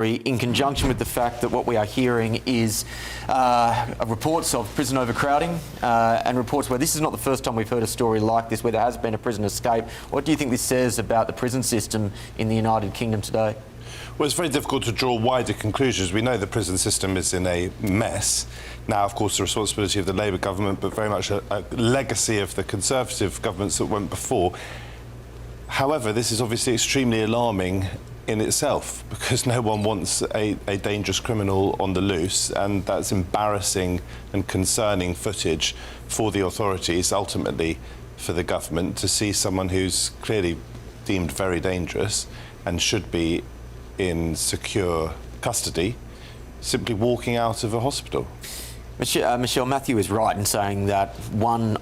in conjunction with the fact that what we are hearing is reports of prison overcrowding and reports where this is not the first time we've heard a story like this, where there has been a prison escape. What do you think this says about the prison system in the United Kingdom today? Well, it's very difficult to draw wider conclusions. We know the prison system is in a mess. Now, of course, the responsibility of the Labour government, but very much a legacy of the Conservative governments that went before. However, this is obviously extremely alarming in itself, because no one wants a dangerous criminal on the loose, and that's embarrassing and concerning footage for the authorities, ultimately for the government, to see someone who's clearly deemed very dangerous and should be in secure custody simply walking out of a hospital. Michelle, Matthew is right in saying that one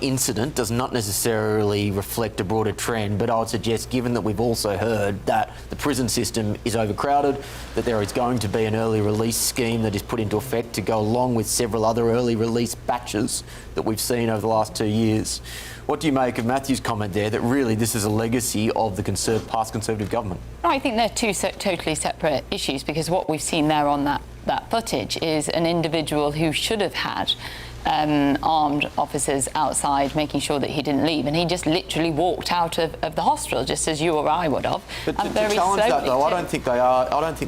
incident does not necessarily reflect a broader trend, but I would suggest, given that we've also heard that the prison system is overcrowded, that there is going to be an early release scheme that is put into effect to go along with several other early release batches that we've seen over the last 2 years. What do you make of Matthew's comment there, that really this is a legacy of the past Conservative government? I think they're two totally separate issues, because what we've seen there on that footage is an individual who should have had armed officers outside making sure that he didn't leave, and he just literally walked out of the hospital just as you or I would have. But to challenge that, though, I don't think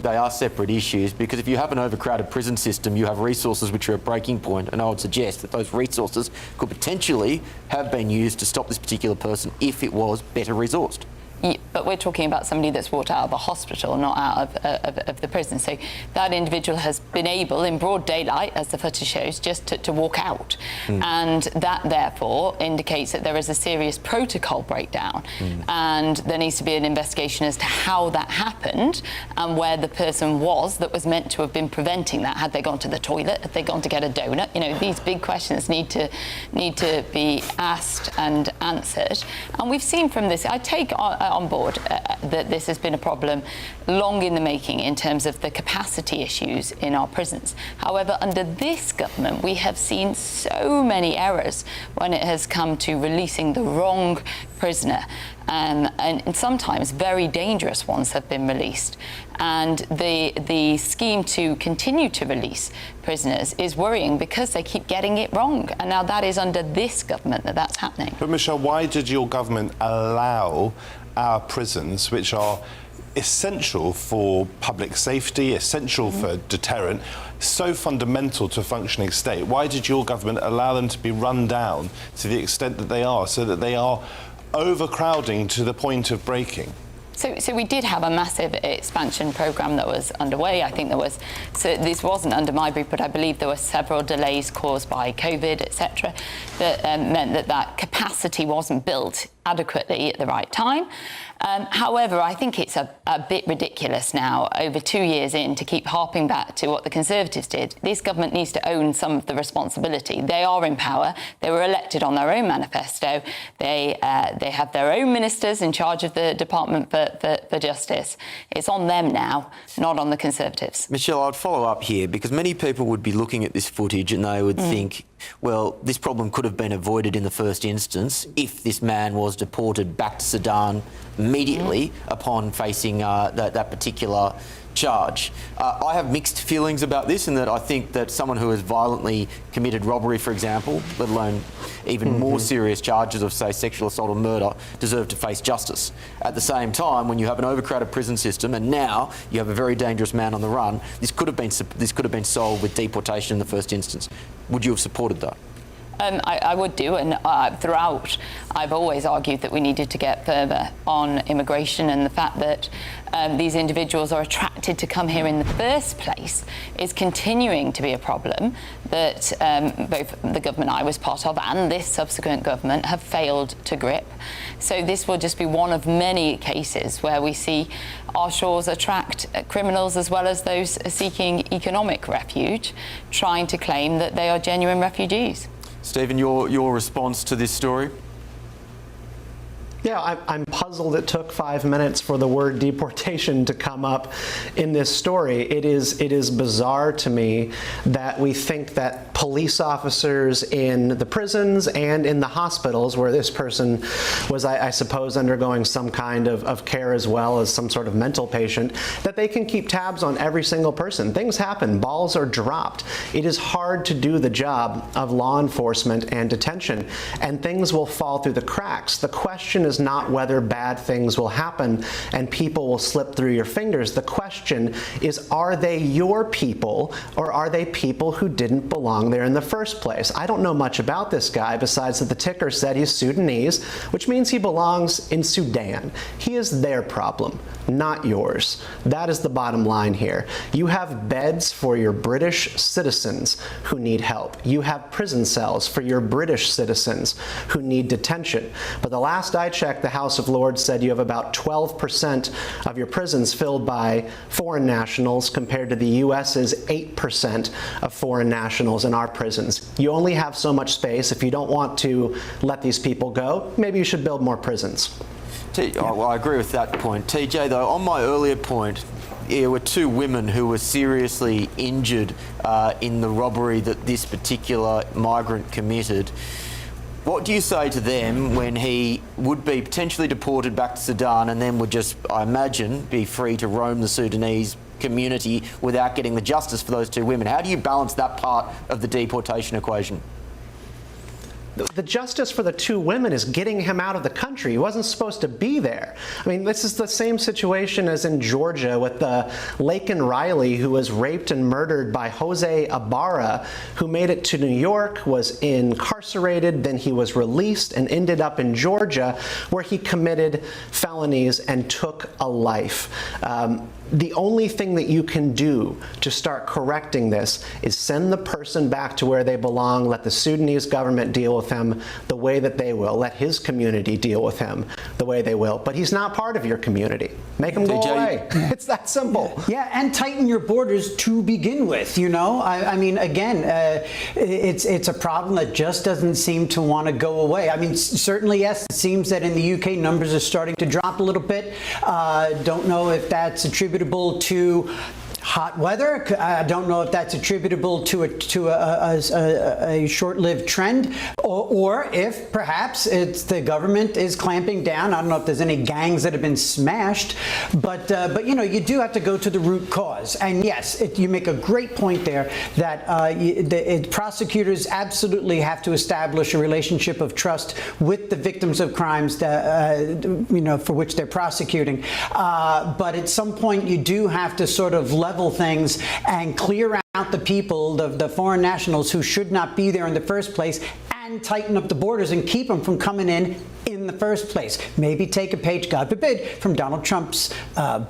they are separate issues, because if you have an overcrowded prison system, you have resources which are at breaking point, and I would suggest that those resources could potentially have been used to stop this particular person if it was better resourced. Yeah, but we're talking about somebody that's walked out of a hospital, not out of the prison. So that individual has been able, in broad daylight, as the footage shows, just to walk out. And that, therefore, indicates that there is a serious protocol breakdown. And there needs to be an investigation as to how that happened and where the person was that was meant to have been preventing that. Had they gone to the toilet? Had they gone to get a donut? You know, these big questions need to be asked and answered. And we've seen from this, I take on board that this has been a problem long in the making in terms of the capacity issues in our prisons. However, under this government, we have seen so many errors when it has come to releasing the wrong prisoner. And sometimes very dangerous ones have been released. And the scheme to continue to release prisoners is worrying, because they keep getting it wrong. And now that is under this government that's happening. But Michelle, why did your government allow our prisons, which are essential for public safety, essential for deterrent, so fundamental to a functioning state, why did your government allow them to be run down to the extent that they are, so that they are overcrowding to the point of breaking? So we did have a massive expansion programme that was underway. I think there was, so this wasn't under my brief, but I believe there were several delays caused by COVID, etc., that meant that capacity wasn't built adequately at the right time. However, I think it's a bit ridiculous now, over 2 years in, to keep harping back to what the Conservatives did. This government needs to own some of the responsibility. They are in power. They were elected on their own manifesto. They have their own ministers in charge of the Department for Justice. It's on them now, not on the Conservatives. Michelle, I'd follow up here, because many people would be looking at this footage and they would think, well, this problem could have been avoided in the first instance if this man was deported back to Sudan immediately upon facing that particular charge. I have mixed feelings about this, in that I think that someone who has violently committed robbery, for example, let alone even more serious charges of, say, sexual assault or murder, deserve to face justice. At the same time, when you have an overcrowded prison system and now you have a very dangerous man on the run, this could have been solved with deportation in the first instance. Would you have supported that? I would do, and throughout I've always argued that we needed to get further on immigration, and the fact that these individuals are attracted to come here in the first place is continuing to be a problem that both the government I was part of and this subsequent government have failed to grip. So this will just be one of many cases where we see our shores attract criminals as well as those seeking economic refuge, trying to claim that they are genuine refugees. Stephen, your response to this story? Yeah, I'm puzzled it took 5 minutes for the word deportation to come up in this story. It is bizarre to me that we think that police officers in the prisons and in the hospitals where this person was, I suppose, undergoing some kind of care as well as some sort of mental patient, that they can keep tabs on every single person. Things happen. Balls are dropped. It is hard to do the job of law enforcement and detention, and things will fall through the cracks. The question is not whether bad things will happen and people will slip through your fingers. The question is, are they your people, or are they people who didn't belong there in the first place? I don't know much about this guy besides that the ticker said he's Sudanese, which means he belongs in Sudan. He is their problem, not yours. That is the bottom line here. You have beds for your British citizens who need help. You have prison cells for your British citizens who need detention. But the last I checked, the House of Lords said you have about 12% of your prisons filled by foreign nationals compared to the US's 8% of foreign nationals in our prisons. You only have so much space. If you don't want to let these people go, maybe you should build more prisons. Well, I agree with that point. TJ, though, on my earlier point, there were two women who were seriously injured in the robbery that this particular migrant committed. What do you say to them when he would be potentially deported back to Sudan and then would just, I imagine, be free to roam the Sudanese community without getting the justice for those two women? How do you balance that part of the deportation equation? The justice for the two women is getting him out of the country. He wasn't supposed to be there. I mean, this is the same situation as in Georgia with the Laken Riley, who was raped and murdered by Jose Ibarra, who made it to New York, was incarcerated, then he was released and ended up in Georgia, where he committed felonies and took a life. The only thing that you can do to start correcting this is send the person back to where they belong, let the Sudanese government deal with him the way that they will, let his community deal with him the way they will. But he's not part of your community. Make him go away. It's that simple. Yeah, and tighten your borders to begin with, you know? I mean, again, it's a problem that just doesn't seem to want to go away. I mean, certainly, yes, it seems that in the UK numbers are starting to drop a little bit. Don't know if that's attributable to hot weather. I don't know if that's attributable to a short-lived trend, or if perhaps it's the government is clamping down. I don't know if there's any gangs that have been smashed, but you know, you do have to go to the root cause. And yes, you make a great point there that prosecutors absolutely have to establish a relationship of trust with the victims of crimes that you know, for which they're prosecuting. But at some point, you do have to sort of level things and clear out the people, the foreign nationals who should not be there in the first place, and tighten up the borders and keep them from coming in the first place. Maybe take a page, God forbid, from Donald Trump's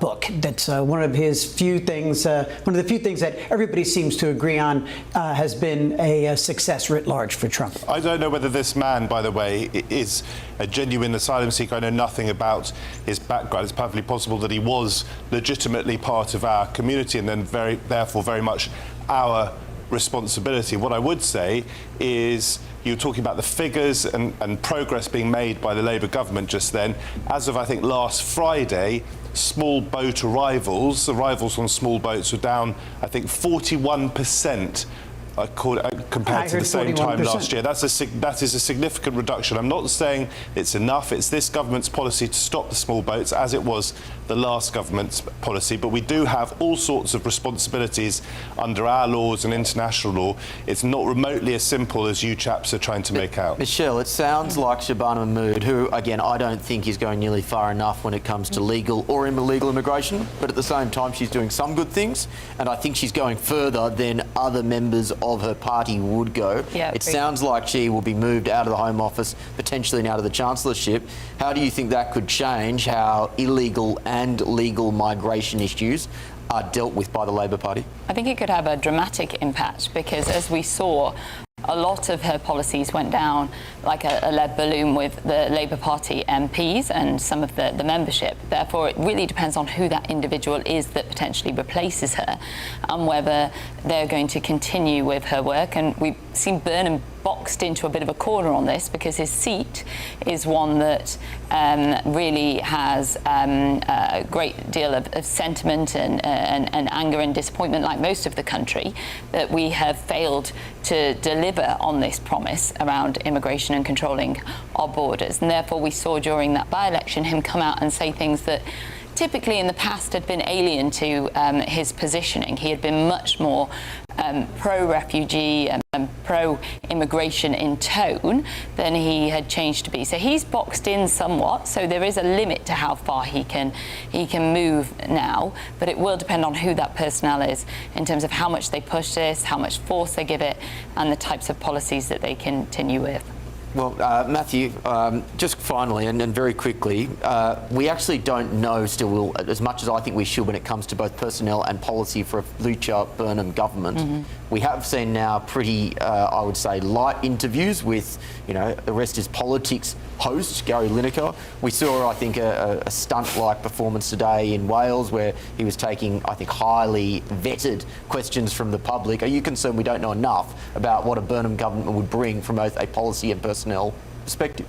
book. That's one of his few things, one of the few things that everybody seems to agree on has been a success writ large for Trump. I don't know whether this man, by the way, is a genuine asylum seeker. I know nothing about his background. It's perfectly possible that he was legitimately part of our community and then therefore very much our responsibility. What I would say is, you were talking about the figures and progress being made by the Labour government just then. As of, I think, last Friday, small boat arrivals on small boats were down, I think, 41%. Compared to the same time last year. That is a significant reduction. I'm not saying it's enough. It's this government's policy to stop the small boats, as it was the last government's policy. But we do have all sorts of responsibilities under our laws and international law. It's not remotely as simple as you chaps are trying to make out. Michelle, it sounds like Shabana Mahmood, who, again, I don't think is going nearly far enough when it comes to legal or illegal immigration, but at the same time she's doing some good things, and I think she's going further than other members of her party would go. Yeah, it sounds like she will be moved out of the Home Office, potentially and out of the Chancellorship. How do you think that could change how illegal and legal migration issues are dealt with by the Labor Party? I think it could have a dramatic impact because, as we saw, a lot of her policies went down like a lead balloon with the Labour Party MPs and some of the membership. Therefore, it really depends on who that individual is that potentially replaces her and whether they're going to continue with her work. And we seen Burnham boxed into a bit of a corner on this, because his seat is one that really has a great deal of sentiment and anger and disappointment, like most of the country, that we have failed to deliver on this promise around immigration and controlling our borders. And therefore we saw during that by-election him come out and say things that typically in the past had been alien to his positioning. He had been much more pro-refugee and pro-immigration in tone than he had changed to be. So he's boxed in somewhat, so there is a limit to how far he can move now, but it will depend on who that personnel is in terms of how much they push this, how much force they give it, and the types of policies that they continue with. Well, Matthew, just finally and very quickly, we actually don't know still as much as I think we should when it comes to both personnel and policy for a Lucha Burnham government. Mm-hmm. We have seen now pretty, I would say, light interviews with, the rest is politics host, Gary Lineker. We saw, I think, a stunt-like performance today in Wales where he was taking, I think, highly vetted questions from the public. Are you concerned we don't know enough about what a Burnham government would bring from both a policy and personnel perspective?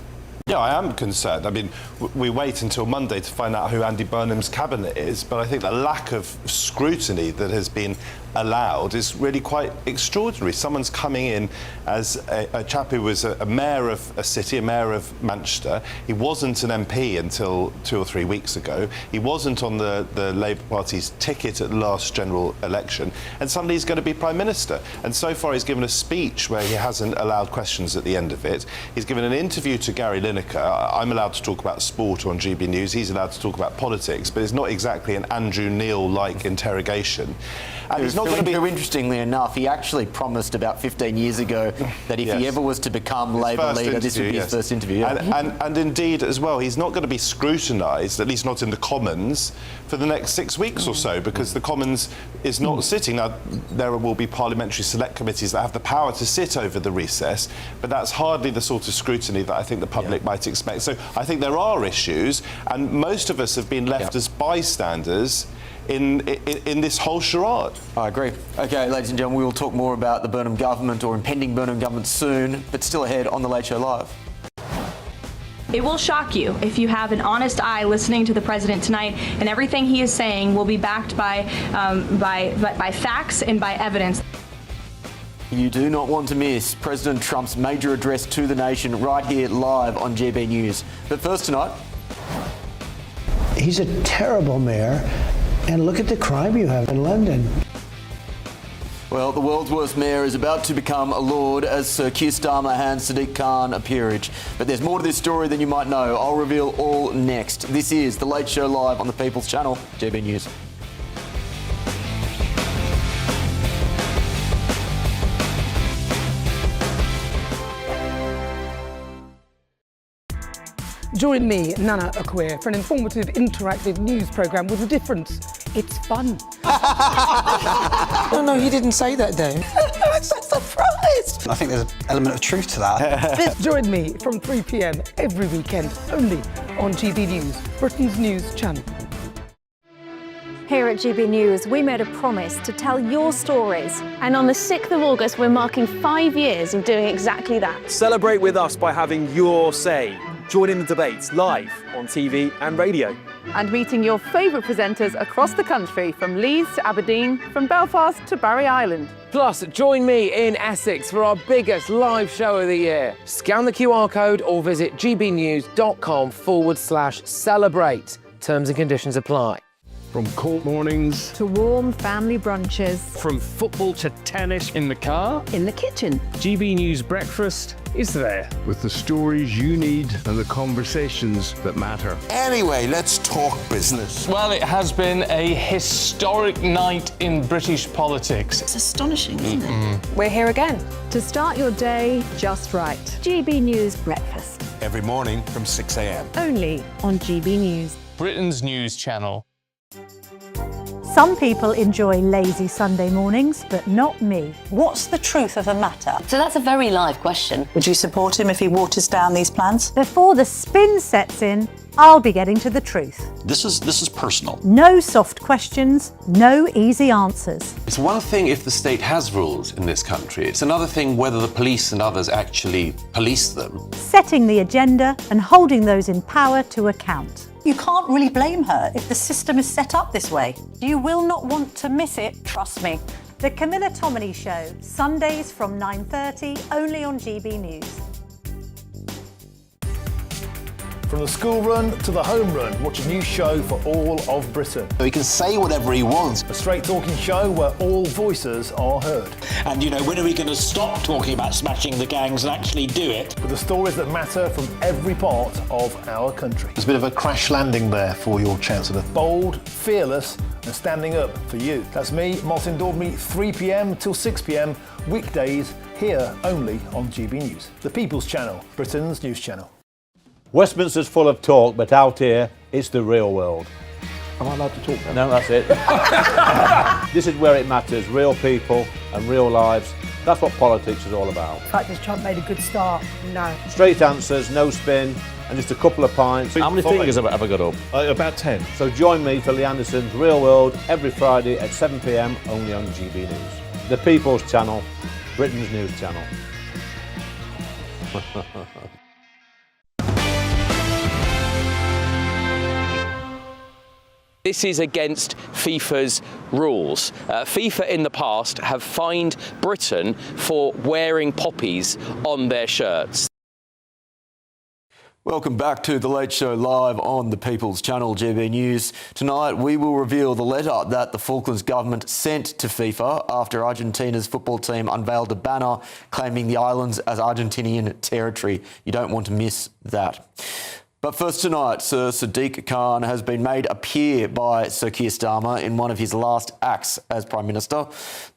Yeah, I am concerned. I mean, we wait until Monday to find out who Andy Burnham's cabinet is, but I think the lack of scrutiny that has been allowed is really quite extraordinary. Someone's coming in as a chap who was a mayor of a city, a mayor of Manchester. He wasn't an MP until 2 or 3 weeks ago. He wasn't on the Labour Party's ticket at the last general election, and suddenly he's going to be Prime Minister. And so far he's given a speech where he hasn't allowed questions at the end of it. He's given an interview to Gary Lineker. I'm allowed to talk about sport on GB News. He's allowed to talk about politics, but it's not exactly an Andrew Neil-like interrogation. And it's not going to be... Interestingly enough, he actually promised about 15 years ago that if he ever was to become Labour leader, this would be his first interview. Yeah. And indeed, as well, he's not going to be scrutinised, at least not in the Commons, for the next 6 weeks or so, because the Commons is not sitting. Now, there will be parliamentary select committees that have the power to sit over the recess, but that's hardly the sort of scrutiny that I think the public might expect. So I think there are issues, and most of us have been left as bystanders in this whole charade. I agree. OK, ladies and gentlemen, we will talk more about the Burnham government or impending Burnham government soon, but still ahead on The Late Show Live. It will shock you if you have an honest eye listening to the president tonight, and everything he is saying will be backed by facts and by evidence. You do not want to miss President Trump's major address to the nation right here live on GB News. But first tonight... He's a terrible mayor. And look at the crime you have in London. Well, the world's worst mayor is about to become a lord as Sir Keir Starmer hands Sadiq Khan a peerage. But there's more to this story than you might know. I'll reveal all next. This is The Late Show Live on the People's Channel, GB News. Join me, Nana Akwe, for an informative, interactive news programme with a difference. It's fun. No, he didn't say that, Dave. I'm so surprised. I think there's an element of truth to that. Join me from 3 p.m. every weekend, only on GB News, Britain's news channel. Here at GB News, we made a promise to tell your stories. And on the 6th of August, we're marking 5 years of doing exactly that. Celebrate with us by having your say. Join in the debates live on TV and radio. And meeting your favourite presenters across the country, from Leeds to Aberdeen, from Belfast to Barry Island. Plus, join me in Essex for our biggest live show of the year. Scan the QR code or visit gbnews.com/celebrate. Terms and conditions apply. From cold mornings to warm family brunches. From football to tennis in the car. In the kitchen. GB News Breakfast is there. With the stories you need and the conversations that matter. Anyway, let's talk business. Well, it has been a historic night in British politics. It's astonishing, isn't it? We're here again to start your day just right. GB News Breakfast. Every morning from 6 a.m. Only on GB News. Britain's news channel. Some people enjoy lazy Sunday mornings, but not me. What's the truth of the matter? So that's a very live question. Would you support him if he waters down these plans? Before the spin sets in, I'll be getting to the truth. This is personal. No soft questions, no easy answers. It's one thing if the state has rules in this country. It's another thing whether the police and others actually police them. Setting the agenda and holding those in power to account. You can't really blame her if the system is set up this way. You will not want to miss it, trust me. The Camilla Tominey Show, Sundays from 9:30, only on GB News. From the school run to the home run, watch a new show for all of Britain. He can say whatever he wants. A straight talking show where all voices are heard. And, you know, when are we going to stop talking about smashing the gangs and actually do it? With the stories that matter from every part of our country. There's a bit of a crash landing there for your Chancellor. Bold, fearless and standing up for you. That's me, Martin Daubney, 3 p.m. till 6 p.m, weekdays, here only on GB News. The People's Channel, Britain's news channel. Westminster's full of talk, but out here, it's the real world. Am I allowed to talk now? No, that's it. This is where it matters, real people and real lives. That's what politics is all about. The fact has Trump made a good start? No. Straight answers, no spin, and just a couple of pints. How many fingers have I got up? About 10. So join me for Lee Anderson's Real World every Friday at 7 p.m, only on GB News. The People's Channel, Britain's news channel. This is against FIFA's rules. FIFA in the past have fined Britain for wearing poppies on their shirts. Welcome back to The Late Show live on the People's Channel, GB News. Tonight we will reveal the letter that the Falklands government sent to FIFA after Argentina's football team unveiled a banner claiming the islands as Argentinian territory. You don't want to miss that. But first tonight, Sir Sadiq Khan has been made a peer by Sir Keir Starmer in one of his last acts as Prime Minister.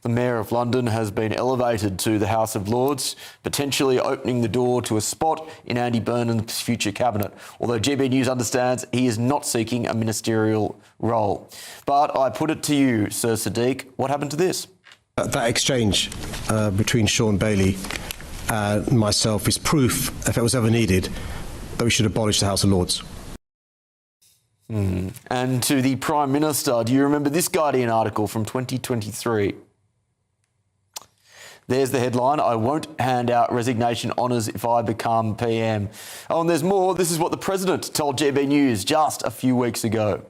The Mayor of London has been elevated to the House of Lords, potentially opening the door to a spot in Andy Burnham's future cabinet, although GB News understands he is not seeking a ministerial role. But I put it to you, Sir Sadiq, what happened to this? That exchange between Sean Bailey and myself is proof, if it was ever needed, that we should abolish the House of Lords. And to the Prime Minister, do you remember this Guardian article from 2023? There's the headline, I won't hand out resignation honours if I become PM. Oh, and there's more. This is what the President told GB News just a few weeks ago.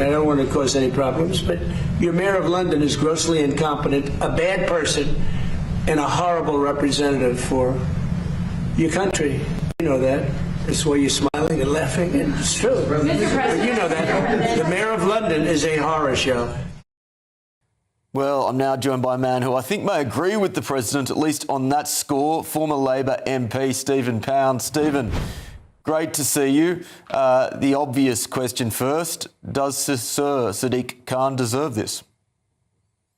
I don't want to cause any problems, but your Mayor of London is grossly incompetent, a bad person, and a horrible representative for your country. You know that. That's why you're smiling and laughing, and it's true. But you know that. The Mayor of London is a horror show. Well, I'm now joined by a man who I think may agree with the President, at least on that score, former Labor MP Stephen Pound. Stephen, great to see you. The obvious question first, does Sir Sadiq Khan deserve this?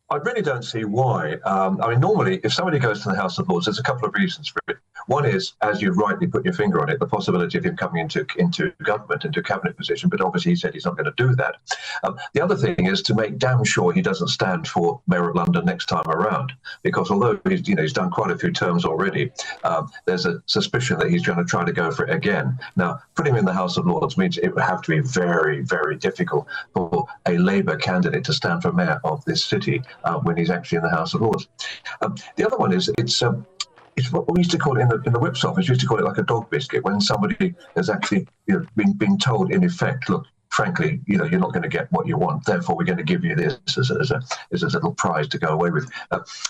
I really don't see why. I mean, normally, if somebody goes to the House of Lords, there's a couple of reasons for it. One is, as you've rightly put your finger on it, the possibility of him coming into government, into a cabinet position, but obviously he said he's not going to do that. The other thing is to make damn sure he doesn't stand for Mayor of London next time around, because although he's done quite a few terms already, there's a suspicion that he's going to try to go for it again. Now, putting him in the House of Lords means it would have to be very, very difficult for a Labour candidate to stand for mayor of this city when he's actually in the House of Lords. The other one is it's what we used to call it in the whips office. We used to call it like a dog biscuit, when somebody has actually been told in effect, look, frankly, you're not going to get what you want. Therefore, we're going to give you this as a little prize to go away with.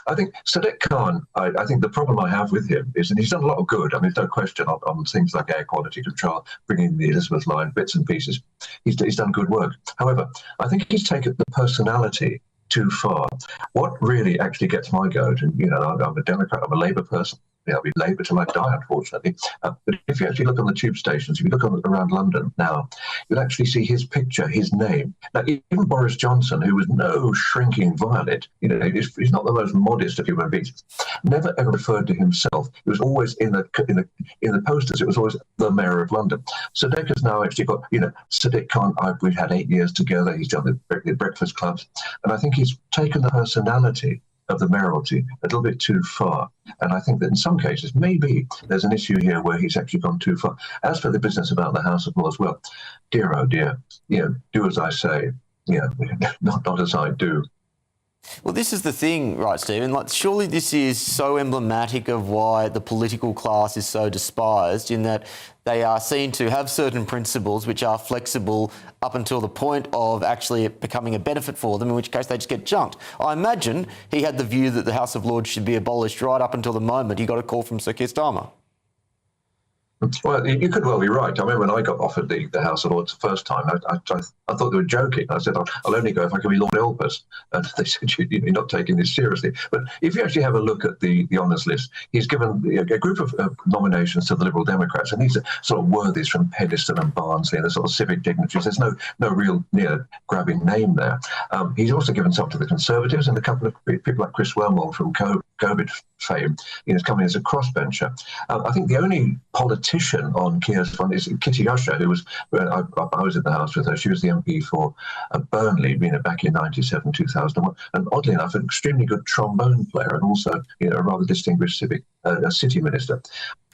I think Sadiq Khan. I think the problem I have with him is, and he's done a lot of good. I mean, there's no question on things like air quality control, bringing the Elizabeth line, bits and pieces. He's done good work. However, I think he's taken the personality too far. What really actually gets my goat, and I'm a Democrat, I'm a Labour person, I'll be Labour till I die, unfortunately. But if you actually look on the tube stations, if you look around London now, you'll actually see his picture, his name. Now, even Boris Johnson, who was no shrinking violet, he's not the most modest of human beings, never ever referred to himself. It was always in the posters. It was always the Mayor of London. Sadiq has now actually got, Sadiq Khan. We've had 8 years together. He's done the breakfast clubs, and I think he's taken the personality of the mayoralty a little bit too far. And I think that in some cases, maybe there's an issue here where he's actually gone too far. As for the business about the House of Lords, well, dear, oh dear, do as I say, not as I do. Well, this is the thing, right, Stephen? Like, surely this is so emblematic of why the political class is so despised, in that they are seen to have certain principles which are flexible up until the point of actually it becoming a benefit for them, in which case they just get junked. I imagine he had the view that the House of Lords should be abolished right up until the moment he got a call from Sir Keir Starmer. Well, you could well be right. I remember when I got offered the House of Lords the first time, I thought they were joking. I said, I'll only go if I can be Lord Elpers. And they said, you're not taking this seriously. But if you actually have a look at the honours list, he's given a group of nominations to the Liberal Democrats, and these are sort of worthies from Pedestal and Barnsley and the sort of civic dignitaries. There's no real grabbing name there. He's also given some to the Conservatives, and a couple of people like Chris Wormald from COVID fame, is coming as a crossbencher. I think the only politician on Keir's front is Kitty Usher, who was, I was in the House with her, she was the MP for Burnley, back in 97, 2001, and oddly enough, an extremely good trombone player and also a rather distinguished city minister.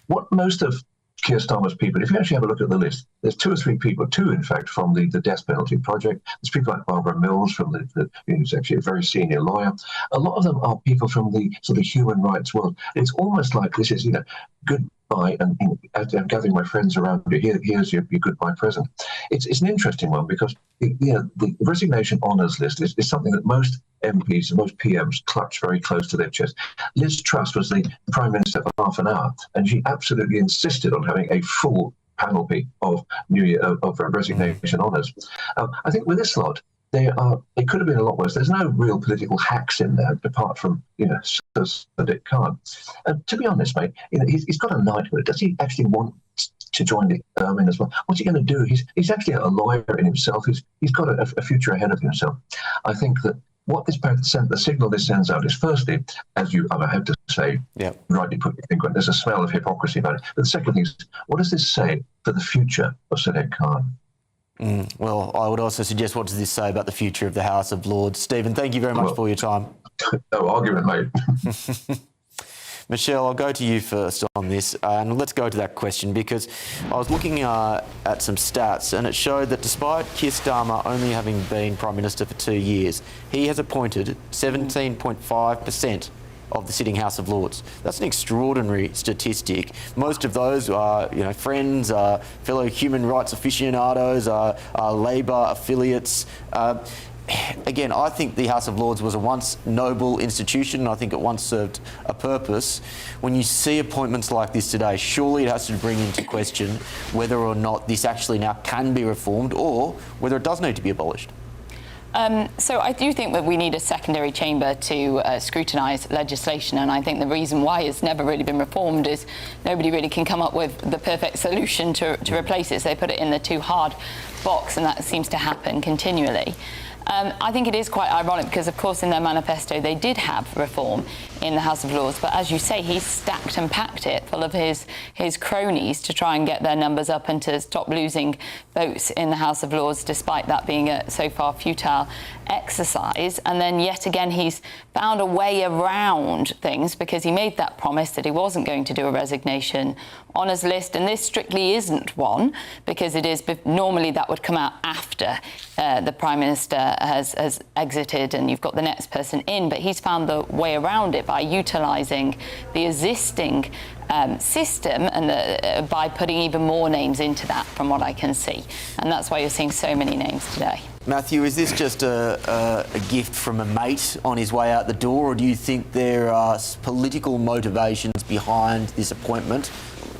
What most of Keir Starmer's people, if you actually have a look at the list, there's two or three people, in fact, from the Death Penalty Project. There's people like Barbara Mills, who's actually a very senior lawyer. A lot of them are people from the sort of human rights world. It's almost like this is, goodbye, and I'm gathering my friends around you. Here's your goodbye present. It's an interesting one because the resignation honours list is something that most MPs and most PMs clutch very close to their chest. Liz Truss was the Prime Minister for half an hour, and she absolutely insisted on having a full panoply of resignation honours. I think with this lot, they could have been a lot worse. There's no real political hacks in there, apart from Sir Sadiq Khan. To be honest, mate, he's got a knighthood. Does he actually want to join the Ermine as well? What's he going to do? He's actually a lawyer in himself. He's got a future ahead of himself. I think that what the signal this sends out is, firstly, as I have to say, rightly put your finger on, there's a smell of hypocrisy about it. But the second thing is, what does this say for the future of Sadiq Khan? Well, I would also suggest, what does this say about the future of the House of Lords? Stephen, thank you very much for your time. No argument, mate. Michelle, I'll go to you first on this, and let's go to that question, because I was looking at some stats, and it showed that despite Keir Starmer only having been Prime Minister for 2 years, he has appointed 17.5% of the sitting House of Lords. That's an extraordinary statistic. Most of those are, friends, fellow human rights aficionados, Labor affiliates. Again, I think the House of Lords was a once noble institution. I think it once served a purpose. When you see appointments like this today, surely it has to bring into question whether or not this actually now can be reformed, or whether it does need to be abolished. So I do think that we need a secondary chamber to scrutinise legislation, and I think the reason why it's never really been reformed is nobody really can come up with the perfect solution to replace it, so they put it in the too hard box, and that seems to happen continually. I think it is quite ironic because, of course, in their manifesto they did have reform in the House of Lords, but as you say, he's stacked and packed it full of his cronies to try and get their numbers up and to stop losing votes in the House of Lords, despite that being a so far futile exercise. And then yet again he's found a way around things, because he made that promise that he wasn't going to do a resignation honours list, and this strictly isn't one, because it is normally that would come out after the Prime Minister has exited and you've got the next person in, but he's found the way around it by utilising the existing system and by putting even more names into that, from what I can see, and that's why you're seeing so many names today. Matthew, is this just a gift from a mate on his way out the door, or do you think there are political motivations behind this appointment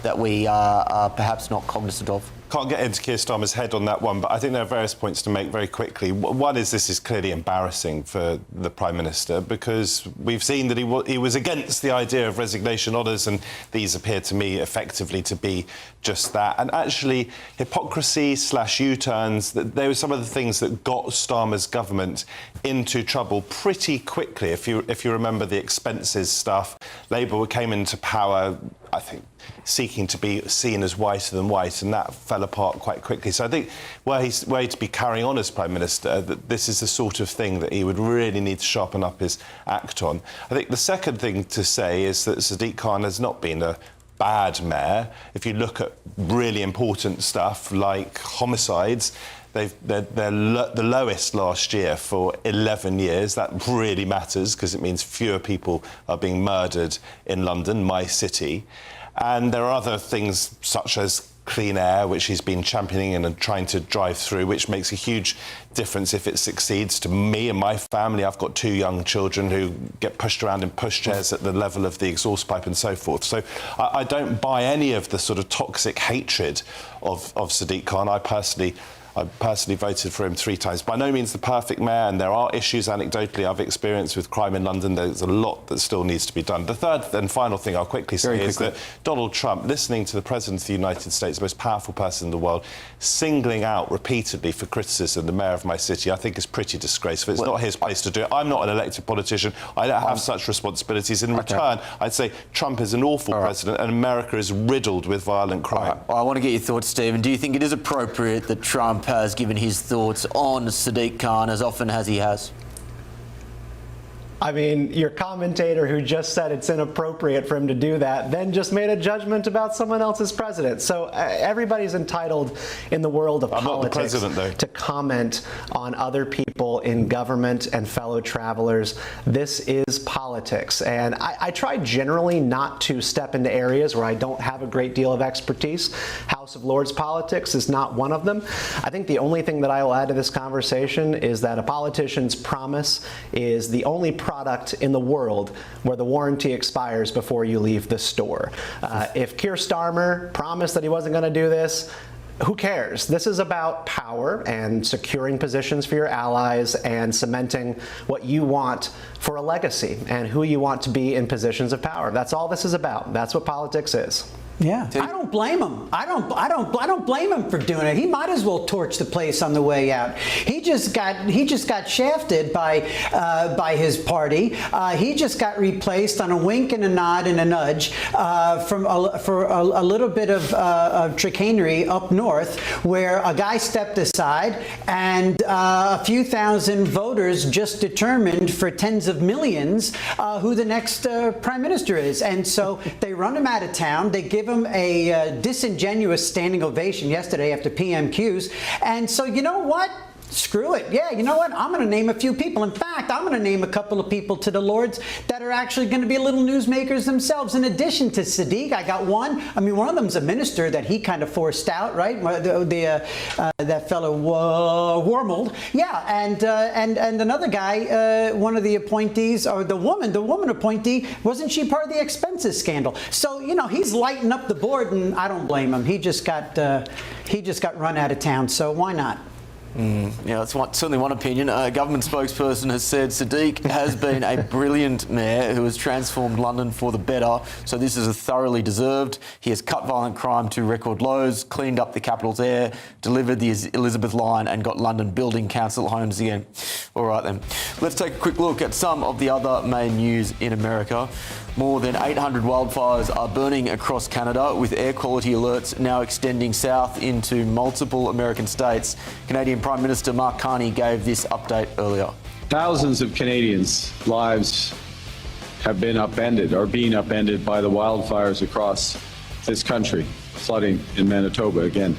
that we are perhaps not cognizant of? Can't get into Keir Starmer's head on that one, but I think there are various points to make very quickly. One is, this is clearly embarrassing for the Prime Minister, because we've seen that he was against the idea of resignation honours, and these appear to me effectively to be just that. And actually, hypocrisy / U-turns, they were some of the things that got Starmer's government into trouble pretty quickly. If you remember the expenses stuff, Labour came into power, I think, seeking to be seen as whiter than white, and that fell apart quite quickly. So I think were he to be carrying on as Prime Minister, that this is the sort of thing that he would really need to sharpen up his act on. I think the second thing to say is that Sadiq Khan has not been a bad mayor. If you look at really important stuff like homicides, they're the lowest last year for 11 years. That really matters because it means fewer people are being murdered in London, my city. And there are other things such as clean air, which he's been championing and trying to drive through, which makes a huge difference if it succeeds to me and my family. I've got 2 young children who get pushed around in pushchairs at the level of the exhaust pipe and so forth. So I don't buy any of the sort of toxic hatred of Sadiq Khan. I personally voted for him 3 times. By no means the perfect mayor, and there are issues anecdotally I've experienced with crime in London. There's a lot that still needs to be done. The third and final thing I'll quickly say is that Donald Trump, listening to the President of the United States, the most powerful person in the world, singling out repeatedly for criticism the mayor of my city, I think is pretty disgraceful. It's not his place to do it. I'm not an elected politician. I don't have such responsibilities. In return, I'd say Trump is an awful president and America is riddled with violent crime. I want to get your thoughts, Stephen. Do you think it is appropriate that Trump has given his thoughts on Sadiq Khan as often as he has? I mean, your commentator who just said it's inappropriate for him to do that then just made a judgment about someone else's president. So everybody's entitled in the world of politics to comment on other people in government and fellow travelers. This is politics. And I try generally not to step into areas where I don't have a great deal of expertise. House of Lords politics is not one of them. I think the only thing that I will add to this conversation is that a politician's promise is the only product in the world where the warranty expires before you leave the store. If Keir Starmer promised that he wasn't going to do this, who cares? This is about power and securing positions for your allies and cementing what you want for a legacy and who you want to be in positions of power. That's all this is about. That's what politics is. Yeah, I don't blame him. I don't blame him for doing it. He might as well torch the place on the way out. He just got shafted by his party. He just got replaced on a wink and a nod and a nudge for a little bit of chicanery up north, where a guy stepped aside and a few thousand voters just determined for tens of millions who the next prime minister is, and so they run him out of town. They give him a disingenuous standing ovation yesterday after PMQs. And so, you know what? Screw it. Yeah, you know what? I'm going to name a few people. In fact, I'm going to name a couple of people to the Lords that are actually going to be little newsmakers themselves. In addition to Sadiq, I got one. I mean, one of them's a minister that he kind of forced out, right? That fellow Wormold. Yeah, and another guy, one of the appointees, or the woman appointee, wasn't she part of the expenses scandal? So, you know, he's lighting up the board, and I don't blame him. He just got run out of town. So why not? Yeah, that's certainly one opinion. A government spokesperson has said Sadiq has been a brilliant mayor who has transformed London for the better, so this is thoroughly deserved. He has cut violent crime to record lows, cleaned up the capital's air, delivered the Elizabeth line and got London building council homes again. All right then, let's take a quick look at some of the other main news in America. More than 800 wildfires are burning across Canada, with air quality alerts now extending south into multiple American states. Canadian Prime Minister Mark Carney gave this update earlier. Thousands of Canadians' lives have been upended, or being upended, by the wildfires across this country, flooding in Manitoba again.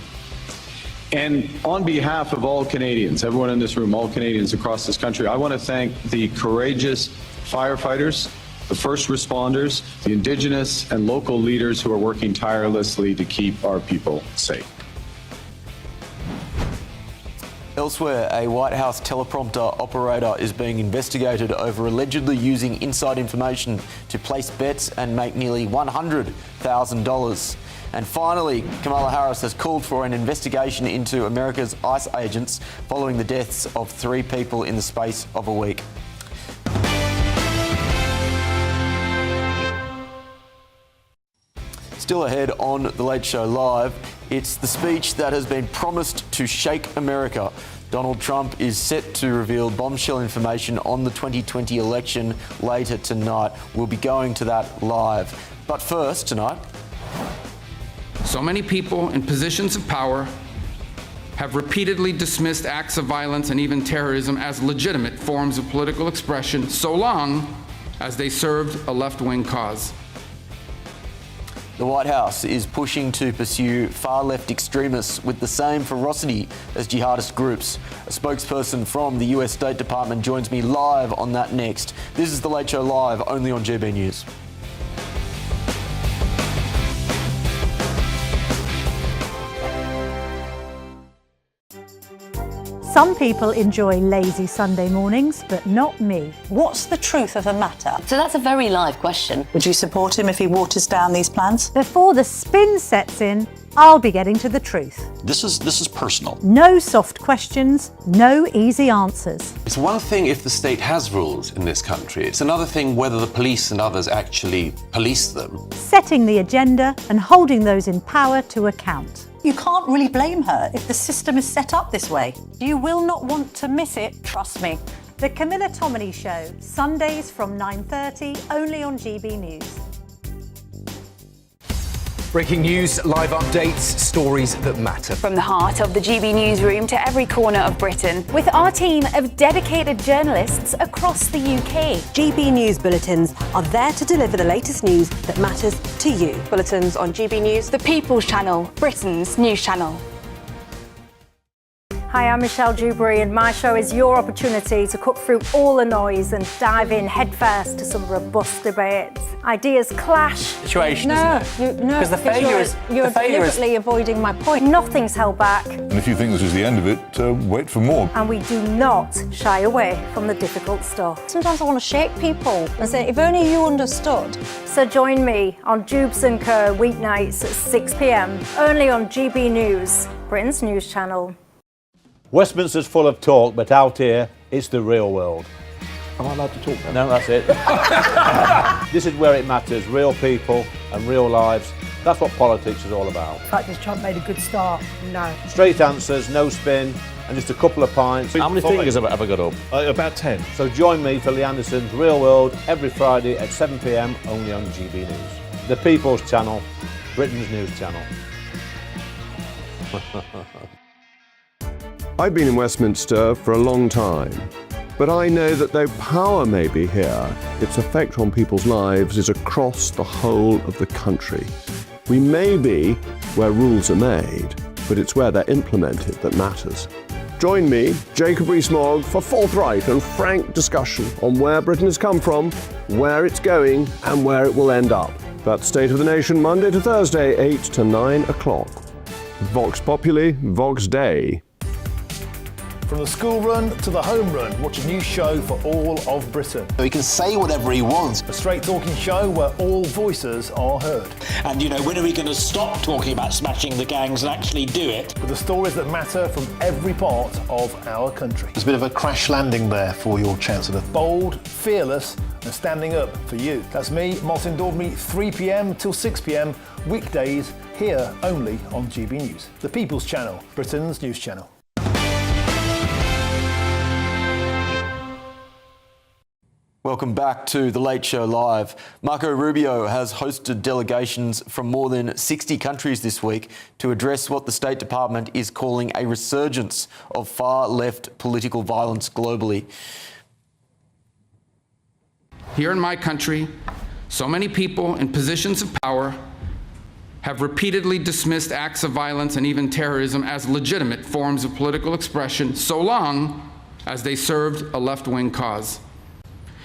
And on behalf of all Canadians, everyone in this room, all Canadians across this country, I want to thank the courageous firefighters, the first responders, the Indigenous and local leaders who are working tirelessly to keep our people safe. Elsewhere, a White House teleprompter operator is being investigated over allegedly using inside information to place bets and make nearly $100,000. And finally, Kamala Harris has called for an investigation into America's ICE agents following the deaths of 3 people in the space of a week. Still ahead on The Late Show Live, it's the speech that has been promised to shake America. Donald Trump is set to reveal bombshell information on the 2020 election later tonight. We'll be going to that live. But first, tonight... So many people in positions of power have repeatedly dismissed acts of violence and even terrorism as legitimate forms of political expression, so long as they served a left-wing cause. The White House is pushing to pursue far-left extremists with the same ferocity as jihadist groups. A spokesperson from the US State Department joins me live on that next. This is The Late Show Live, only on GB News. Some people enjoy lazy Sunday mornings, but not me. What's the truth of the matter? So that's a very live question. Would you support him if he waters down these plans? Before the spin sets in, I'll be getting to the truth. This is personal. No soft questions, no easy answers. It's one thing if the state has rules in this country. It's another thing whether the police and others actually police them. Setting the agenda and holding those in power to account. You can't really blame her if the system is set up this way. You will not want to miss it, trust me. The Camilla Tominey Show, Sundays from 9:30, only on GB News. Breaking news, live updates, stories that matter. From the heart of the GB newsroom to every corner of Britain, with our team of dedicated journalists across the UK. GB News bulletins are there to deliver the latest news that matters to you. Bulletins on GB News, the People's Channel, Britain's news channel. Hi, I'm Michelle Dewberry, and my show is your opportunity to cut through all the noise and dive in headfirst to some robust debates. Ideas clash. Situation, isn't it? No, Because the failure is you're deliberately avoiding my point. Nothing's held back, And if you think this is the end of it, wait for more. and we do not shy away from the difficult stuff. Sometimes I want to shake people and say, if only you understood. So join me on Jubes & Co. weeknights at 6 p.m, only on GB News, Britain's news channel. Westminster's full of talk, but out here, it's the real world. Am I allowed to talk now? No, that's it. This is where it matters, real people and real lives. That's what politics is all about. In fact, has Trump made a good start? No. Straight answers, no spin, and just a couple of pints. How many fingers have I got up? About 10. So join me for Lee Anderson's Real World every Friday at 7 p.m, only on GB News. The People's Channel, Britain's news channel. I've been in Westminster for a long time, but I know that though power may be here, its effect on people's lives is across the whole of the country. We may be where rules are made, but it's where they're implemented that matters. Join me, Jacob Rees-Mogg, for forthright and frank discussion on where Britain has come from, where it's going, and where it will end up. That's State of the Nation, Monday to Thursday, 8 to 9 o'clock. Vox Populi, Vox Dei. From the school run to the home run, watch a new show for all of Britain. He can say whatever he wants. A straight talking show where all voices are heard. And, you know, when are we going to stop talking about smashing the gangs and actually do it? With the stories that matter from every part of our country. There's a bit of a crash landing there for your Chancellor. Bold, fearless and standing up for you. That's me, Martin Daubney, 3 p.m. till 6 p.m, weekdays, here only on GB News. The People's Channel, Britain's news channel. Welcome back to The Late Show Live. Marco Rubio has hosted delegations from more than 60 countries this week to address what the State Department is calling a resurgence of far-left political violence globally. Here in my country, so many people in positions of power have repeatedly dismissed acts of violence and even terrorism as legitimate forms of political expression, so long as they served a left-wing cause.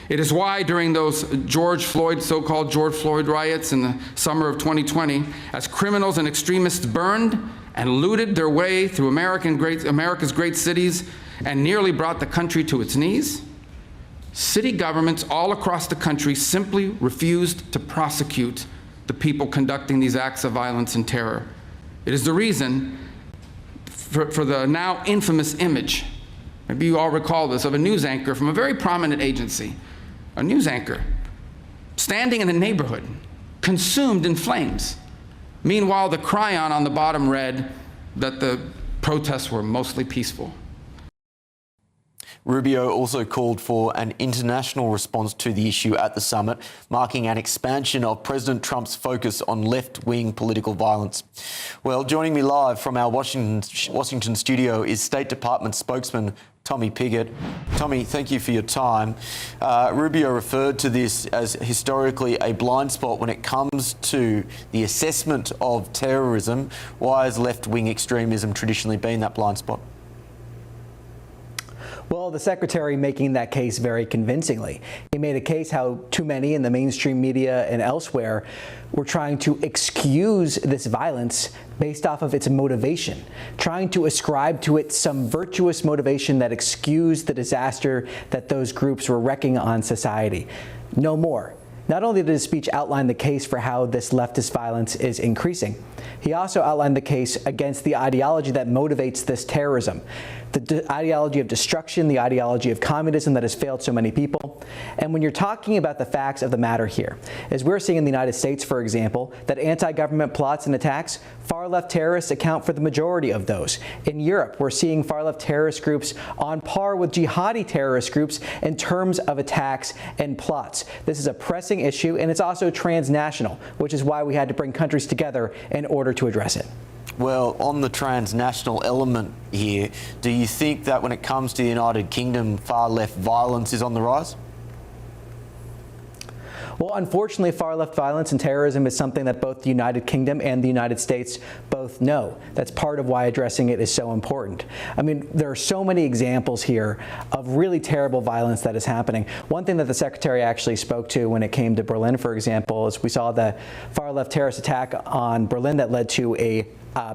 It is why during those so-called George Floyd riots in the summer of 2020, as criminals and extremists burned and looted their way through America's great cities and nearly brought the country to its knees, city governments all across the country simply refused to prosecute the people conducting these acts of violence and terror. It is the reason for the now infamous image, maybe you all recall this, of a news anchor from a very prominent agency, a news anchor standing in a neighborhood consumed in flames. Meanwhile, the chyron on the bottom read that the protests were mostly peaceful. Rubio also called for an international response to the issue at the summit, marking an expansion of President Trump's focus on left-wing political violence. Well, joining me live from our Washington studio is State Department spokesman Tommy Pigott. Tommy, thank you for your time. Rubio referred to this as historically a blind spot when it comes to the assessment of terrorism. Why has left-wing extremism traditionally been that blind spot? Well, the Secretary making that case very convincingly. He made a case how too many in the mainstream media and elsewhere were trying to excuse this violence based off of its motivation, trying to ascribe to it some virtuous motivation that excused the disaster that those groups were wreaking on society. No more. Not only did his speech outline the case for how this leftist violence is increasing, he also outlined the case against the ideology that motivates this terrorism. The ideology of destruction, the ideology of communism that has failed so many people. And when you're talking about the facts of the matter here, as we're seeing in the United States, for example, that anti-government plots and attacks, far-left terrorists account for the majority of those. In Europe, we're seeing far-left terrorist groups on par with jihadi terrorist groups in terms of attacks and plots. This is a pressing issue, and it's also transnational, which is why we had to bring countries together in order to address it. Well, on the transnational element here, do you think that when it comes to the United Kingdom, far-left violence is on the rise? Well, unfortunately, far-left violence and terrorism is something that both the United Kingdom and the United States both know. That's part of why addressing it is so important. I mean, there are so many examples here of really terrible violence that is happening. One thing that the Secretary actually spoke to when it came to Berlin, for example, is we saw the far-left terrorist attack on Berlin that led to a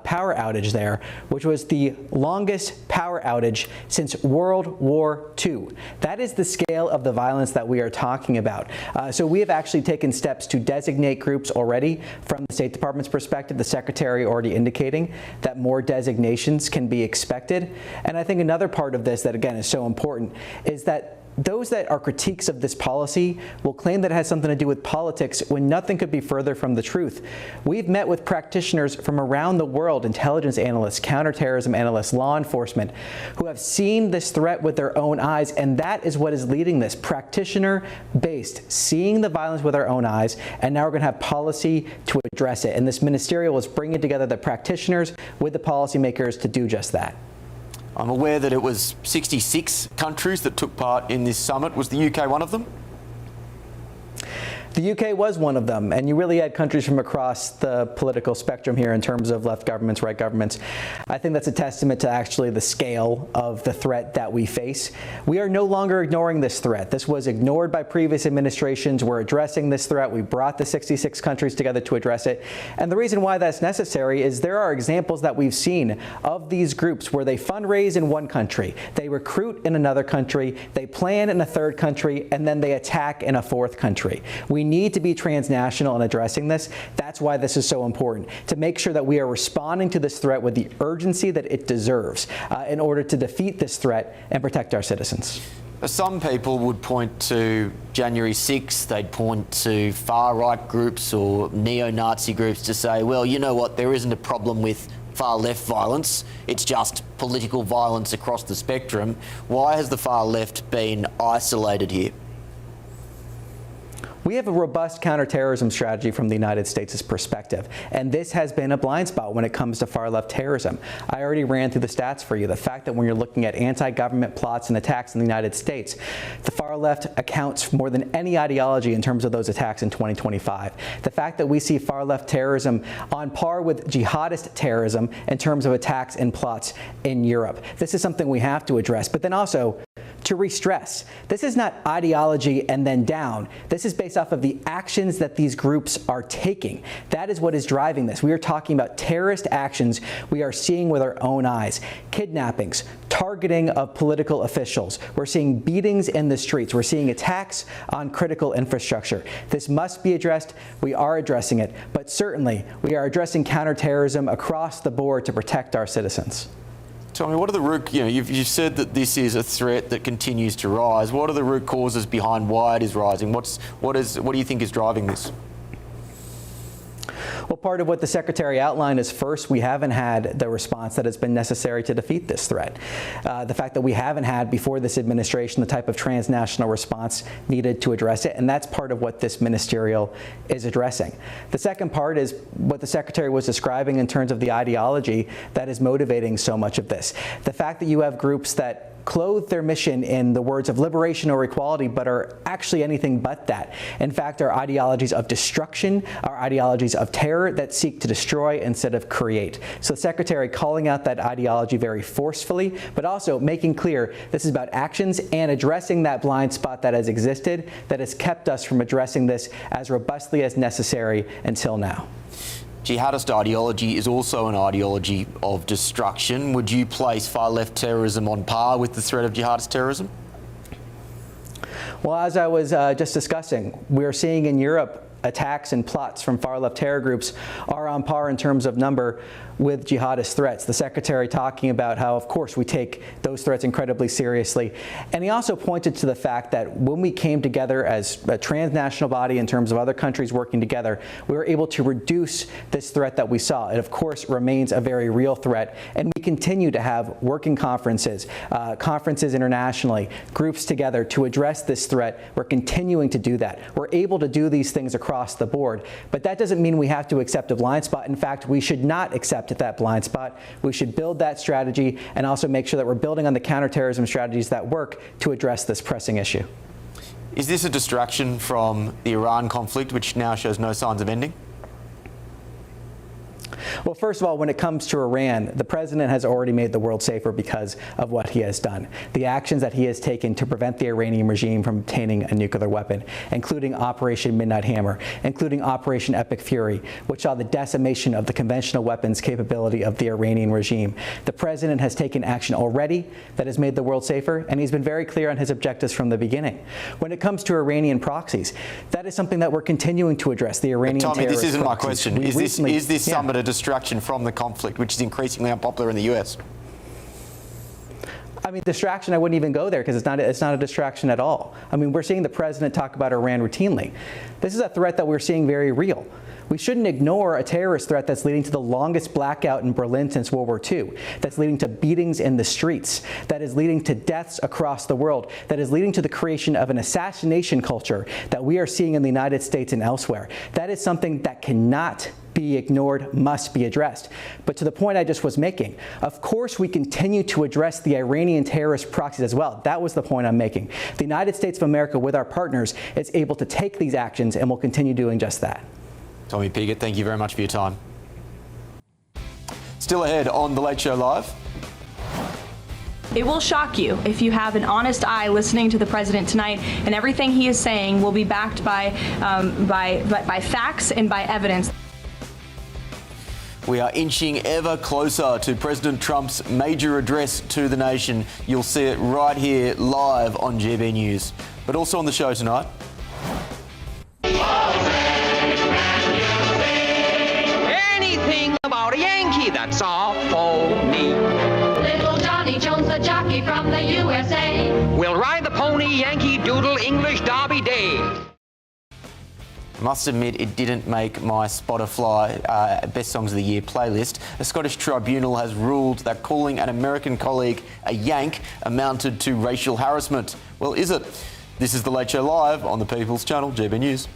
power outage there, which was the longest power outage since World War II. That is the scale of the violence that we are talking about. So we have actually taken steps to designate groups already. From the State Department's perspective, the Secretary already indicating that more designations can be expected. And I think another part of this that, again, is so important is that those that are critiques of this policy will claim that it has something to do with politics when nothing could be further from the truth. We've met with practitioners from around the world, intelligence analysts, counterterrorism analysts, law enforcement, who have seen this threat with their own eyes, and that is what is leading this, practitioner-based, seeing the violence with our own eyes, and now we're going to have policy to address it. And this ministerial is bringing together the practitioners with the policymakers to do just that. I'm aware that it was 66 countries that took part in this summit. Was the UK one of them? The UK was one of them, and you really had countries from across the political spectrum here in terms of left governments, right governments. I think that's a testament to actually the scale of the threat that we face. We are no longer ignoring this threat. This was ignored by previous administrations. We're addressing this threat. We brought the 66 countries together to address it. And the reason why that's necessary is there are examples that we've seen of these groups where they fundraise in one country, they recruit in another country, they plan in a third country, and then they attack in a fourth country. We need to be transnational in addressing this. That's why this is so important, to make sure that we are responding to this threat with the urgency that it deserves in order to defeat this threat and protect our citizens. Some people would point to January 6th, they'd point to far-right groups or neo-Nazi groups to say, well, you know what, there isn't a problem with far-left violence, it's just political violence across the spectrum. Why has the far-left been isolated here? We have a robust counterterrorism strategy from the United States' perspective, and this has been a blind spot when it comes to far-left terrorism. I already ran through the stats for you. The fact that when you're looking at anti-government plots and attacks in the United States, the far-left accounts for more than any ideology in terms of those attacks in 2025. The fact that we see far-left terrorism on par with jihadist terrorism in terms of attacks and plots in Europe. This is something we have to address, but then also to re-stress. This is not ideology and then down. This is based off of the actions that these groups are taking. That is what is driving this. We are talking about terrorist actions we are seeing with our own eyes. Kidnappings, targeting of political officials. We're seeing beatings in the streets. We're seeing attacks on critical infrastructure. This must be addressed. We are addressing it. But certainly, we are addressing counterterrorism across the board to protect our citizens. Tell me, what are the root, you've said that this is a threat that continues to rise. What are the root causes behind why it is rising? What do you think is driving this? Well, part of what the Secretary outlined is, first, we haven't had the response that has been necessary to defeat this threat. The fact that we haven't had, before this administration, the type of transnational response needed to address it, and that's part of what this ministerial is addressing. The second part is what the Secretary was describing in terms of the ideology that is motivating so much of this. The fact that you have groups that clothe their mission in the words of liberation or equality, but are actually anything but that. In fact, are ideologies of destruction, are ideologies of terror that seek to destroy instead of create. So the Secretary calling out that ideology very forcefully, but also making clear this is about actions and addressing that blind spot that has existed, that has kept us from addressing this as robustly as necessary until now. Jihadist ideology is also an ideology of destruction. Would you place far-left terrorism on par with the threat of jihadist terrorism? Well, as I was just discussing, we are seeing in Europe attacks and plots from far-left terror groups are on par in terms of number with jihadist threats. The Secretary talking about how, of course, we take those threats incredibly seriously. And he also pointed to the fact that when we came together as a transnational body in terms of other countries working together, we were able to reduce this threat that we saw. It, of course, remains a very real threat. And we continue to have working conferences, conferences internationally, groups together to address this threat. We're continuing to do that. We're able to do these things across the board. But that doesn't mean we have to accept a blind spot. In fact, we should not accept that blind spot. We should build that strategy and also make sure that we're building on the counterterrorism strategies that work to address this pressing issue. Is this a distraction from the Iran conflict, which now shows no signs of ending? Well, first of all, when it comes to Iran, the president has already made the world safer because of what he has done. The actions that he has taken to prevent the Iranian regime from obtaining a nuclear weapon, including Operation Midnight Hammer, including Operation Epic Fury, which saw the decimation of the conventional weapons capability of the Iranian regime. The president has taken action already that has made the world safer, and he's been very clear on his objectives from the beginning. When it comes to Iranian proxies, that is something that we're continuing to address. The Iranian Tommy, terrorist this isn't my proxies. question. Is this summit a distraction from the conflict, which is increasingly unpopular in the US? I mean, distraction, I wouldn't even go there because it's not a distraction at all. I mean, we're seeing the president talk about Iran routinely. This is a threat that we're seeing very real. We shouldn't ignore a terrorist threat that's leading to the longest blackout in Berlin since World War II, that's leading to beatings in the streets, that is leading to deaths across the world, that is leading to the creation of an assassination culture that we are seeing in the United States and elsewhere. That is something that cannot be ignored, must be addressed. But to the point I just was making, of course we continue to address the Iranian terrorist proxies as well. That was the point I'm making. The United States of America, with our partners, is able to take these actions and will continue doing just that. Tommy Pigott, thank you very much for your time. Still ahead on The Late Show Live. It will shock you if you have an honest eye listening to the president tonight, and everything he is saying will be backed by facts and by evidence. We are inching ever closer to President Trump's major address to the nation. You'll see it right here live on GB News, but also on the show tonight. Anything about a Yankee, that's all for me. Little Johnny Jones, the jockey from the USA. We'll ride the pony, Yankee Doodle, English Derby Day. I must admit, it didn't make my Spotify Best Songs of the Year playlist. A Scottish tribunal has ruled that calling an American colleague a Yank amounted to racial harassment. Well, is it? This is The Late Show Live on the People's Channel, GB News.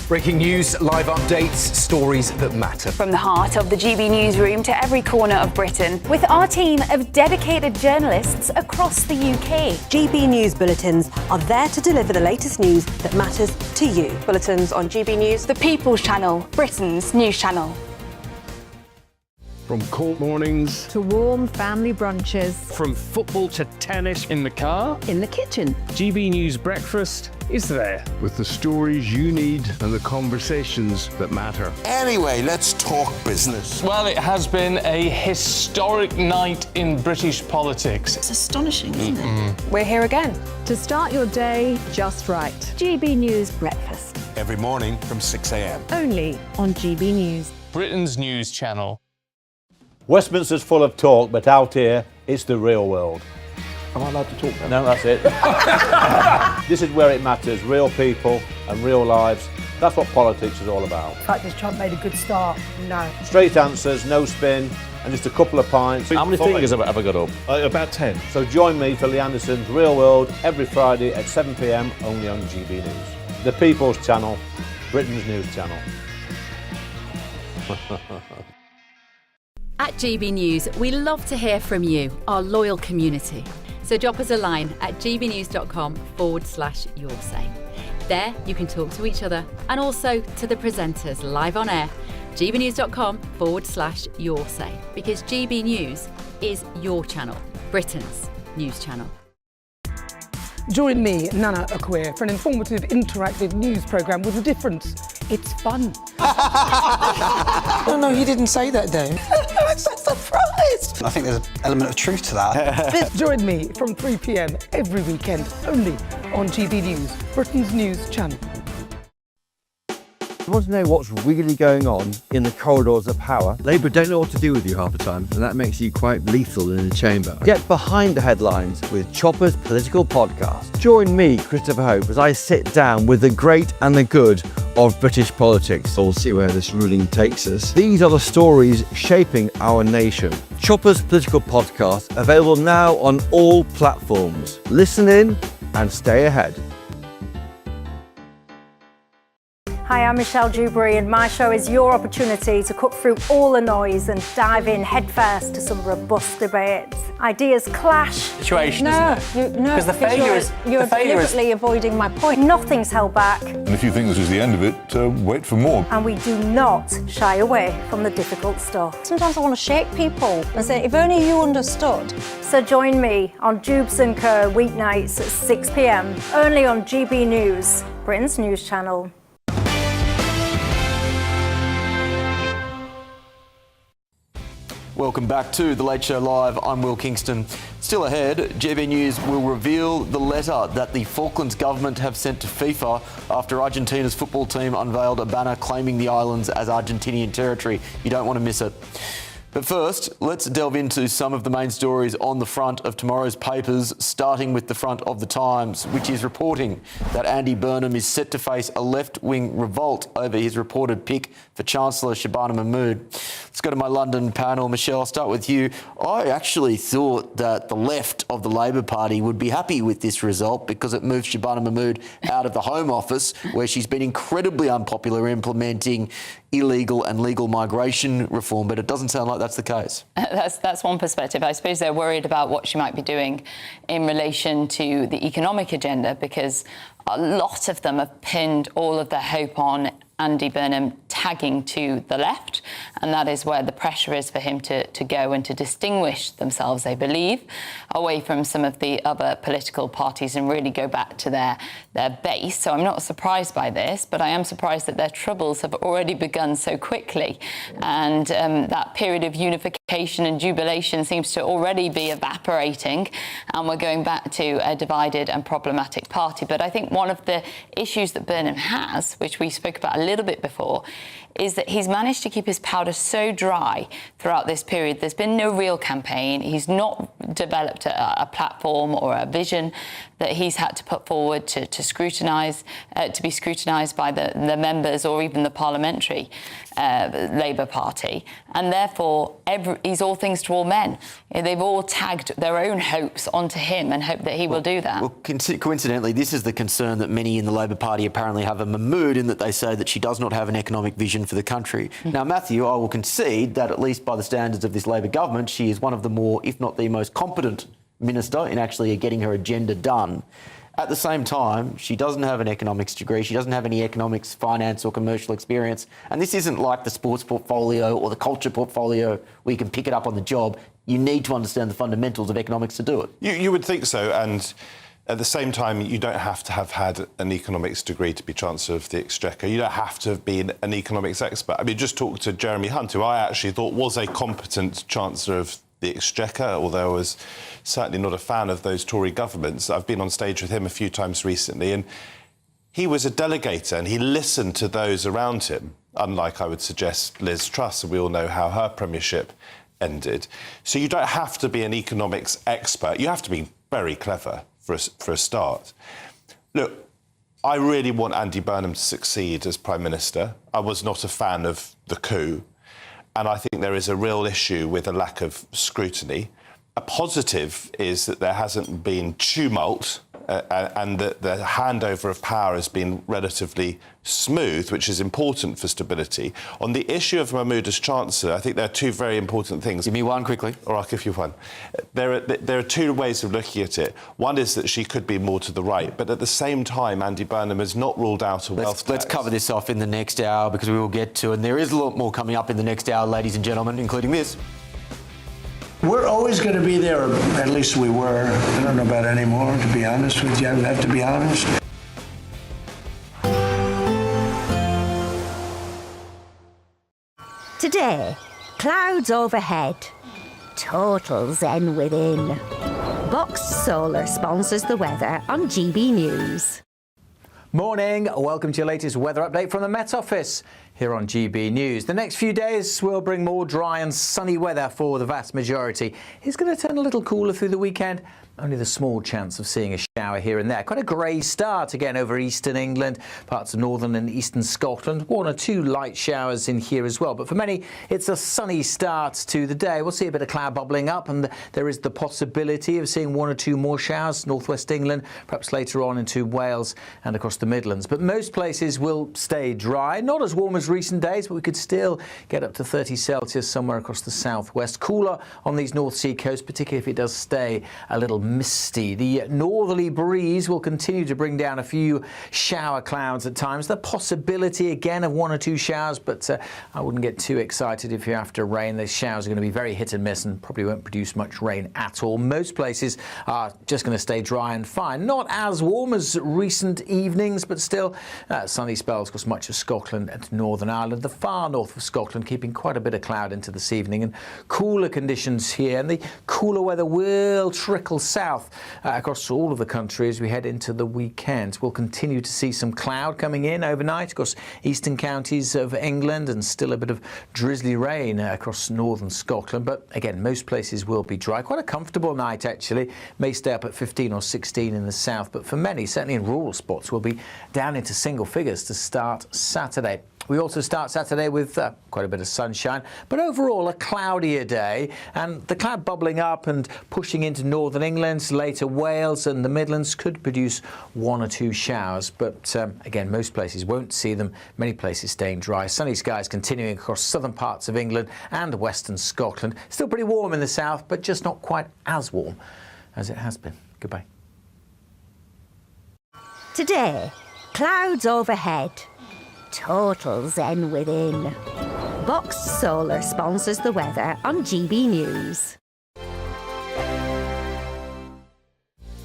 Breaking news, live updates, stories that matter. From the heart of the GB newsroom to every corner of Britain, with our team of dedicated journalists across the UK. GB News bulletins are there to deliver the latest news that matters to you. Bulletins on GB News, The People's Channel, Britain's news channel. From court mornings to warm family brunches. From football to tennis in the car. In the kitchen. GB News Breakfast is there with the stories you need and the conversations that matter. Anyway, let's talk business. Well, it has been a historic night in British politics. It's astonishing, isn't it? We're here again. To start your day just right. GB News Breakfast. Every morning from 6 a.m. Only on GB News. Britain's news channel. Westminster's full of talk, but out here, it's the real world. Am I allowed to talk now? No, that's it. This is where it matters, real people and real lives. That's what politics is all about. In fact, has Trump made a good start? No. Straight answers, no spin, and just a couple of pints. How many fingers have I got up? About 10. So join me for Lee Anderson's Real World every Friday at 7 p.m. only on GB News. The People's Channel, Britain's news channel. At GB News, we love to hear from you, our loyal community. So drop us a line at gbnews.com/yoursay. There you can talk to each other and also to the presenters live on air. gbnews.com/yoursay, because GB News is your channel, Britain's news channel. Join me, Nana Akwe, for an informative, interactive news programme with a difference. It's fun. No, he didn't say that, though. I'm so surprised. I think there's an element of truth to that. Join me from 3 p.m. every weekend, only on GB News, Britain's news channel. You want to know what's really going on in the corridors of power? Labour don't know what to do with you half the time, and that makes you quite lethal in the chamber. Get behind the headlines with Chopper's Political Podcast. Join me, Christopher Hope, as I sit down with the great and the good of British politics. We'll see where this ruling takes us. These are the stories shaping our nation. Chopper's Political Podcast, available now on all platforms. Listen in and stay ahead. Hi, I'm Michelle Dewberry, and my show is your opportunity to cut through all the noise and dive in headfirst to some robust debates. Ideas clash. Situation, because you're deliberately avoiding my point. Nothing's held back. And if you think this is the end of it, wait for more. And we do not shy away from the difficult stuff. Sometimes I want to shake people and say, if only you understood. So join me on Jubes & Co. weeknights at 6 p.m. only on GB News, Britain's news channel. Welcome back to The Late Show Live. I'm Will Kingston. Still ahead, GB News will reveal the letter that the Falklands government have sent to FIFA after Argentina's football team unveiled a banner claiming the islands as Argentinian territory. You don't want to miss it. But first, let's delve into some of the main stories on the front of tomorrow's papers, starting with the front of The Times, which is reporting that Andy Burnham is set to face a left-wing revolt over his reported pick for Chancellor Shabana Mahmood. Let's go to my London panel. Michelle, I'll start with you. I actually thought that the left of the Labor Party would be happy with this result because it moves Shabana Mahmood out of the Home Office, where she's been incredibly unpopular implementing illegal and legal migration reform, but it doesn't sound like that's the case. That's one perspective. I suppose they're worried about what she might be doing in relation to the economic agenda, because a lot of them have pinned all of their hope on Andy Burnham tagging to the left, and that is where the pressure is for him to go and to distinguish themselves, they believe, away from some of the other political parties and really go back to their base. So I'm not surprised by this, but I am surprised that their troubles have already begun so quickly, and that period of unification and jubilation seems to already be evaporating, and we're going back to a divided and problematic party. But I think one of the issues that Burnham has, which we spoke about a little bit before, is that he's managed to keep his powder so dry throughout this period. There's been no real campaign. He's not developed a platform or a vision that he's had to put forward to scrutinise, to be scrutinised by the members or even the parliamentary Labour Party. And therefore, he's all things to all men. They've all tagged their own hopes onto him and hope that he will do that. Well, coincidentally, this is the concern that many in the Labor Party apparently have of Mahmood, in that they say that she does not have an economic vision for the country. Now, Matthew, I will concede that at least by the standards of this Labor government, she is one of the more, if not the most competent minister in actually getting her agenda done. At the same time, she doesn't have an economics degree. She doesn't have any economics, finance or commercial experience. And this isn't like the sports portfolio or the culture portfolio where you can pick it up on the job. You need to understand the fundamentals of economics to do it. You would think so. And at the same time, you don't have to have had an economics degree to be Chancellor of the Exchequer. You don't have to have been an economics expert. I mean, just talk to Jeremy Hunt, who I actually thought was a competent Chancellor of the Exchequer, although I was certainly not a fan of those Tory governments. I've been on stage with him a few times recently, and he was a delegator and he listened to those around him, unlike, I would suggest, Liz Truss, and we all know how her premiership ended. So you don't have to be an economics expert. You have to be very clever for a start. Look, I really want Andy Burnham to succeed as Prime Minister. I was not a fan of the coup. And I think there is a real issue with a lack of scrutiny. A positive is that there hasn't been tumult and that the handover of power has been relatively smooth, which is important for stability. On the issue of Mahmoud as Chancellor, I think there are two very important things. Give me one quickly. Or I'll give you one. There are two ways of looking at it. One is that she could be more to the right, but at the same time, Andy Burnham has not ruled out a wealth tax. Let's cover this off in the next hour, because we will get to, and there is a lot more coming up in the next hour, ladies and gentlemen, including this. We're always going to be there, or at least we were. I don't know about anymore, to be honest with you. I would have to be honest. Today, clouds overhead, total zen within. Boxed Solar sponsors the weather on GB News. Morning, welcome to your latest weather update from the Met Office here on GB News. The next few days will bring more dry and sunny weather for the vast majority. It's going to turn a little cooler through the weekend. Only the small chance of seeing a shower here and there. Quite a grey start again over eastern England, parts of northern and eastern Scotland. One or two light showers in here as well. But for many, it's a sunny start to the day. We'll see a bit of cloud bubbling up, and there is the possibility of seeing one or two more showers, northwest England, perhaps later on into Wales and across the Midlands. But most places will stay dry. Not as warm as recent days, but we could still get up to 30 Celsius somewhere across the southwest. Cooler on these North Sea coasts, particularly if it does stay a little misty. The northerly breeze will continue to bring down a few shower clouds at times. The possibility again of one or two showers, but I wouldn't get too excited if you're after rain. Those showers are going to be very hit and miss and probably won't produce much rain at all. Most places are just going to stay dry and fine. Not as warm as recent evenings, but still sunny spells across much of Scotland and Northern Ireland. The far north of Scotland keeping quite a bit of cloud into this evening, and cooler conditions here, and the cooler weather will trickle south across all of the country as we head into the weekend. We'll continue to see some cloud coming in overnight across eastern counties of England, and still a bit of drizzly rain across northern Scotland. But again, most places will be dry. Quite a comfortable night actually. May stay up at 15 or 16 in the south, but for many, certainly in rural spots, will be down into single figures to start Saturday. We also start Saturday with quite a bit of sunshine, but overall a cloudier day, and the cloud bubbling up and pushing into northern England, later Wales and the Midlands could produce one or two showers, but again, most places won't see them, many places staying dry. Sunny skies continuing across southern parts of England and western Scotland. Still pretty warm in the south, but just not quite as warm as it has been. Goodbye. Today, clouds overhead, total zen within. Boxed Solar sponsors the weather on GB News.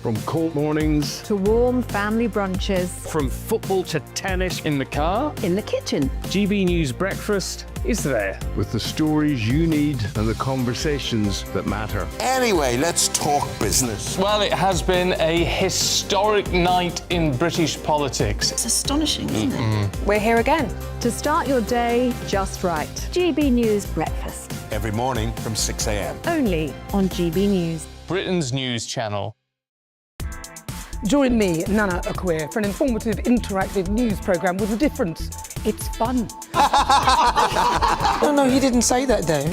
From cold mornings to warm family brunches, from football to tennis, in the car, in the kitchen. GB News Breakfast is there with the stories you need and the conversations that matter. Anyway, let's talk business. Well, it has been a historic night in British politics. It's astonishing, isn't it? We're here again to start your day just right. GB News Breakfast. Every morning from 6 a.m. Only on GB News, Britain's news channel. Join me, Nana Akwe, for an informative, interactive news programme with a difference. It's fun. No, he didn't say that, though.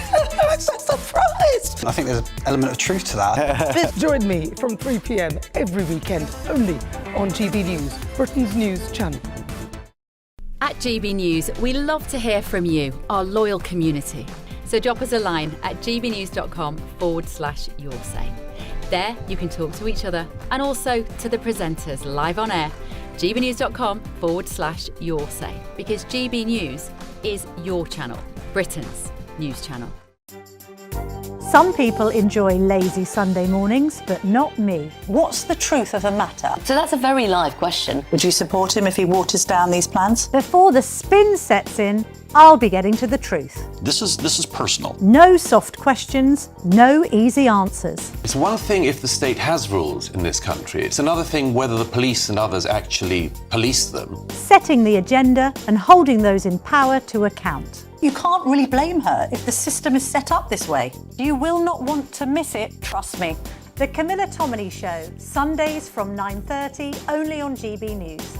I'm so surprised. I think there's an element of truth to that. Join me from 3 p.m. every weekend, only on GB News, Britain's news channel. At GB News, we love to hear from you, our loyal community. So drop us a line at gbnews.com/yoursay. There, you can talk to each other and also to the presenters live on air. gbnews.com/yoursay, because GB News is your channel, Britain's news channel. Some people enjoy lazy Sunday mornings, but not me. What's the truth of the matter? So that's a very live question. Would you support him if he waters down these plans? Before the spin sets in, I'll be getting to the truth. This is personal. No soft questions, no easy answers. It's one thing if the state has rules in this country. It's another thing whether the police and others actually police them. Setting the agenda and holding those in power to account. You can't really blame her if the system is set up this way. You will not want to miss it, trust me. The Camilla Tominey Show, Sundays from 9:30, only on GB News.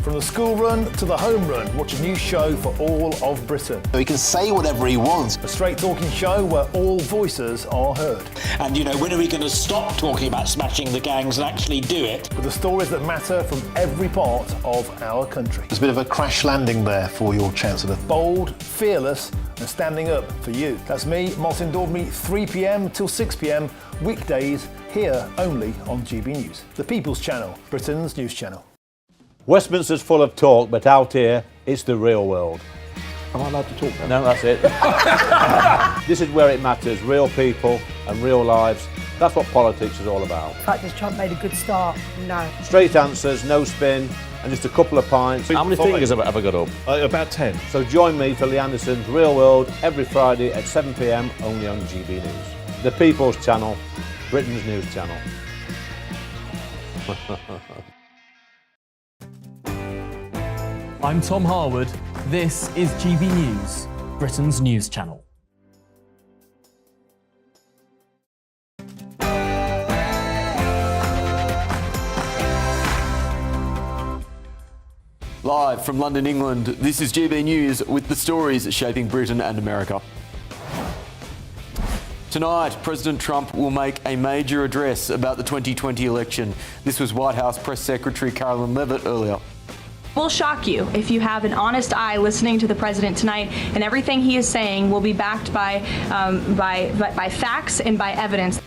From the school run to the home run, watch a new show for all of Britain. He can say whatever he wants. A straight talking show where all voices are heard. And, you know, when are we going to stop talking about smashing the gangs and actually do it? With the stories that matter from every part of our country. There's a bit of a crash landing there for your Chancellor. Bold, fearless and standing up for you. That's me, Martin Daubney, 3 p.m. till 6 p.m, weekdays, here only on GB News. The People's Channel, Britain's news channel. Westminster's full of talk, but out here, it's the real world. Am I allowed to talk now? No, that's it. This is where it matters, real people and real lives. That's what politics is all about. In fact, has Trump made a good start? No. Straight answers, no spin, and just a couple of pints. How many fingers have I got up? About 10. So join me for Lee Anderson's Real World every Friday at 7 p.m, only on GB News. The People's Channel, Britain's news channel. I'm Tom Harwood. This is GB News, Britain's news channel. Live from London, England, this is GB News with the stories shaping Britain and America. Tonight, President Trump will make a major address about the 2020 election. This was White House Press Secretary Carolyn Leavitt earlier. Will shock you if you have an honest eye listening to the president tonight, and everything he is saying will be backed by facts and by evidence.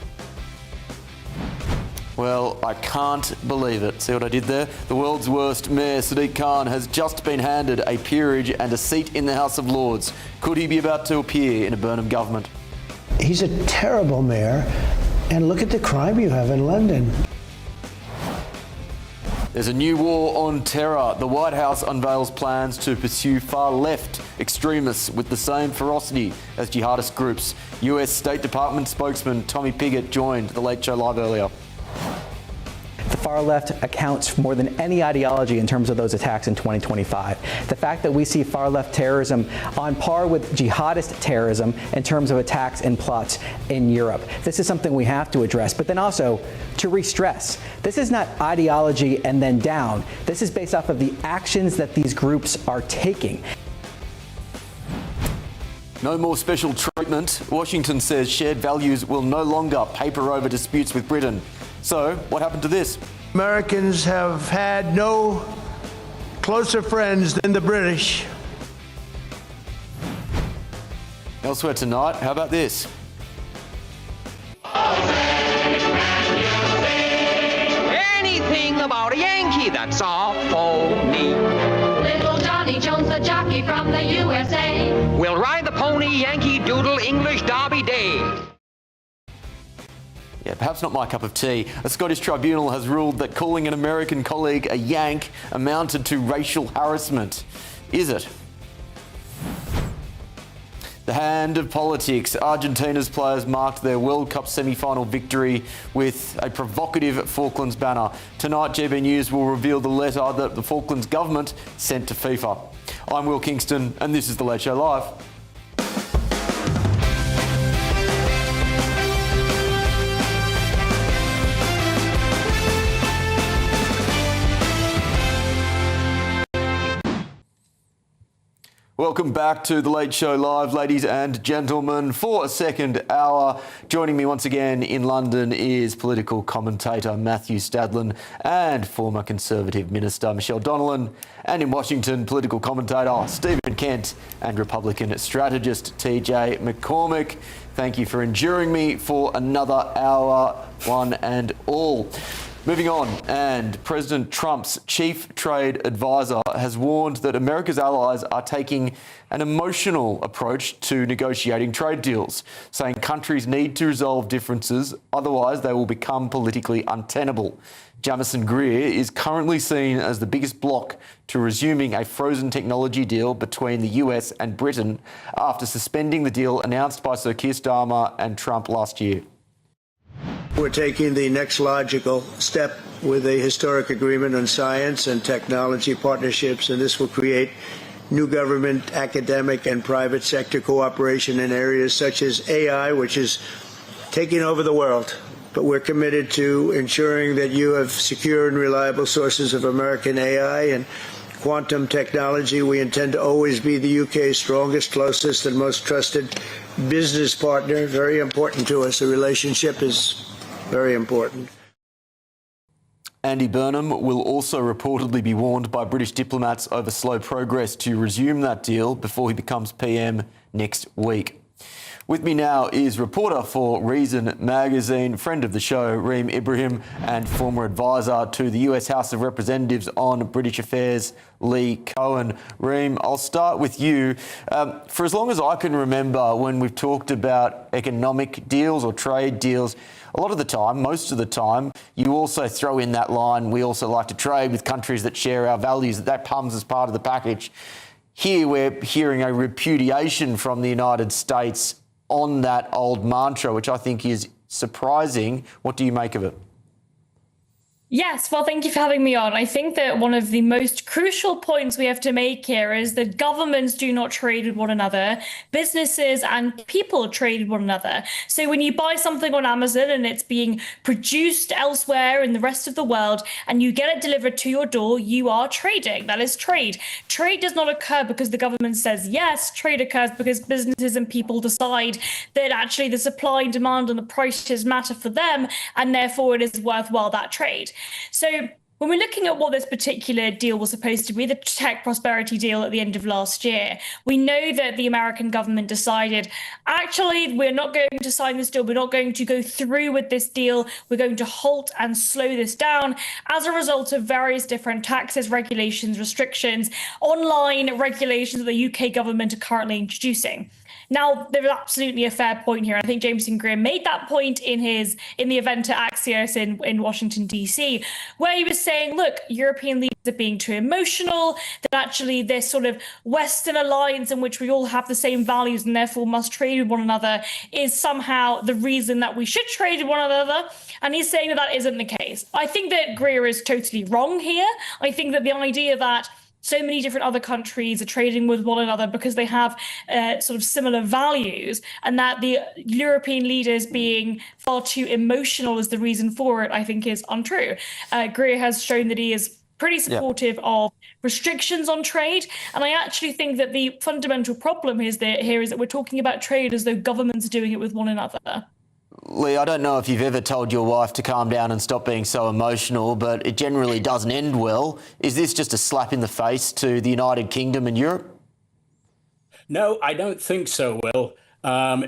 Well, I can't believe it. See what I did there? The world's worst mayor, Sadiq Khan, has just been handed a peerage and a seat in the House of Lords. Could he be about to appear in a Burnham government? He's a terrible mayor, and look at the crime you have in London. There's a new war on terror. The White House unveils plans to pursue far-left extremists with the same ferocity as jihadist groups. US State Department spokesman Tommy Pigott joined The Late Show Live earlier. The far left accounts for more than any ideology in terms of those attacks in 2025. The fact that we see far left terrorism on par with jihadist terrorism in terms of attacks and plots in Europe. This is something we have to address, but then also to re-stress. This is not ideology and then down. This is based off of the actions that these groups are taking. No more special treatment. Washington says shared values will no longer paper over disputes with Britain. So, what happened to this? Americans have had no closer friends than the British. Elsewhere tonight, how about this? Anything about a Yankee, that's all phony. Little Johnny Jones, the jockey from the USA. We'll ride the pony, Yankee Doodle, English Derby Day. Yeah, perhaps not my cup of tea. A Scottish tribunal has ruled that calling an American colleague a Yank amounted to racial harassment. Is it? The hand of politics. Argentina's players marked their World Cup semi-final victory with a provocative Falklands banner. Tonight, GB News will reveal the letter that the Falklands government sent to FIFA. I'm Will Kingston, and this is The Late Show Live. Welcome back to The Late Show Live, ladies and gentlemen. For a second hour, joining me once again in London is political commentator Matthew Stadlen and former Conservative Minister Michelle Donnellan, and in Washington, political commentator Stephen Kent and Republican strategist TJ McCormick. Thank you for enduring me for another hour, one and all. Moving on, and President Trump's chief trade advisor has warned that America's allies are taking an emotional approach to negotiating trade deals, saying countries need to resolve differences, otherwise they will become politically untenable. Jamison Greer is currently seen as the biggest bloc to resuming a frozen technology deal between the US and Britain after suspending the deal announced by Sir Keir Starmer and Trump last year. We're taking the next logical step with a historic agreement on science and technology partnerships, and this will create new government, academic, and private sector cooperation in areas such as AI, which is taking over the world. But we're committed to ensuring that you have secure and reliable sources of American AI and quantum technology. We intend to always be the UK's strongest, closest, and most trusted business partner. Very important to us. The relationship is very important. Andy Burnham will also reportedly be warned by British diplomats over slow progress to resume that deal before he becomes PM next week. With me now is reporter for Reason magazine, friend of the show, Reem Ibrahim, and former advisor to the US House of Representatives on British Affairs, Lee Cohen. Reem, I'll start with you. For as long as I can remember, when we've talked about economic deals or trade deals, a lot of the time, most of the time, you also throw in that line, we also like to trade with countries that share our values, that comes as part of the package. Here we're hearing a repudiation from the United States on that old mantra, which I think is surprising. What do you make of it? Yes, well, thank you for having me on. I think that one of the most crucial points we have to make here is that governments do not trade with one another. Businesses and people trade with one another. So when you buy something on Amazon and it's being produced elsewhere in the rest of the world and you get it delivered to your door, you are trading. That is trade. Trade does not occur because the government says yes. Trade occurs because businesses and people decide that actually the supply and demand and the prices matter for them, and therefore it is worthwhile, that trade. So when we're looking at what this particular deal was supposed to be, the tech prosperity deal at the end of last year, we know that the American government decided, actually, we're not going to sign this deal. We're not going to go through with this deal. We're going to halt and slow this down as a result of various different taxes, regulations, restrictions, online regulations that the UK government are currently introducing. Now, there is absolutely a fair point here. I think Jameson Greer made that point in the event at Axios in Washington, D.C., where he was saying, look, European leaders are being too emotional, that actually this sort of Western alliance in which we all have the same values and therefore must trade with one another is somehow the reason that we should trade with one another. And he's saying that that isn't the case. I think that Greer is totally wrong here. I think that the idea that so many different other countries are trading with one another because they have sort of similar values, and that the European leaders being far too emotional is the reason for it, I think is untrue. Greer has shown that he is pretty supportive of restrictions on trade. And I actually think that the fundamental problem is that we're talking about trade as though governments are doing it with one another. Lee, I don't know if you've ever told your wife to calm down and stop being so emotional, but it generally doesn't end well. Is this just a slap in the face to the United Kingdom and Europe? No, I don't think so, Will.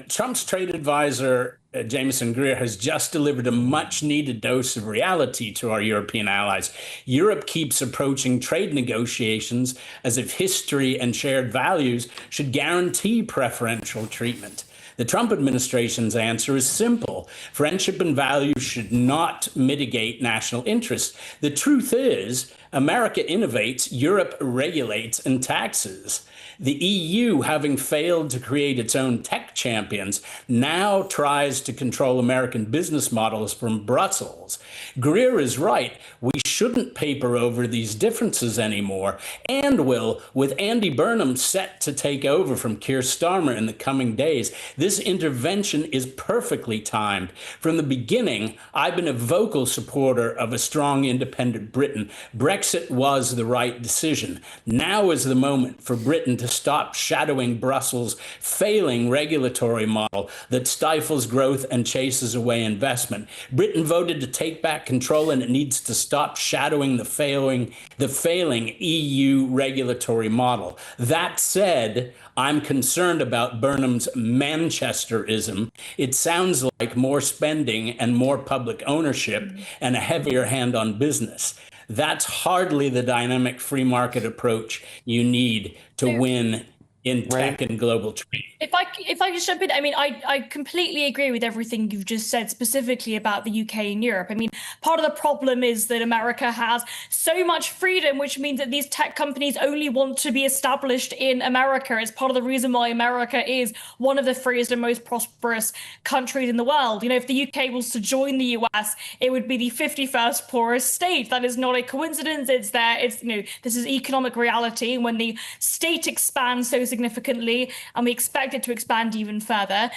Trump's trade advisor, Jameson Greer, has just delivered a much-needed dose of reality to our European allies. Europe keeps approaching trade negotiations as if history and shared values should guarantee preferential treatment. The Trump administration's answer is simple. Friendship and values should not mitigate national interests. The truth is, America innovates, Europe regulates and taxes. The EU, having failed to create its own tech champions, now tries to control American business models from Brussels. Greer is right. We shouldn't paper over these differences anymore. And with Andy Burnham set to take over from Keir Starmer in the coming days, this intervention is perfectly timed. From the beginning, I've been a vocal supporter of a strong, independent Britain. Brexit was the right decision. Now is the moment for Britain to stop shadowing Brussels' failing regulatory model that stifles growth and chases away investment. Britain voted to take back control, and it needs to stop shadowing the failing EU regulatory model. That said, I'm concerned about Burnham's Manchesterism. It sounds like more spending and more public ownership and a heavier hand on business. That's hardly the dynamic free market approach you need to win in tech and global trade. If I could jump in, I mean, I completely agree with everything you've just said, specifically about the UK and Europe. I mean, part of the problem is that America has so much freedom, which means that these tech companies only want to be established in America. It's part of the reason why America is one of the freest and most prosperous countries in the world. You know, if the UK was to join the US, it would be the 51st poorest state. That is not a coincidence. It's there. It's, you know, this is economic reality. When the state expands so significantly, and we expect it to expand even further,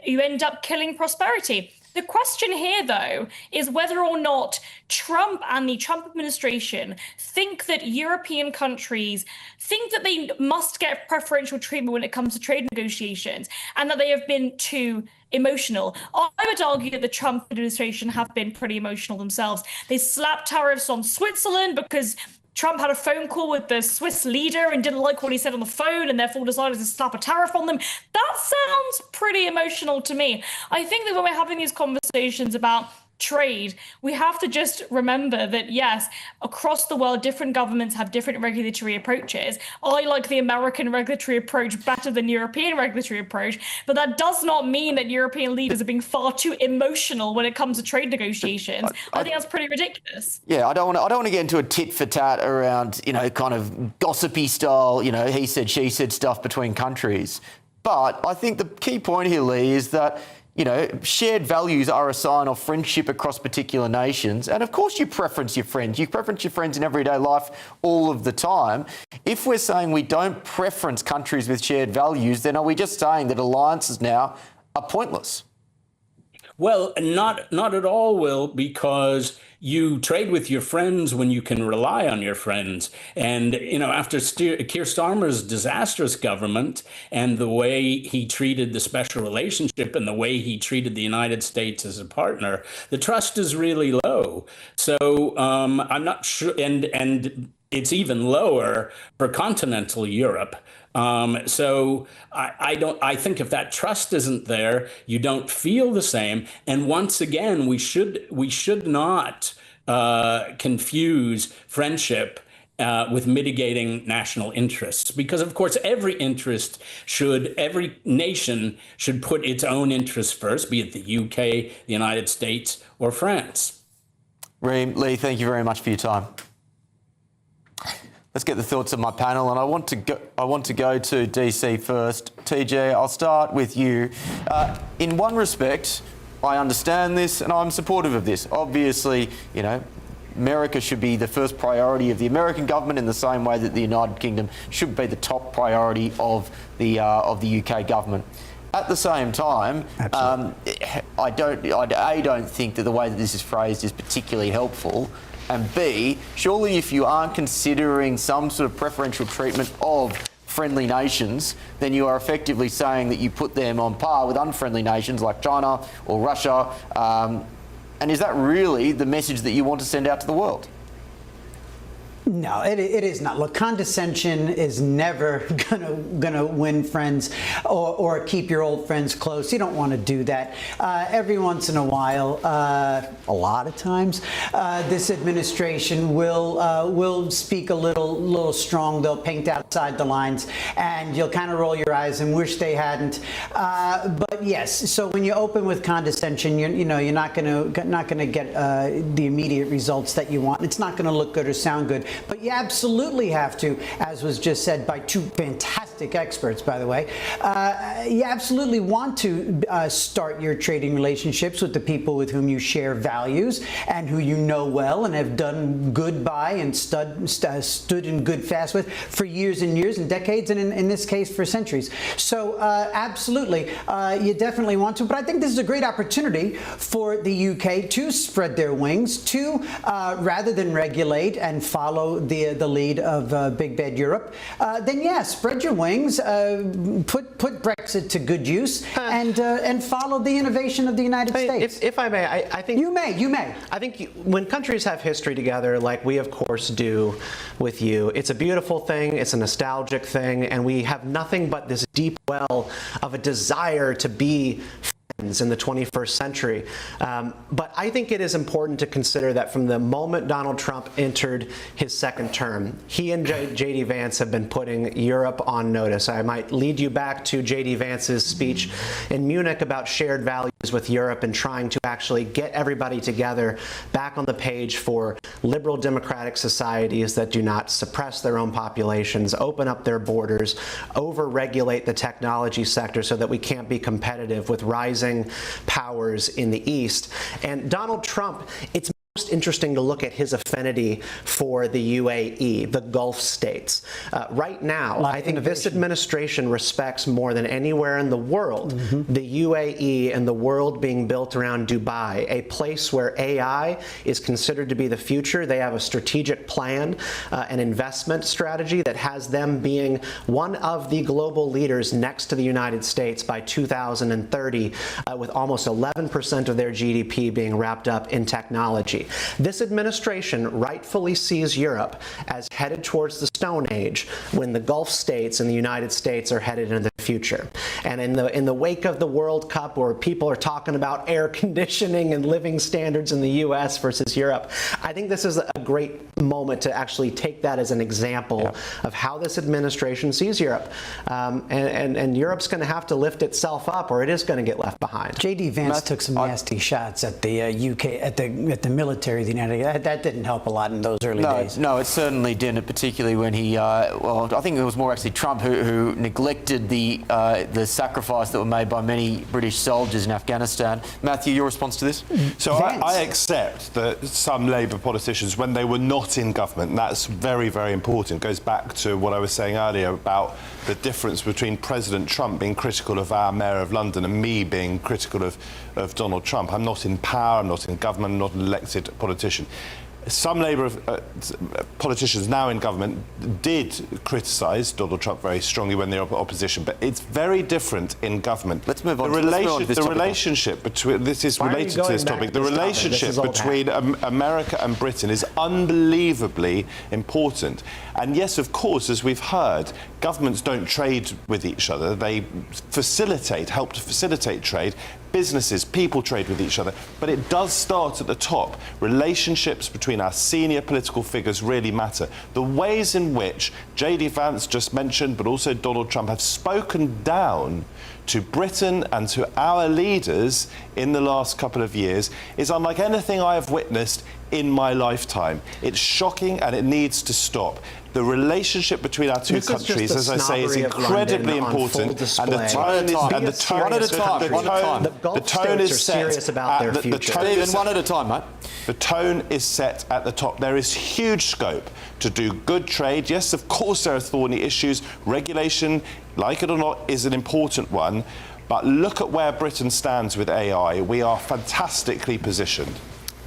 you end up killing prosperity. The question here, though, is whether or not Trump and the Trump administration think that European countries think that they must get preferential treatment when it comes to trade negotiations, and that they have been too emotional. I would argue that the Trump administration have been pretty emotional themselves. They slapped tariffs on Switzerland because Trump had a phone call with the Swiss leader and didn't like what he said on the phone and therefore decided to slap a tariff on them. That sounds pretty emotional to me. I think that when we're having these conversations about trade, we have to just remember that, yes, across the world, different governments have different regulatory approaches. I like the American regulatory approach better than European regulatory approach, but that does not mean that European leaders are being far too emotional when it comes to trade negotiations. I think that's pretty ridiculous. Yeah, I don't want to get into a tit for tat around, you know, kind of gossipy style, you know, he said, she said stuff between countries. But I think the key point here, Lee, is that, you know, shared values are a sign of friendship across particular nations. And of course you preference your friends. You preference your friends in everyday life all of the time. If we're saying we don't preference countries with shared values, then are we just saying that alliances now are pointless? Well, not at all, Will, because you trade with your friends when you can rely on your friends. And, you know, after Keir Starmer's disastrous government and the way he treated the special relationship and the way he treated the United States as a partner, the trust is really low. So I'm not sure. And it's even lower for continental Europe. So I think if that trust isn't there, you don't feel the same. And once again, we should not confuse friendship with mitigating national interests, because of course every nation should put its own interests first, be it the UK, the United States, or France. Reem, Lee, thank you very much for your time. Let's get the thoughts of my panel, and I want to go to DC first. TJ, I'll start with you. In one respect, I understand this and I'm supportive of this. Obviously, you know, America should be the first priority of the American government in the same way that the United Kingdom should be the top priority of the UK government. At the same time, I don't think that the way that this is phrased is particularly helpful. And B, surely if you aren't considering some sort of preferential treatment of friendly nations, then you are effectively saying that you put them on par with unfriendly nations like China or Russia. And is that really the message that you want to send out to the world? No, it is not. Look, condescension is never gonna win friends or keep your old friends close. You don't want to do that. Every once in a while, a lot of times, this administration will speak a little strong. They'll paint outside the lines, and you'll kind of roll your eyes and wish they hadn't. But yes, so when you open with condescension, you're not gonna get the immediate results that you want. It's not gonna look good or sound good. But you absolutely have to, as was just said by two fantastic experts, by the way, you absolutely want to start your trading relationships with the people with whom you share values and who you know well and have done good by and stood in good fast with for years and years and decades, and in this case for centuries. So absolutely, you definitely want to. But I think this is a great opportunity for the UK to spread their wings, to rather than regulate and follow the lead of big bad Europe, then yes, spread your wings, put Brexit to good use, and follow the innovation of the United States. If I may, I think you may. I think when countries have history together, like we of course do with you, it's a beautiful thing. It's a nostalgic thing, and we have nothing but this deep well of a desire to be friends in the 21st century. But I think it is important to consider that from the moment Donald Trump entered his second term, he and J.D. Vance have been putting Europe on notice. I might lead you back to J.D. Vance's speech in Munich about shared values with Europe and trying to actually get everybody together back on the page for liberal democratic societies that do not suppress their own populations, open up their borders, over-regulate the technology sector so that we can't be competitive with rising powers in the East. And Donald Trump, it's most interesting to look at his affinity for the UAE, the Gulf states. Right now, I think this administration respects more than anywhere in the world the UAE and the world being built around Dubai, a place where AI is considered to be the future. They have a strategic plan, an investment strategy that has them being one of the global leaders next to the United States by 2030, with almost 11% of their GDP being wrapped up in technology. This administration rightfully sees Europe as headed towards the Stone Age when the Gulf states and the United States are headed into the future. And in the wake of the World Cup, where people are talking about air conditioning and living standards in the U.S. versus Europe, I think this is a great moment to actually take that as an example of how this administration sees Europe. And Europe's going to have to lift itself up, or it is going to get left behind. J.D. Vance took some nasty shots at the UK, at the military of the United States. That didn't help a lot in those early days. No, it certainly didn't, particularly when he, well, I think it was more actually Trump who neglected the sacrifice that were made by many British soldiers in Afghanistan. Matthew, your response to this? So I accept that some Labour politicians, when they were not in government, and that's very, very important, goes back to what I was saying earlier about the difference between President Trump being critical of our Mayor of London and me being critical of Donald Trump. I'm not in power, I'm not in government, I'm not an elected politician. Some Labour politicians now in government did criticise Donald Trump very strongly when they were opposition, but it's very different in government. Let's move on. The relationship between, this is related to this topic, the relationship between America and Britain is unbelievably important. And yes, of course, as we've heard, governments don't trade with each other. They help to facilitate trade. Businesses, people trade with each other, but it does start at the top. Relationships between our senior political figures really matter. The ways in which J.D. Vance just mentioned, but also Donald Trump, have spoken down to Britain and to our leaders in the last couple of years is unlike anything I have witnessed in my lifetime. It's shocking and it needs to stop. The relationship between our two countries, as I say, is incredibly important. And the tone is set about their future. Even one at a time, mate. The tone is set at the top. There is huge scope to do good trade. Yes, of course, there are thorny issues. Regulation, like it or not, is an important one. But look at where Britain stands with AI. We are fantastically positioned.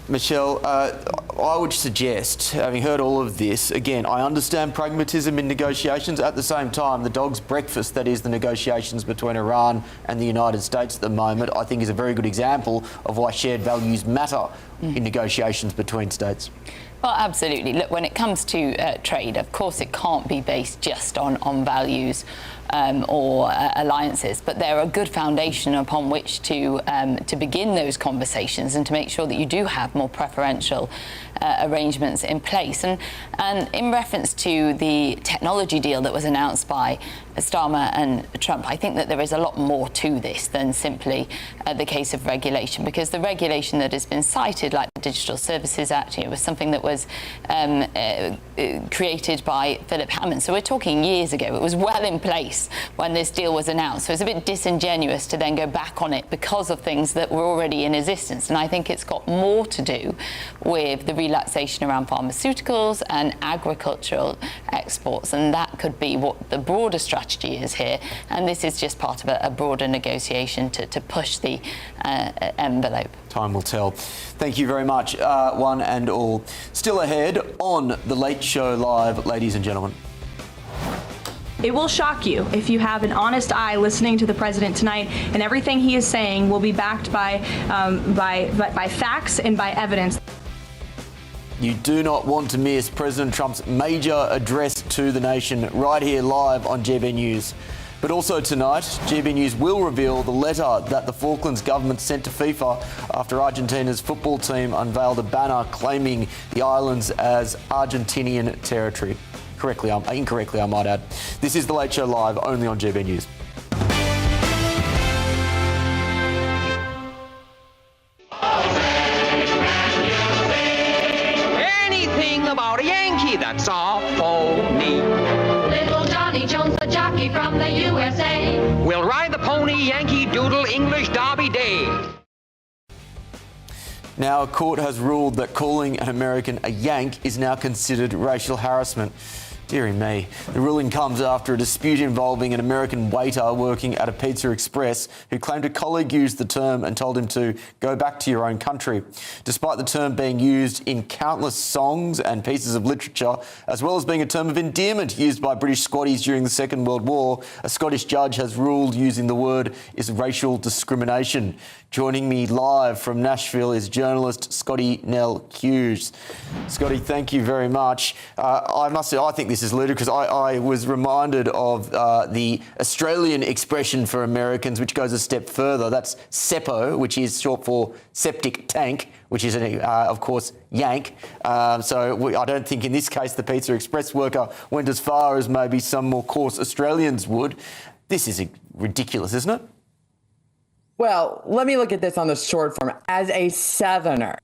Michelle, I would suggest, having heard all of this, again, I understand pragmatism in negotiations. At the same time, the dog's breakfast, that is the negotiations between Iran and the United States at the moment, I think is a very good example of why shared values matter in negotiations between states. Well, absolutely. Look, when it comes to trade, of course, it can't be based just on values or alliances, but they're a good foundation upon which to begin those conversations and to make sure that you do have more preferential arrangements in place. And in reference to the technology deal that was announced by Starmer and Trump, I think that there is a lot more to this than simply the case of regulation, because the regulation that has been cited, like the Digital Services Act, was something that was created by Philip Hammond. So we're talking years ago. It was well in place when this deal was announced. So it's a bit disingenuous to then go back on it because of things that were already in existence. And I think it's got more to do with the relaxation around pharmaceuticals and agricultural exports. And that could be what the broader strategy is here. And this is just part of a broader negotiation to push the envelope. Time will tell. Thank you very much, one and all. Still ahead on The Late Show Live, ladies and gentlemen. It will shock you if you have an honest eye listening to the president tonight, and everything he is saying will be backed by facts and by evidence. You do not want to miss President Trump's major address to the nation right here live on GB News. But also tonight, GB News will reveal the letter that the Falklands government sent to FIFA after Argentina's football team unveiled a banner claiming the islands as Argentinian territory. Incorrectly, I might add. This is The Late Show Live, only on GB News. Anything about a Yankee, that's all phony. Little Johnny Jones, the jockey from the USA. We'll ride the pony, Yankee Doodle, English Derby Day. Now, a court has ruled that calling an American a Yank is now considered racial harassment. Deary me. The ruling comes after a dispute involving an American waiter working at a Pizza Express who claimed a colleague used the term and told him to go back to your own country. Despite the term being used in countless songs and pieces of literature, as well as being a term of endearment used by British squatties during the Second World War, a Scottish judge has ruled using the word is racial discrimination. Joining me live from Nashville is journalist Scotty Nell Hughes. Scotty, thank you very much. I must say, I think this is ludicrous. I was reminded of the Australian expression for Americans, which goes a step further. That's SEPO, which is short for septic tank, which is, of course, yank. I don't think in this case the Pizza Express worker went as far as maybe some more coarse Australians would. This is ridiculous, isn't it? Well, let me look at this on the short form. As a Southerner,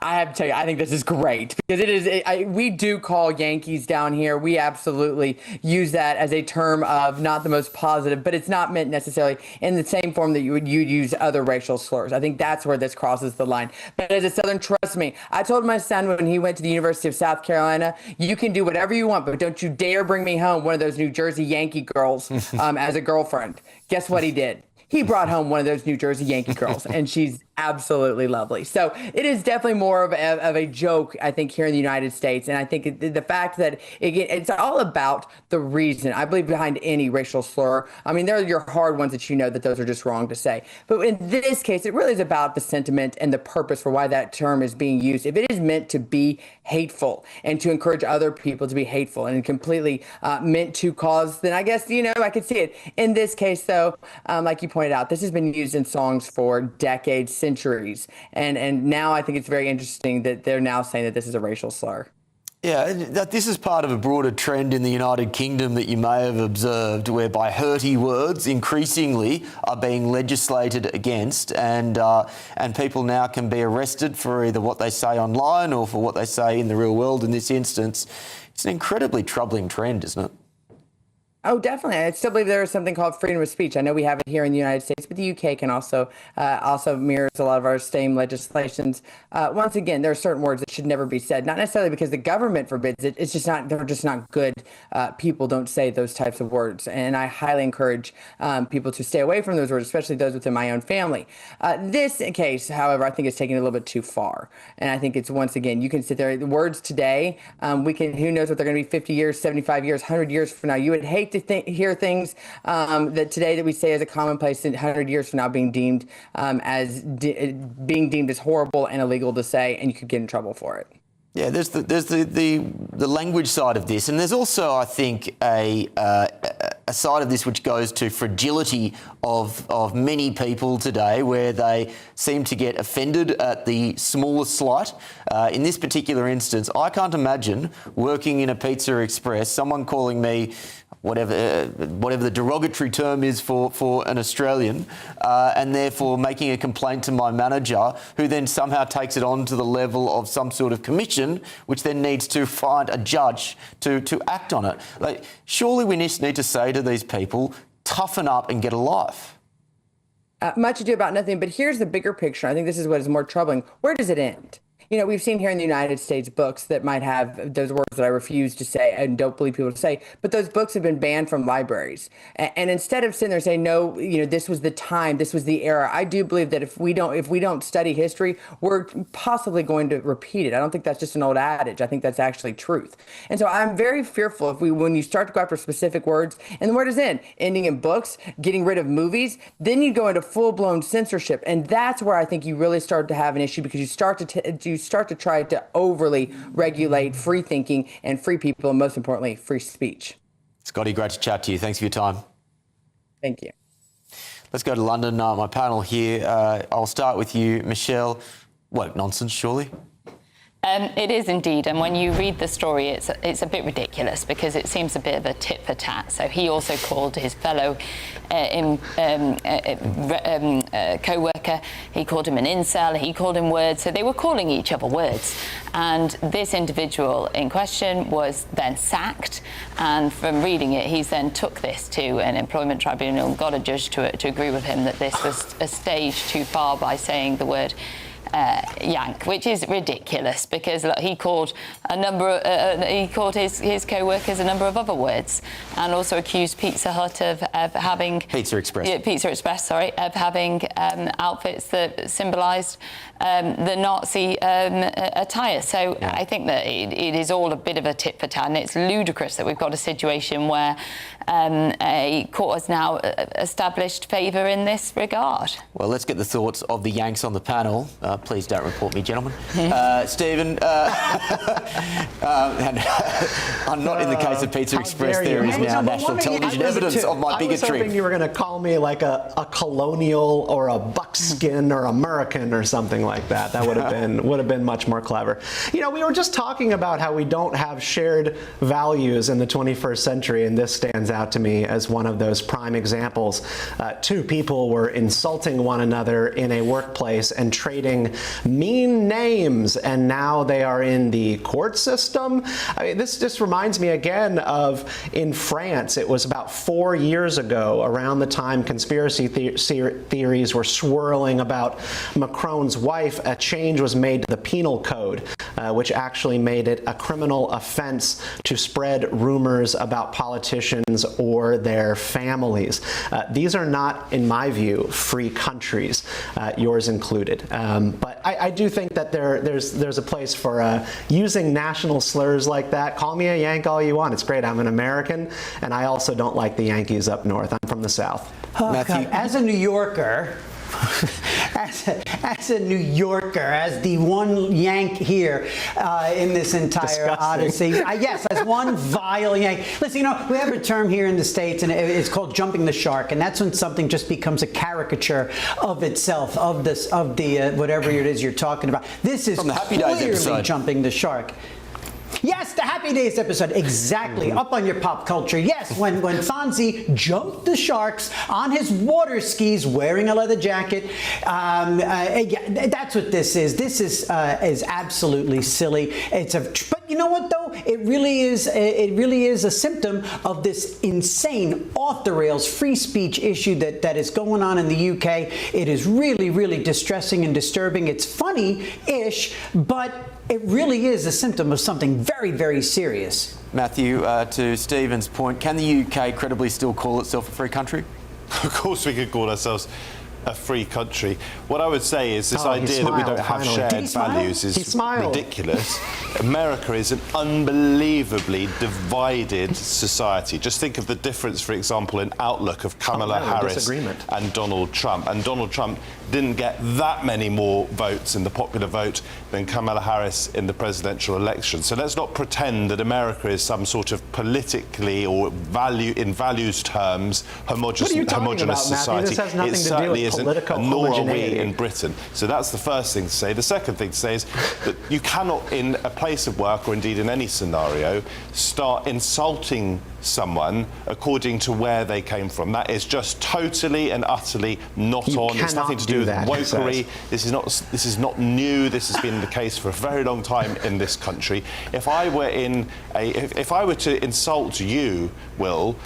I have to tell you, I think this is great because it is. We do call Yankees down here. We absolutely use that as a term of not the most positive, but it's not meant necessarily in the same form that you'd use other racial slurs. I think that's where this crosses the line. But as a Southern, trust me, I told my son when he went to the University of South Carolina, you can do whatever you want, but don't you dare bring me home one of those New Jersey Yankee girls as a girlfriend. Guess what he did? He brought home one of those New Jersey Yankee girls, and she's absolutely lovely. So it is definitely more of a joke, I think, here in the United States. And I think the fact that it's all about the reason, I believe, behind any racial slur. I mean, there are your hard ones that you know that those are just wrong to say. But in this case, it really is about the sentiment and the purpose for why that term is being used. If it is meant to be hateful and to encourage other people to be hateful and completely meant to cause, then I guess, I could see it. In this case, though, like you pointed out, this has been used in songs for decades, centuries. And now I think it's very interesting that they're now saying that this is a racial slur. Yeah, that this is part of a broader trend in the United Kingdom that you may have observed, whereby hurty words increasingly are being legislated against, and people now can be arrested for either what they say online or for what they say in the real world. In this instance, it's an incredibly troubling trend, isn't it? Oh, definitely. I still believe there is something called freedom of speech. I know we have it here in the United States, but the UK can also mirrors a lot of our same legislations. Once again, there are certain words that should never be said, not necessarily because the government forbids it. It's just not, they're just not good. People don't say those types of words. And I highly encourage people to stay away from those words, especially those within my own family. This case, however, I think is taking it a little bit too far. And I think it's, once again, you can sit there, the words today, who knows what they're going to be 50 years, 75 years, 100 years from now. You would hate to hear things that today that we say as a commonplace, 100 years from now being deemed as horrible and illegal to say, and you could get in trouble for it. Yeah, there's the language side of this, and there's also, I think, a side of this which goes to fragility of many people today, where they seem to get offended at the smallest slight. In this particular instance, I can't imagine working in a Pizza Express, someone calling me whatever the derogatory term is for an Australian, and therefore making a complaint to my manager, who then somehow takes it on to the level of some sort of commission, which then needs to find a judge to act on it. Like, surely we just need to say to these people, toughen up and get a life. Much ado about nothing, but here's the bigger picture. I think this is what is more troubling. Where does it end? We've seen here in the United States books that might have those words that I refuse to say and don't believe people to say, but those books have been banned from libraries. And instead of sitting there saying, no, this was the time, this was the era, I do believe that if we don't study history, we're possibly going to repeat it. I don't think that's just an old adage. I think that's actually truth. And so I'm very fearful when you start to go after specific words, and the word is ending in books, getting rid of movies, then you go into full-blown censorship. And that's where I think you really start to have an issue, because you start to try to overly regulate free thinking and free people, and most importantly, free speech. Scotty, great to chat to you. Thanks for your time. Thank you. Let's go to London. My panel here. I'll start with you, Michelle. Woke nonsense, surely? It is indeed, and when you read the story, it's a bit ridiculous because it seems a bit of a tit for tat. So he also called his fellow co-worker, he called him an incel, he called him words, so they were calling each other words. And this individual in question was then sacked, and from reading it, he's then took this to an employment tribunal and got a judge to agree with him that this was a stage too far by saying the word yank, which is ridiculous because look, he called his co-workers a number of other words, and also accused Pizza Hut of having Pizza Express of having outfits that symbolised the Nazi attire. So I think that it is all a bit of a tit for tat, and it's ludicrous that we've got a situation where a court has now established favour in this regard. Well, let's get the thoughts of the Yanks on the panel. Please don't report me, gentlemen. Stephen, and I'm not in the case of Pizza Express. There is now national television evidence of my bigotry. I was hoping you were going to call me like a colonial or a buckskin or American or something like that. That would have been much more clever. You know, we were just talking about how we don't have shared values in the 21st century, and this stands out to me as one of those prime examples. Two people were insulting one another in a workplace and trading mean names, and now they are in the court system. I mean, this just reminds me again of in France. It was about 4 years ago, around the time conspiracy theories were swirling about Macron's wife, a change was made to the penal code, which actually made it a criminal offense to spread rumors about politicians or their families. These are not, in my view, free countries, yours included. But I do think that there's a place for using national slurs like that. Call me a Yank all you want. It's great. I'm an American, and I also don't like the Yankees up north. I'm from the South. Oh, God. As a New Yorker, as a New Yorker, as the one Yank here in this entire odyssey. Yes, as one vile Yank. Listen, you know, we have a term here in the States, and it's called jumping the shark, and that's when something just becomes a caricature of itself, of the whatever it is you're talking about. This is from the Happy Days clearly episode. Jumping the shark. Yes, the Happy Days episode, exactly, up on your pop culture. Yes, when Fonzie jumped the sharks on his water skis wearing a leather jacket. Yeah, that's what this is. This is absolutely silly. But you know what though? It really is a symptom of this insane off the rails free speech issue that is going on in the UK. It is really, really distressing and disturbing. It's funny-ish, but it really is a symptom of something very, very serious. Matthew, to Stephen's point, can the UK credibly still call itself a free country? Of course we could call ourselves a free country. What I would say is this idea that we don't have shared values is ridiculous. America is an unbelievably divided society. Just think of the difference, for example, in outlook of Kamala Harris and Donald Trump. And Donald Trump didn't get that many more votes in the popular vote than Kamala Harris in the presidential election. So let's not pretend that America is some sort of politically or values terms homogenous society. This has nothing it to certainly do with isn't, political and nor are we homogeneity. in Britain. So that's the first thing to say. The second thing to say is that you cannot, in a place of work or indeed in any scenario, start insulting someone according to where they came from. That is just totally and utterly not on. It's nothing to do with wokery. This is not new. This has been the case for a very long time in this country. If I were to insult you, Will,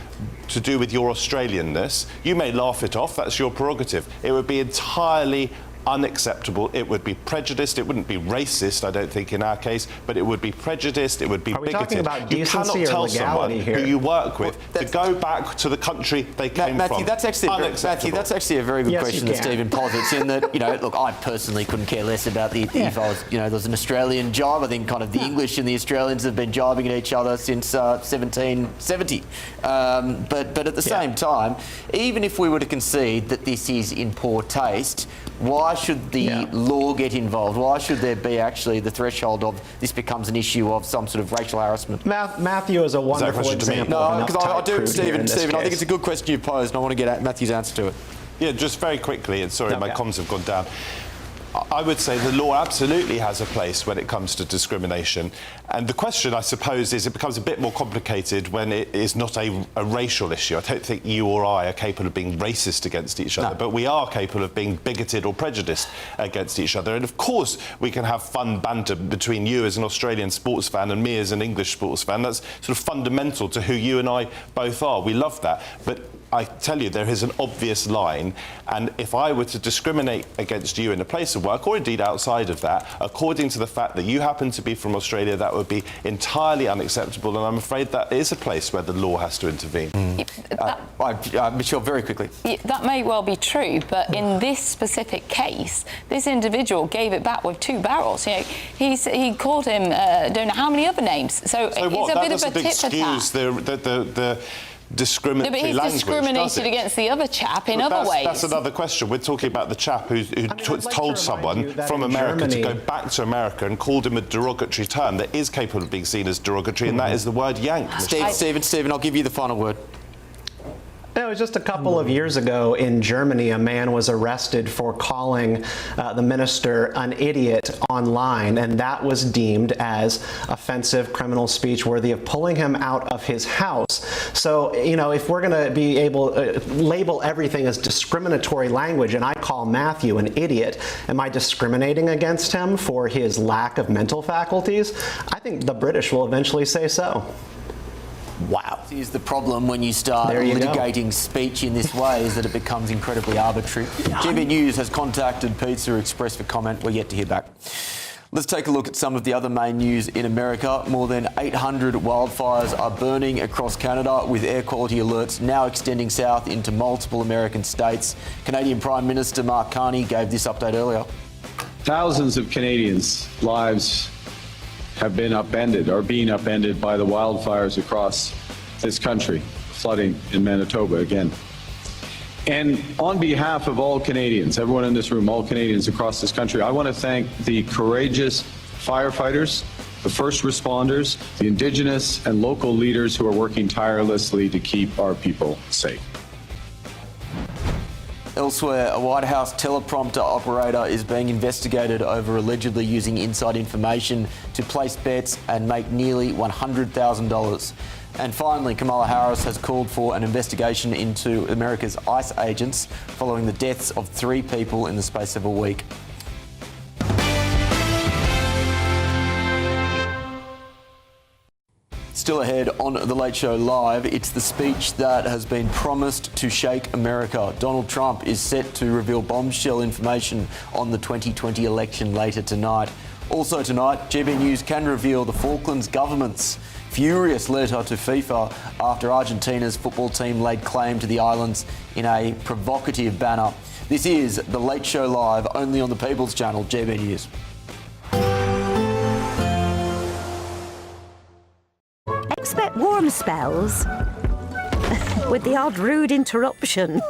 to do with your Australianness, you may laugh it off. That's your prerogative. It would be entirely unacceptable. It would be prejudiced. It wouldn't be racist, I don't think, in our case, but it would be prejudiced. It would be bigoted. Talking about you cannot tell someone who you work with to go back to the country they came Matthew, from. That's actually a very good question that Stephen posits. In that, you know, look, I personally couldn't care less about if I was, you know, there's an Australian jibe. I think kind of the English and the Australians have been jibing at each other since 1770. But at the same time, even if we were to concede that this is in poor taste, Why should the law get involved? Why should there be actually the threshold of this becomes an issue of some sort of racial harassment? Matthew is a wonderful example. No, because I do, Stephen, I think it's a good question you posed, and I want to get at Matthew's answer to it. Yeah, just very quickly, and sorry, my comms have gone down. I would say the law absolutely has a place when it comes to discrimination. And the question, I suppose, is it becomes a bit more complicated when it is not a racial issue. I don't think you or I are capable of being racist against each other, but we are capable of being bigoted or prejudiced against each other. And of course, we can have fun banter between you as an Australian sports fan and me as an English sports fan. That's sort of fundamental to who you and I both are. We love that. But I tell you, there is an obvious line, and if I were to discriminate against you in a place of work, or indeed outside of that, according to the fact that you happen to be from Australia, that would be entirely unacceptable, and I'm afraid that is a place where the law has to intervene. Michelle, very quickly. That may well be true, but in this specific case, this individual gave it back with 2 barrels. You know, he called him, don't know how many other names. So it's what? a bit of a tit for tat. The discriminatory but he's language, discriminated against the other chap in other ways. That's another question. We're talking about the chap who told someone from America to go back to America and called him a derogatory term that is capable of being seen as derogatory, and that is the word yank. Stephen, I'll give you the final word. It was just a couple of years ago in Germany, a man was arrested for calling the minister an idiot online, and that was deemed as offensive criminal speech worthy of pulling him out of his house. So, you know, if we're going to be able to label everything as discriminatory language, and I call Matthew an idiot, am I discriminating against him for his lack of mental faculties? I think the British will eventually say so. Wow. Here's the problem when you start litigating speech in this way, is that it becomes incredibly arbitrary. GBNews has contacted Pizza Express for comment. We're yet to hear back. Let's take a look at some of the other main news in America. More than 800 wildfires are burning across Canada, with air quality alerts now extending south into multiple American states. Canadian Prime Minister Mark Carney gave this update earlier. Thousands of Canadians' lives have been upended or being upended by the wildfires across this country, flooding in Manitoba again. And on behalf of all Canadians, everyone in this room, all Canadians across this country, I want to thank the courageous firefighters, the first responders, the Indigenous and local leaders who are working tirelessly to keep our people safe. Elsewhere, a White House teleprompter operator is being investigated over allegedly using inside information to place bets and make nearly $100,000. And finally, Kamala Harris has called for an investigation into America's ICE agents following the deaths of 3 people in the space of a week. Still ahead on The Late Show Live, it's the speech that has been promised to shake America. Donald Trump is set to reveal bombshell information on the 2020 election later tonight. Also tonight, GBNews can reveal the Falklands government's furious letter to FIFA after Argentina's football team laid claim to the islands in a provocative banner. This is The Late Show Live, only on the People's Channel, GBNews. Expect warm spells with the odd rude interruption.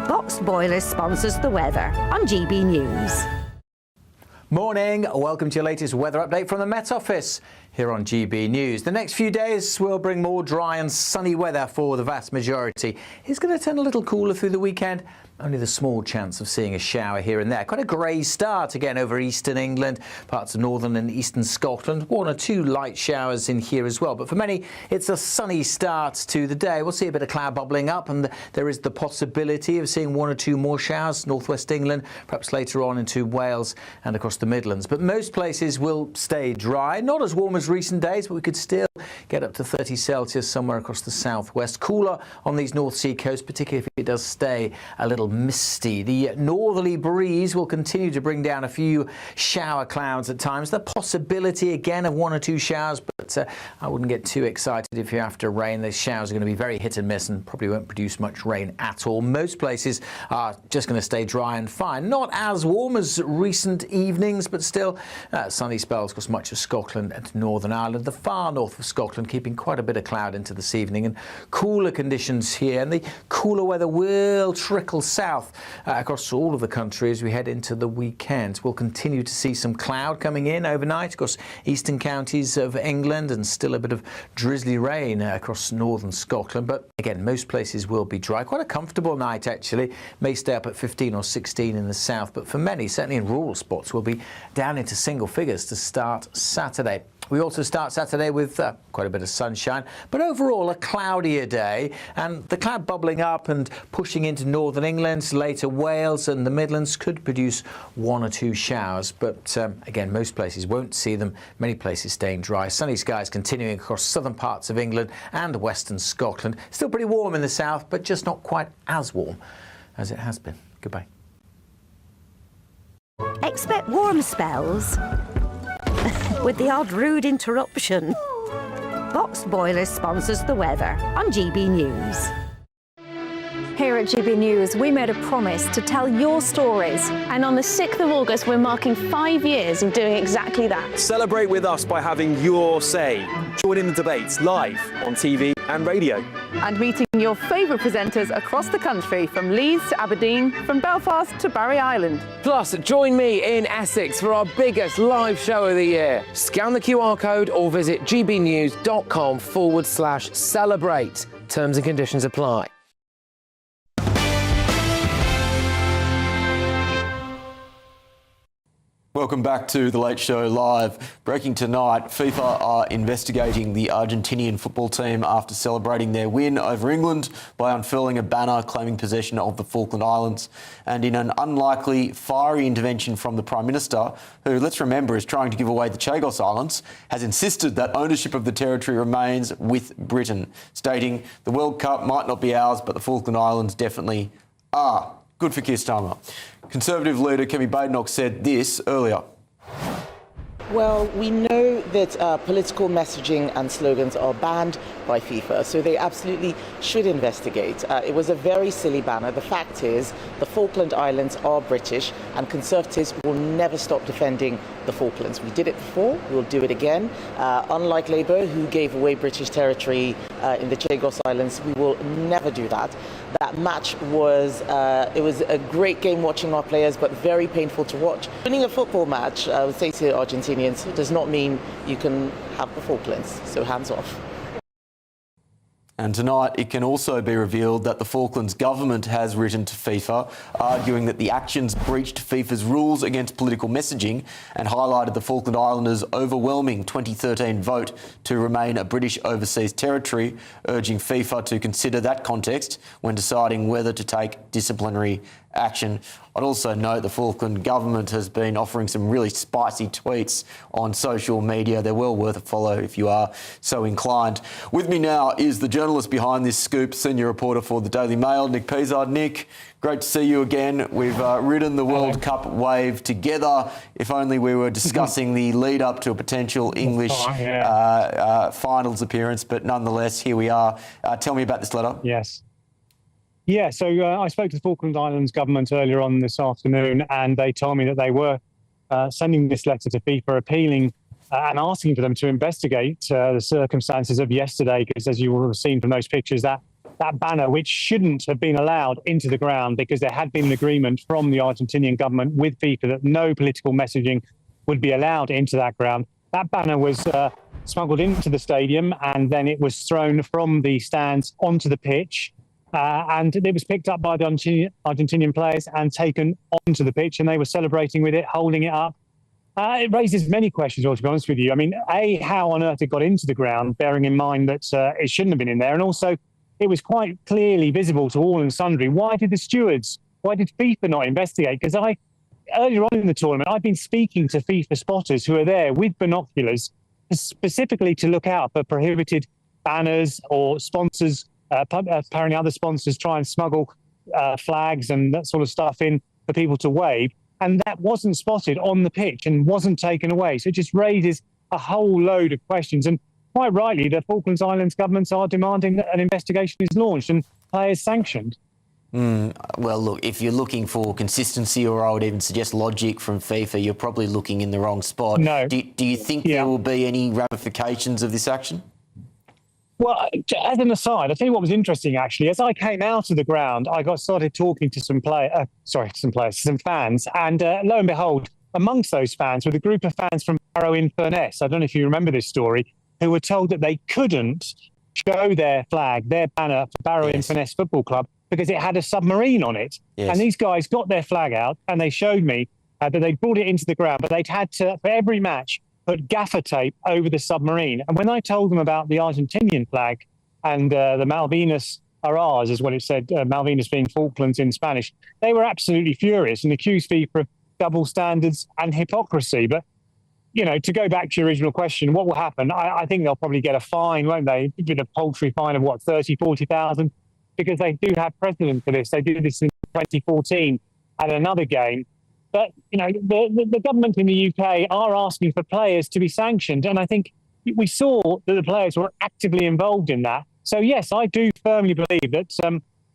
Boxed Boilers sponsors the weather on GB News. Morning, welcome to your latest weather update from the Met Office here on GB News. The next few days will bring more dry and sunny weather for the vast majority. It's going to turn a little cooler through the weekend. Only the small chance of seeing a shower here and there. Quite a grey start again over eastern England, parts of northern and eastern Scotland. 1 or 2 light showers in here as well. But for many, it's a sunny start to the day. We'll see a bit of cloud bubbling up, and there is the possibility of seeing 1 or 2 more showers, northwest England, perhaps later on into Wales and across the Midlands. But most places will stay dry. Not as warm as recent days, but we could still get up to 30 Celsius somewhere across the southwest. Cooler on these North Sea coasts, particularly if it does stay a little misty. The northerly breeze will continue to bring down a few shower clouds at times. The possibility again of 1 or 2 showers, but But I wouldn't get too excited if you're after rain. The showers are going to be very hit and miss and probably won't produce much rain at all. Most places are just going to stay dry and fine. Not as warm as recent evenings, but still sunny spells across much of Scotland and Northern Ireland. The far north of Scotland keeping quite a bit of cloud into this evening, and cooler conditions here. And the cooler weather will trickle south across all of the country as we head into the weekend. We'll continue to see some cloud coming in overnight across eastern counties of England, and still a bit of drizzly rain across northern Scotland. But again, most places will be dry. Quite a comfortable night, actually. May stay up at 15 or 16 in the south, but for many, certainly in rural spots, will be down into single figures to start Saturday. We also start Saturday with quite a bit of sunshine, but overall a cloudier day, and the cloud bubbling up and pushing into northern England, later Wales and the Midlands could produce one or two showers, but again, most places won't see them, many places staying dry. Sunny skies continuing across southern parts of England and western Scotland. Still pretty warm in the south, but just not quite as warm as it has been. Goodbye. Expect warm spells with the odd rude interruption. Boxed Boilers sponsors the weather on GB News. Here at GB News, we made a promise to tell your stories. And on the 6th of August, we're marking 5 years of doing exactly that. Celebrate with us by having your say. Join in the debates live on TV and radio. And meeting your favourite presenters across the country, from Leeds to Aberdeen, from Belfast to Barry Island. Plus, join me in Essex for our biggest live show of the year. Scan the QR code or visit gbnews.com/celebrate. Terms and conditions apply. Welcome back to The Late Show Live. Breaking tonight, FIFA are investigating the Argentinian football team after celebrating their win over England by unfurling a banner claiming possession of the Falkland Islands. And in an unlikely, fiery intervention from the Prime Minister, who, let's remember, is trying to give away the Chagos Islands, has insisted that ownership of the territory remains with Britain, stating the World Cup might not be ours, but the Falkland Islands definitely are. Good for Keir Starmer. Conservative leader Kemi Badenoch said this earlier. Well, we know that political messaging and slogans are banned by FIFA, so they absolutely should investigate. It was a very silly banner. The fact is, the Falkland Islands are British, and Conservatives will never stop defending the Falklands. We did it before, we'll do it again. Unlike Labour, who gave away British territory in the Chagos Islands, we will never do that. That match was it was a great game watching our players, but very painful to watch. Winning a football match, I would say to Argentinians, does not mean you can have the Falklands, so hands off. And tonight it can also be revealed that the Falklands government has written to FIFA, arguing that the actions breached FIFA's rules against political messaging and highlighted the Falkland Islanders' overwhelming 2013 vote to remain a British overseas territory, urging FIFA to consider that context when deciding whether to take disciplinary action. I'd also note the Falkland government has been offering some really spicy tweets on social media. They're well worth a follow if you are so inclined. With me now is the journalist behind this scoop, senior reporter for the Daily Mail, Nick Peasard. Nick, great to see you again. We've ridden the World Cup wave together. If only we were discussing the lead up to a potential English finals appearance, but nonetheless, here we are. Tell me about this letter. Yes. Yeah, so I spoke to the Falkland Islands government earlier on this afternoon, and they told me that they were sending this letter to FIFA, appealing and asking for them to investigate the circumstances of yesterday, because as you will have seen from those pictures, that banner, which shouldn't have been allowed into the ground because there had been an agreement from the Argentinian government with FIFA that no political messaging would be allowed into that ground. That banner was smuggled into the stadium, and then it was thrown from the stands onto the pitch. And it was picked up by the Argentinian players and taken onto the pitch, and they were celebrating with it, holding it up. It raises many questions, well, to be honest with you. I mean, A, how on earth it got into the ground, bearing in mind that it shouldn't have been in there. And also, it was quite clearly visible to all and sundry. Why did FIFA not investigate? Because earlier on in the tournament, I've been speaking to FIFA spotters who are there with binoculars, specifically to look out for prohibited banners or sponsors. Apparently other sponsors try and smuggle flags and that sort of stuff in for people to wave. And that wasn't spotted on the pitch and wasn't taken away. So it just raises a whole load of questions. And quite rightly, the Falklands Islands governments are demanding that an investigation is launched and players sanctioned. Well, look, if you're looking for consistency, or I would even suggest logic from FIFA, you're probably looking in the wrong spot. No. Do you think there will be any ramifications of this action? Well, as an aside, I'll tell you what was interesting, actually. As I came out of the ground, I started talking to some fans, and lo and behold, amongst those fans were a group of fans from Barrow-in-Furness. I don't know if you remember this story, who were told that they couldn't show their flag, their banner for Barrow-in-Furness Football Club, because it had a submarine on it. Yes. And these guys got their flag out, and they showed me that they'd brought it into the ground, but they'd had to, for every match, put gaffer tape over the submarine. And when I told them about the Argentinian flag and the Malvinas are ours, is what it said, Malvinas being Falklands in Spanish, they were absolutely furious and accused FIFA of double standards and hypocrisy. But, you know, to go back to your original question, what will happen? I think they'll probably get a fine, won't they? A bit of paltry fine of, what, 30, 40,000? Because they do have precedent for this. They did this in 2014 at another game. But, you know, the government in the UK are asking for players to be sanctioned. And I think we saw that the players were actively involved in that. So, yes, I do firmly believe that,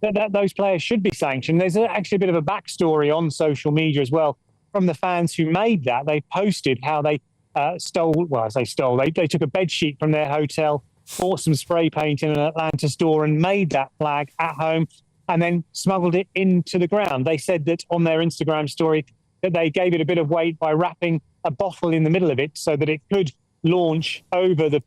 that those players should be sanctioned. There's actually a bit of a backstory on social media as well from the fans who made that. They posted how they they took a bedsheet from their hotel, bought some spray paint in an Atlanta store and made that flag at home and then smuggled it into the ground. They said that on their Instagram story that they gave it a bit of weight by wrapping a bottle in the middle of it so that it could launch over the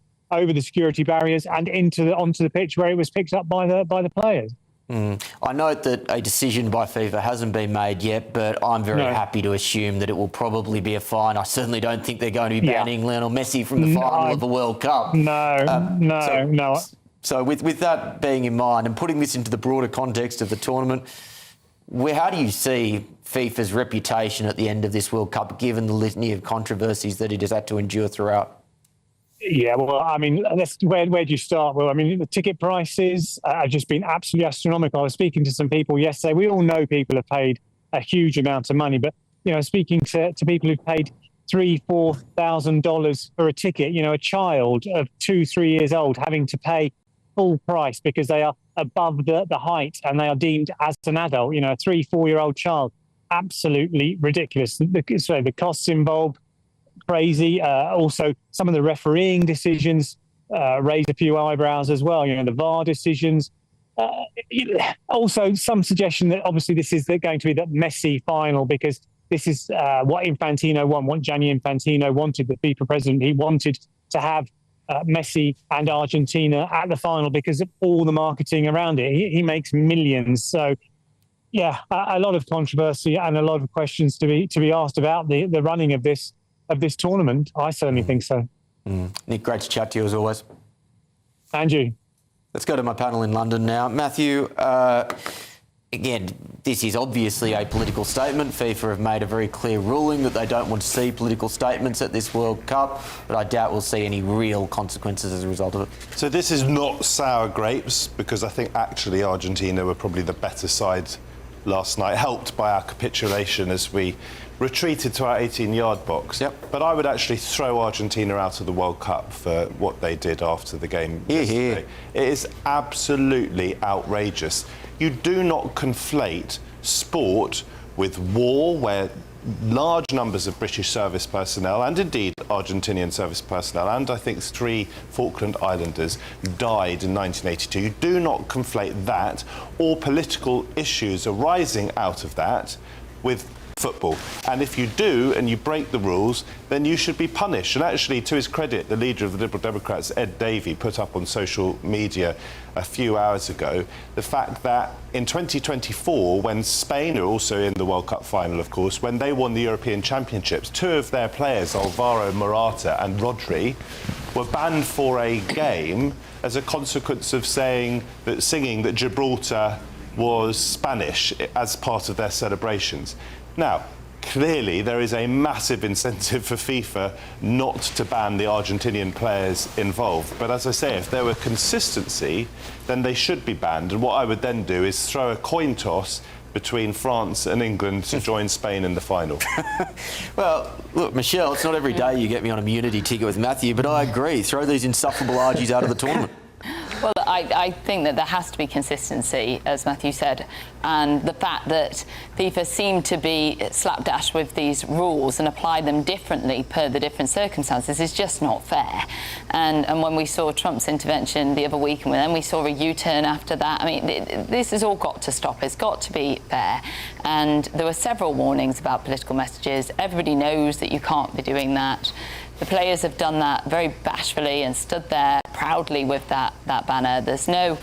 security barriers and onto the pitch where it was picked up by the players. I note that a decision by FIFA hasn't been made yet, but I'm very happy to assume that it will probably be a fine. I certainly don't think they're going to be banning Lionel Messi from the final of the World Cup. No. So with that being in mind and putting this into the broader context of the tournament, how do you see FIFA's reputation at the end of this World Cup, given the litany of controversies that it has had to endure throughout? Yeah, well, I mean, where do you start? Well, I mean, the ticket prices have just been absolutely astronomical. I was speaking to some people yesterday. We all know people have paid a huge amount of money, but, you know, speaking to people who've paid $3,000-$4,000 for a ticket, you know, a child of 2-3 years old having to pay full price because they are above the height and they are deemed as an adult, you know, a 3-4-year-old child. Absolutely ridiculous. The costs involved, crazy. Also, some of the refereeing decisions raised a few eyebrows as well. You know, the VAR decisions. Also, some suggestion that obviously this is going to be the Messi final because this is what Infantino wanted, what Gianni Infantino wanted, the FIFA president. He wanted to have Messi and Argentina at the final because of all the marketing around it. He makes millions. So, yeah, a lot of controversy and a lot of questions to be asked about the running of this tournament. I certainly think so. Nick, great to chat to you as always. And you. Let's go to my panel in London now. Matthew, again, this is obviously a political statement. FIFA have made a very clear ruling that they don't want to see political statements at this World Cup, but I doubt we'll see any real consequences as a result of it. So this is not sour grapes, because I think actually Argentina were probably the better side last night, helped by our capitulation as we retreated to our 18-yard box. Yep. But I would actually throw Argentina out of the World Cup for what they did after the game yesterday. It is absolutely outrageous. You do not conflate sport with war, where large numbers of British service personnel and indeed Argentinian service personnel and I think 3 Falkland Islanders died in 1982. You do not conflate that or political issues arising out of that with football. And if you do and you break the rules, then you should be punished. And actually, to his credit, the leader of the Liberal Democrats, Ed Davey, put up on social media a few hours ago the fact that in 2024, when Spain are also in the World Cup final, of course, when they won the European Championships, 2 of their players, Alvaro Morata and Rodri, were banned for a game as a consequence of singing that Gibraltar was Spanish as part of their celebrations. Now, clearly there is a massive incentive for FIFA not to ban the Argentinian players involved. But as I say, if there were consistency, then they should be banned. And what I would then do is throw a coin toss between France and England to join Spain in the final. Well, look, Michelle, it's not every day you get me on a immunity ticket with Matthew, but I agree. Throw these insufferable argies out of the tournament. Well, I think that there has to be consistency, as Matthew said, and the fact that FIFA seem to be slapdash with these rules and apply them differently per the different circumstances is just not fair. And when we saw Trump's intervention the other week, and then we saw a U-turn after that, I mean, this has all got to stop. It's got to be fair. And there were several warnings about political messages. Everybody knows that you can't be doing that. The players have done that very bashfully and stood there proudly with that banner. There's no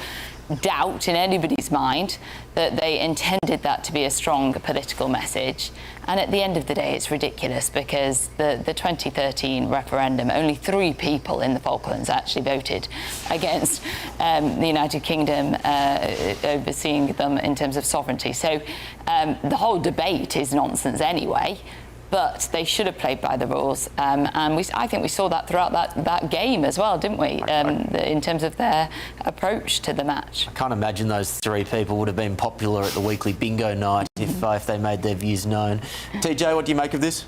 doubt in anybody's mind that they intended that to be a strong political message. And at the end of the day, it's ridiculous because the 2013 referendum, only 3 people in the Falklands actually voted against the United Kingdom overseeing them in terms of sovereignty. So the whole debate is nonsense anyway. But they should have played by the rules, and I think we saw that throughout that game as well, didn't we? In terms of their approach to the match. I can't imagine those 3 people would have been popular at the weekly bingo night if they made their views known. TJ, what do you make of this?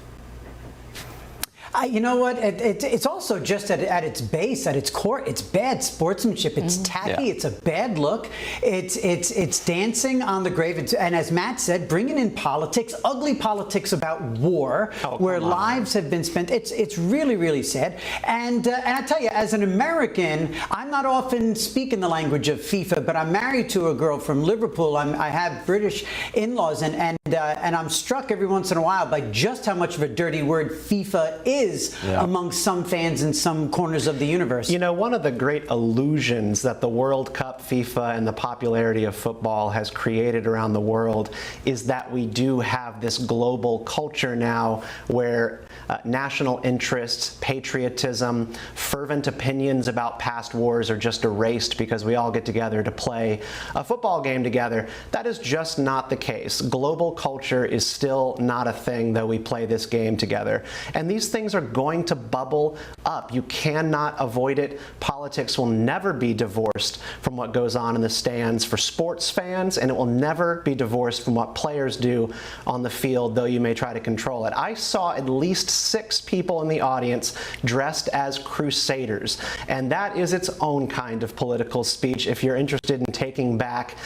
You know what? It's also just at its base, at its core, it's bad sportsmanship. It's tacky. Yeah. It's a bad look. It's dancing on the grave. And as Matt said, bringing in politics, ugly politics about war, where lives have been spent. It's really, really sad. And I tell you, as an American, I'm not often speaking the language of FIFA, but I'm married to a girl from Liverpool. I have British in-laws, and I'm struck every once in a while by just how much of a dirty word FIFA is among some fans in some corners of the universe. You know, one of the great illusions that the World Cup, FIFA, and the popularity of football has created around the world is that we do have this global culture now where national interests, patriotism, fervent opinions about past wars are just erased because we all get together to play a football game together. That is just not the case. Global culture is still not a thing, though we play this game together. And these things are going to bubble up. You cannot avoid it. Politics will never be divorced from what goes on in the stands for sports fans, and it will never be divorced from what players do on the field, though you may try to control it. I saw at least 6 people in the audience dressed as crusaders, and that is its own kind of political speech if you're interested in taking back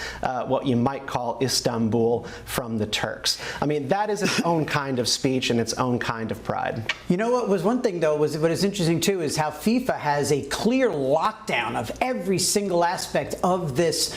what you might call Istanbul from the Turks. I mean, that is its own kind of speech and its own kind of pride. You know what was one thing, though, what is interesting, too, is how FIFA has a clear lockdown of every single aspect of this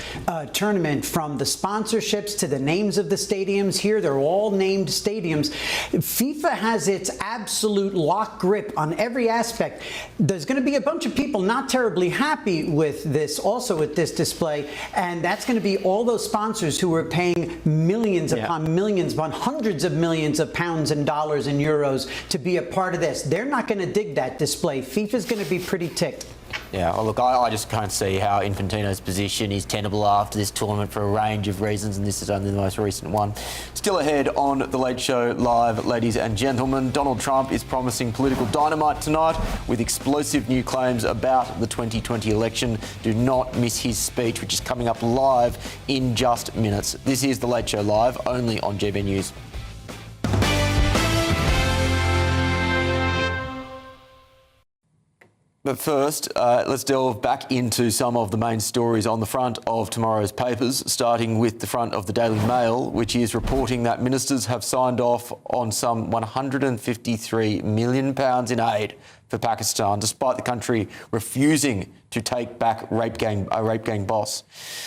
tournament, from the sponsorships to the names of the stadiums. Here, they're all named stadiums. FIFA has its absolute lock grip on every aspect. There's going to be a bunch of people not terribly happy with this, also with this display, and that's going to be all those sponsors who are paying millions upon millions, upon hundreds of millions of pounds and dollars and euros to be a part of this. They're not going to dig that display. FIFA's going to be pretty ticked. Yeah, well, look, I just can't see how Infantino's position is tenable after this tournament for a range of reasons, and this is only the most recent one. Still ahead on The Late Show Live, ladies and gentlemen, Donald Trump is promising political dynamite tonight with explosive new claims about the 2020 election. Do not miss his speech, which is coming up live in just minutes. This is The Late Show Live, only on GBNews. But first, let's delve back into some of the main stories on the front of tomorrow's papers, starting with the front of the Daily Mail, which is reporting that ministers have signed off on some £153 million in aid for Pakistan, despite the country refusing to take back a rape gang boss.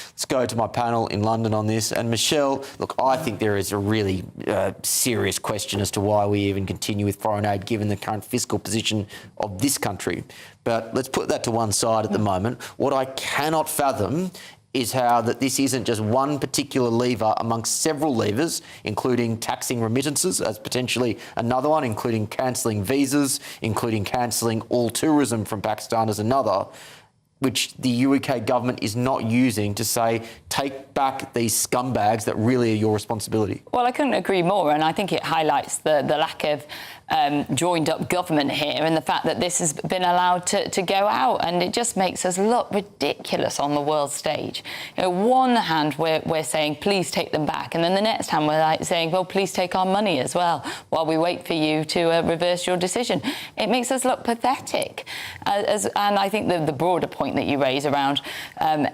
Let's go to my panel in London on this. And Michelle, look, I think there is a really serious question as to why we even continue with foreign aid given the current fiscal position of this country. But let's put that to one side at the moment. What I cannot fathom is how that this isn't just one particular lever amongst several levers, including taxing remittances as potentially another one, including cancelling visas, including cancelling all tourism from Pakistan as another, which the UK government is not using to say, take back these scumbags that really are your responsibility. Well, I couldn't agree more, and I think it highlights the lack of joined-up government here, and the fact that this has been allowed to go out, and it just makes us look ridiculous on the world stage. You know, one hand we're saying, please take them back, and then the next hand we're like saying, well, please take our money as well while we wait for you to reverse your decision. It makes us look pathetic. And I think the broader point that you raise around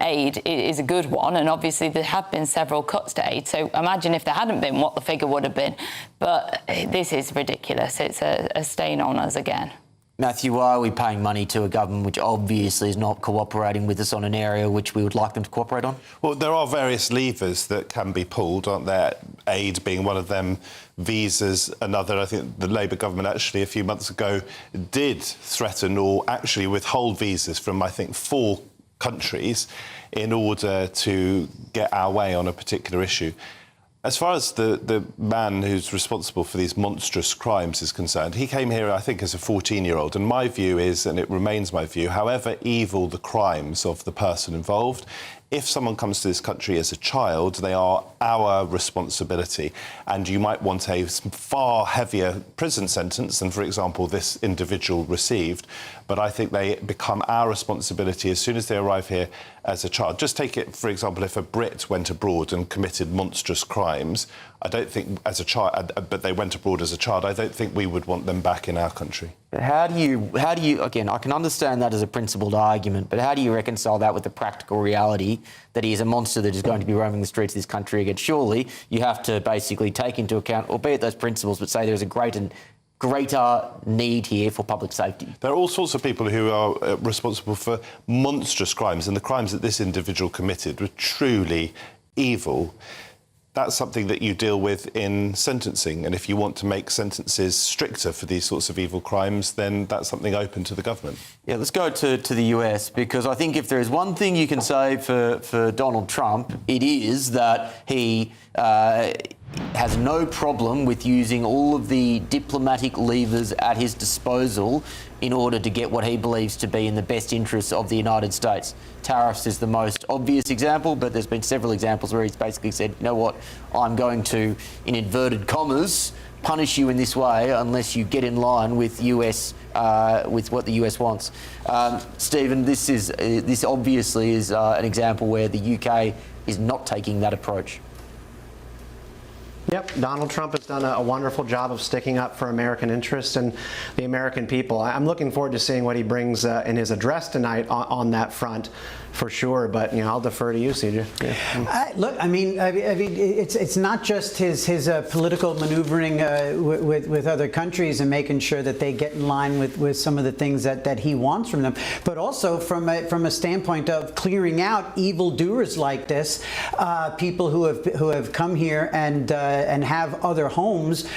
aid is a good one, and obviously there have been several cuts to aid, so imagine if there hadn't been what the figure would have been. But this is ridiculous. It's a stain on us again. Matthew, why are we paying money to a government which obviously is not cooperating with us on an area which we would like them to cooperate on? Well, there are various levers that can be pulled, aren't there? Aid being one of them, visas another. I think the Labour government actually a few months ago did threaten or actually withhold visas from, I think, 4 countries in order to get our way on a particular issue. As far as the man who's responsible for these monstrous crimes is concerned, he came here, I think, as a 14-year-old. And my view is, and it remains my view, however evil the crimes of the person involved, if someone comes to this country as a child, they are our responsibility. And you might want a far heavier prison sentence than, for example, this individual received. But I think they become our responsibility as soon as they arrive here as a child. Just take it, for example, if a Brit went abroad and committed monstrous crimes, I don't think as a child, but they went abroad as a child, I don't think we would want them back in our country. But how do you, again, I can understand that as a principled argument, but how do you reconcile that with the practical reality that he is a monster that is going to be roaming the streets of this country again? Surely you have to basically take into account, albeit those principles, but say there's a greater need here for public safety. There are all sorts of people who are responsible for monstrous crimes, and the crimes that this individual committed were truly evil. That's something that you deal with in sentencing, and if you want to make sentences stricter for these sorts of evil crimes, then that's something open to the government. Yeah, let's go to the US, because I think if there is one thing you can say for Donald Trump, it is that he has no problem with using all of the diplomatic levers at his disposal in order to get what he believes to be in the best interests of the United States. Tariffs is the most obvious example, but there's been several examples where he's basically said, you know what, I'm going to, in inverted commas, punish you in this way unless you get in line with with what the US wants. Stephen, this obviously is an example where the UK is not taking that approach. Yep, Donald Trump has done a wonderful job of sticking up for American interests and the American people. I'm looking forward to seeing what he brings in his address tonight on that front, for sure. But I'll defer to you, CJ. Yeah. Look, I mean, it's not just his political maneuvering with other countries and making sure that they get in line with some of the things that he wants from them, but also from a standpoint of clearing out evildoers like this, people who have come here and have other homes,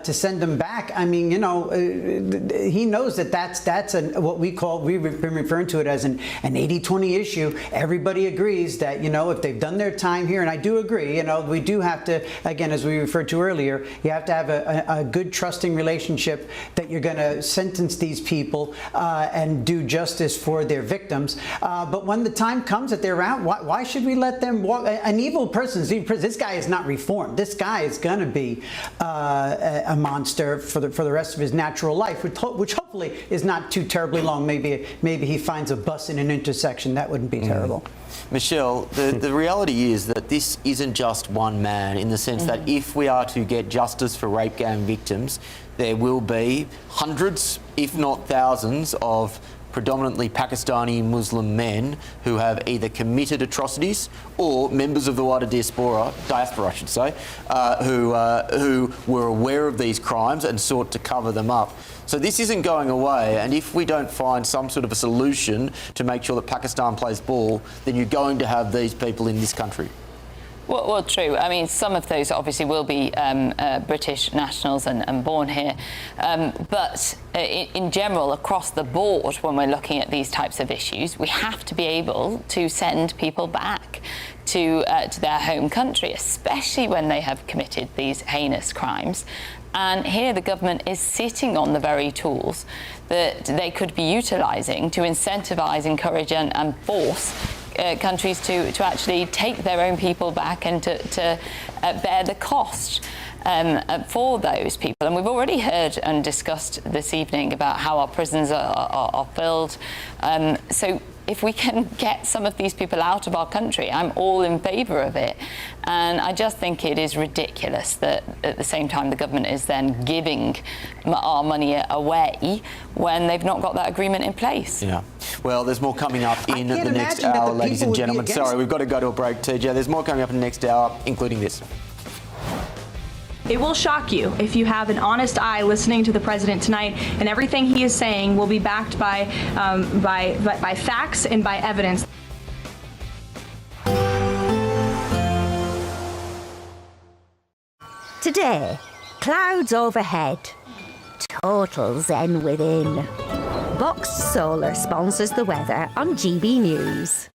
to send them back. I mean, he knows that's what we've been referring to it as an 80-20 issue. Everybody agrees that, if they've done their time here, and I do agree, we do have to, again, as we referred to earlier, you have to have a good trusting relationship that you're going to sentence these people and do justice for their victims. But when the time comes that they're out, why should we let them walk? An evil person, this guy is not reformed. This guy is going to be a monster for the rest of his natural life, which hopefully is not too terribly long. Maybe he finds a bus in an intersection. That wouldn't be terrible. Michelle, the reality is that this isn't just one man, in the sense that if we are to get justice for rape gang victims, there will be hundreds, if not thousands, of predominantly Pakistani Muslim men who have either committed atrocities or members of the wider diaspora I should say, who were aware of these crimes and sought to cover them up. So this isn't going away, and if we don't find some sort of a solution to make sure that Pakistan plays ball, then you're going to have these people in this country. Well, true. I mean, some of those obviously will be British nationals and born here. But in general, across the board, when we're looking at these types of issues, we have to be able to send people back to their home country, especially when they have committed these heinous crimes. And here the government is sitting on the very tools that they could be utilising to incentivise, encourage and force countries to actually take their own people back and to bear the cost. for those people. And we've already heard and discussed this evening about how our prisons are filled. So if we can get some of these people out of our country, I'm all in favour of it. And I just think it is ridiculous that at the same time the government is then giving our money away when they've not got that agreement in place. Yeah. Well, there's more coming up in the next hour, ladies and gentlemen. Sorry, we've got to go to a break, TJ. There's more coming up in the next hour, including this. It will shock you if you have an honest eye listening to the president tonight, and everything he is saying will be backed by facts and by evidence. Today, clouds overhead, total zen within. Boxed Solar sponsors the weather on GB News.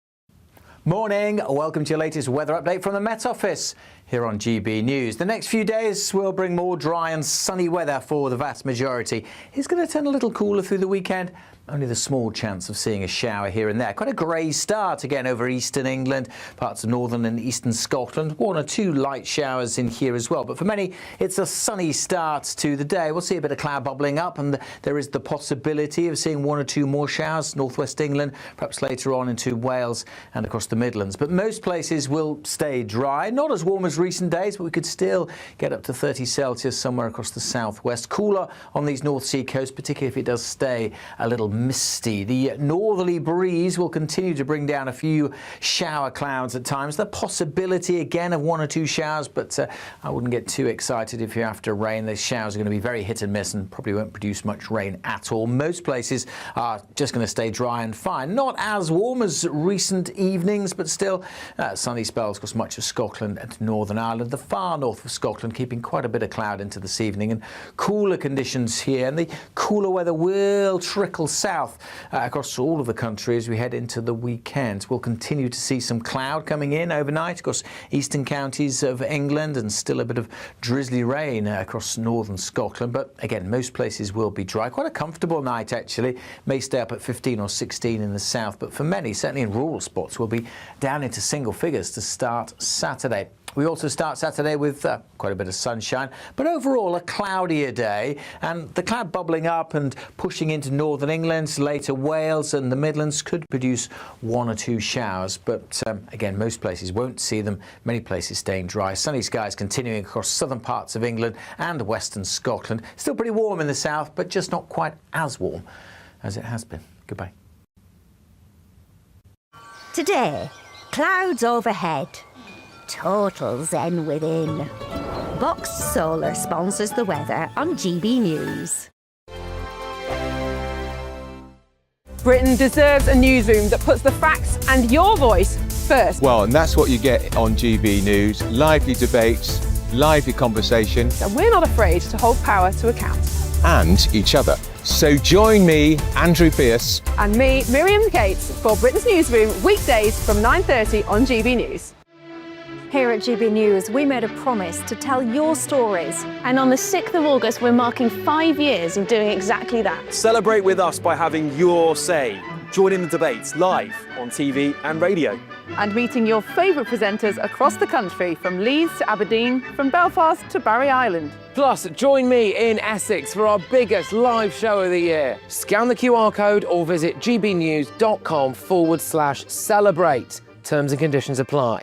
Morning, welcome to your latest weather update from the Met Office here on GB News. The next few days will bring more dry and sunny weather for the vast majority. It's going to turn a little cooler through the weekend. Only the small chance of seeing a shower here and there. Quite a grey start again over eastern England, parts of northern and eastern Scotland. 1 or 2 light showers in here as well. But for many, it's a sunny start to the day. We'll see a bit of cloud bubbling up, and there is the possibility of seeing 1 or 2 more showers, northwest England, perhaps later on into Wales and across the Midlands. But most places will stay dry. Not as warm as recent days, but we could still get up to 30 Celsius somewhere across the southwest. Cooler on these North Sea coasts, particularly if it does stay a little misty. The northerly breeze will continue to bring down a few shower clouds at times. The possibility again of 1 or 2 showers, but I wouldn't get too excited if you're after rain. Those showers are going to be very hit and miss and probably won't produce much rain at all. Most places are just going to stay dry and fine. Not as warm as recent evenings, but still sunny spells across much of Scotland and Northern Ireland. The far north of Scotland keeping quite a bit of cloud into this evening, and cooler conditions here, and the cooler weather will trickle south across all of the country as we head into the weekend. We'll continue to see some cloud coming in overnight across eastern counties of England, and still a bit of drizzly rain across northern Scotland. But again, most places will be dry. Quite a comfortable night actually. May stay up at 15 or 16 in the south, but for many, certainly in rural spots, will be down into single figures to start Saturday. We also start Saturday with quite a bit of sunshine, but overall a cloudier day, and the cloud bubbling up and pushing into northern England, later Wales and the Midlands could produce 1 or 2 showers, but again, most places won't see them, many places staying dry. Sunny skies continuing across southern parts of England and western Scotland. Still pretty warm in the south, but just not quite as warm as it has been. Goodbye. Today, clouds overhead, total zen within. Boxed Solar sponsors the weather on GB News. Britain deserves a newsroom that puts the facts and your voice first. Well, and that's what you get on GB News. Lively debates, lively conversation. And we're not afraid to hold power to account. And each other. So join me, Andrew Pearce. And me, Miriam Cates, for Britain's Newsroom, weekdays from 9:30 on GB News. Here at GB News, we made a promise to tell your stories. And on the 6th of August, we're marking 5 years of doing exactly that. Celebrate with us by having your say. Join in the debates live on TV and radio. And meeting your favourite presenters across the country, from Leeds to Aberdeen, from Belfast to Barry Island. Plus, join me in Essex for our biggest live show of the year. Scan the QR code or visit gbnews.com/celebrate. Terms and conditions apply.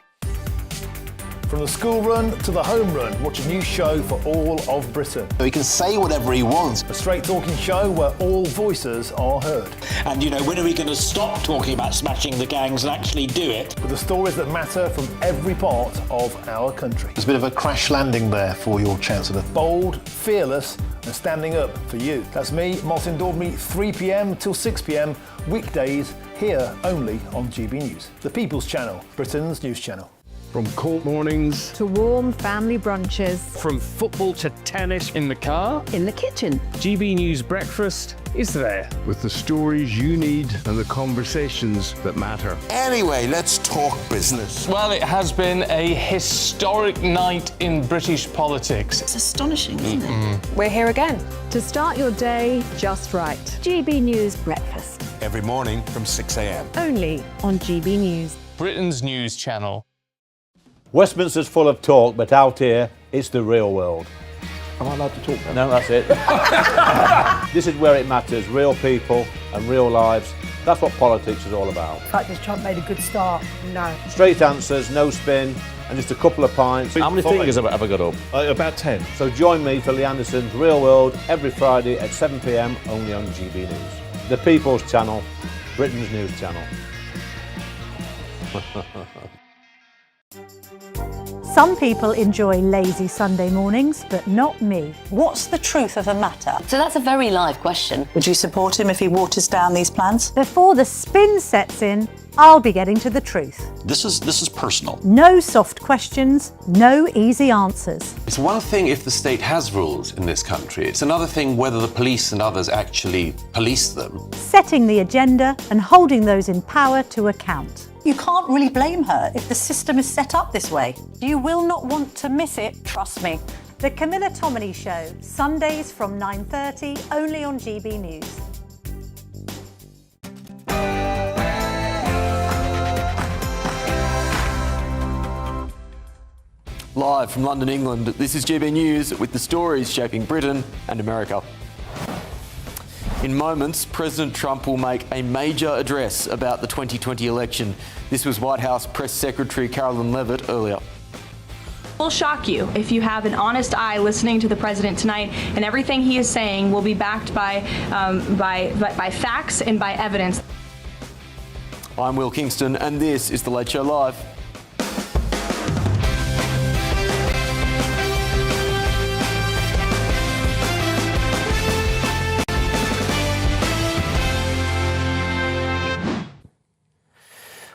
From the school run to the home run, watch a new show for all of Britain. He can say whatever he wants. A straight talking show where all voices are heard. And, you know, when are we going to stop talking about smashing the gangs and actually do it? With the stories that matter from every part of our country. There's a bit of a crash landing there for your Chancellor. Bold, fearless and standing up for you. That's me, Martin Dordme, 3 p.m. till 6 p.m, weekdays, here only on GB News. The People's Channel, Britain's news channel. From court mornings to warm family brunches. From football to tennis in the car. In the kitchen. GB News Breakfast is there. With the stories you need and the conversations that matter. Anyway, let's talk business. Well, it has been a historic night in British politics. It's astonishing, isn't it? We're here again to start your day just right. GB News Breakfast. Every morning from 6 a.m. Only on GB News. Britain's news channel. Westminster's full of talk, but out here, It's the real world. Am I allowed to talk now? No, that's it. This is where it matters. Real people and real lives. That's what politics is all about. The fact is Trump made a good start. No. Straight answers, no spin, and just a couple of pints. How many fingers have I got up? About 10. So join me for Lee Anderson's Real World every Friday at 7 p.m. only on GB News. The People's Channel, Britain's news channel. Some people enjoy lazy Sunday mornings, but not me. What's the truth of the matter? So that's a very live question. Would you support him if he waters down these plans? Before the spin sets in, I'll be getting to the truth. This is personal. No soft questions, no easy answers. It's one thing if the state has rules in this country. It's another thing whether the police and others actually police them. Setting the agenda and holding those in power to account. You can't really blame her if the system is set up this way. You will not want to miss it, trust me. The Camilla Tominey Show, Sundays from 9:30, only on GB News. Live from London, England, this is GB News with the stories shaping Britain and America. In moments, President Trump will make a major address about the 2020 election. This was White House Press Secretary Carolyn Leavitt earlier. Will shock you if you have an honest eye listening to the president tonight, and everything he is saying will be backed by facts and by evidence. I'm Will Kingston, and this is The Late Show Live.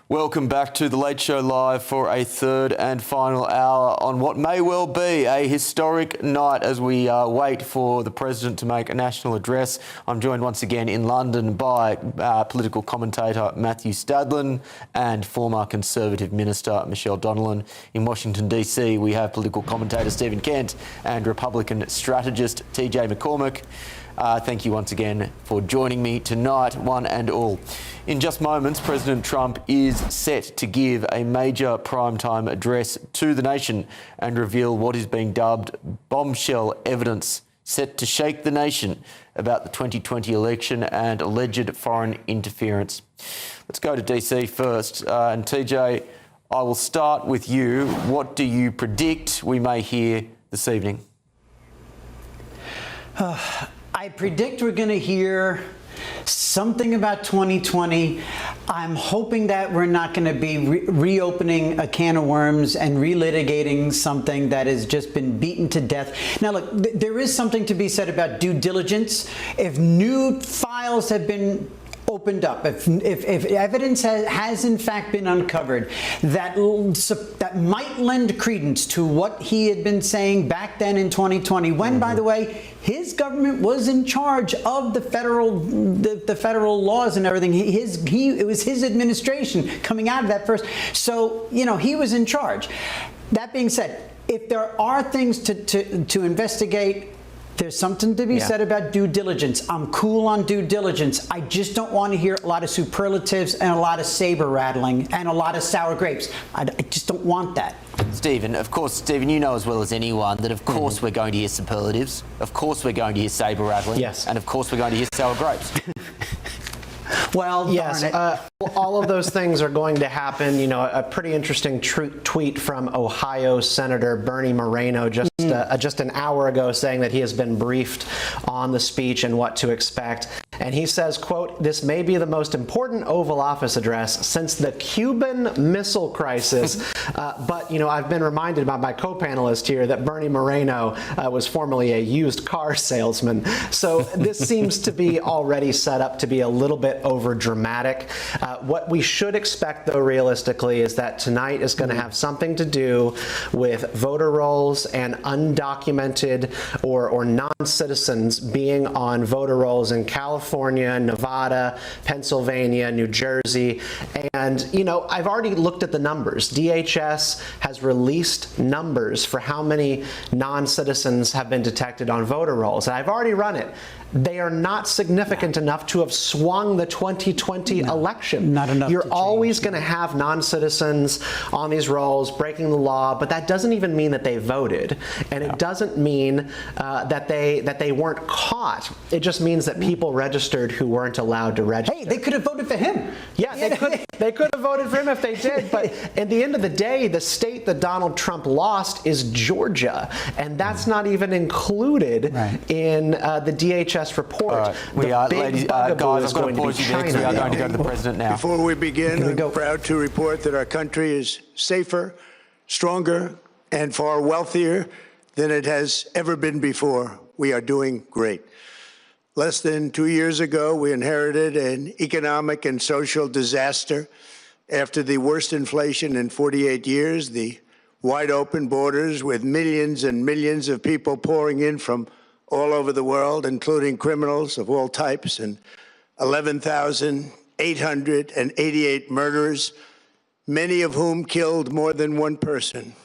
Welcome back to The Late Show Live for a third and final hour on what may well be a historic night as we wait for the President to make a national address. I'm joined once again in London by political commentator Matthew Stadlin and former Conservative Minister Michelle Donnellan. In Washington DC, we have political commentator Stephen Kent and Republican strategist TJ McCormick. Thank you once again for joining me tonight, one and all. In just moments, President Trump is set to give a major primetime address to the nation and reveal what is being dubbed bombshell evidence set to shake the nation about the 2020 election and alleged foreign interference. Let's go to DC first. And TJ, I will start with you. What do you predict we may hear this evening? I predict we're going to hear something about 2020. I'm hoping that we're not going to be reopening a can of worms and relitigating something that has just been beaten to death. Now, look, there is something to be said about due diligence. If new files have been opened up, if evidence has in fact been uncovered that might lend credence to what he had been saying back then in 2020, when, by the way, his government was in charge of the federal laws and everything. It was his administration coming out of that first. So, he was in charge. That being said, if there are things to investigate, there's something to be said about due diligence. I'm cool on due diligence. I just don't want to hear a lot of superlatives and a lot of saber rattling and a lot of sour grapes. I just don't want that. Stephen, you know as well as anyone that of course we're going to hear superlatives, of course we're going to hear saber rattling, and of course we're going to hear sour grapes. Well, yes, all of those things are going to happen. A pretty interesting tweet from Ohio Senator Bernie Moreno just an hour ago saying that he has been briefed on the speech and what to expect. And he says, quote, "This may be the most important Oval Office address since the Cuban Missile Crisis." But, I've been reminded by my co-panelist here that Bernie Moreno was formerly a used car salesman. So this seems to be already set up to be a little bit over dramatic. What we should expect, though, realistically, is that tonight is going to have something to do with voter rolls and undocumented or non-citizens being on voter rolls in California California, Nevada, Pennsylvania, New Jersey. And, you know, I've already looked at the numbers. DHS has released numbers for how many non-citizens have been detected on voter rolls. And I've already run it. They are not significant enough to have swung the 2020 election. Not enough. You're always going to have non-citizens on these rolls breaking the law, but that doesn't even mean that they voted, and it doesn't mean that they weren't caught. It just means that people registered who weren't allowed to register. Hey, they could have voted for him. Yeah, they could have voted for him if they did, but at the end of the day, the state that Donald Trump lost is Georgia, and that's not even included in the DHS report. We are, ladies, guys, I've got to pause you there because we are going to go to the president now. Before we begin, I'm proud to report that our country is safer, stronger, and far wealthier than it has ever been before. We are doing great. Less than 2 years ago, we inherited an economic and social disaster. After the worst inflation in 48 years, the wide open borders with millions and millions of people pouring in from all over the world, including criminals of all types, and 11,888 murderers, many of whom killed more than one person.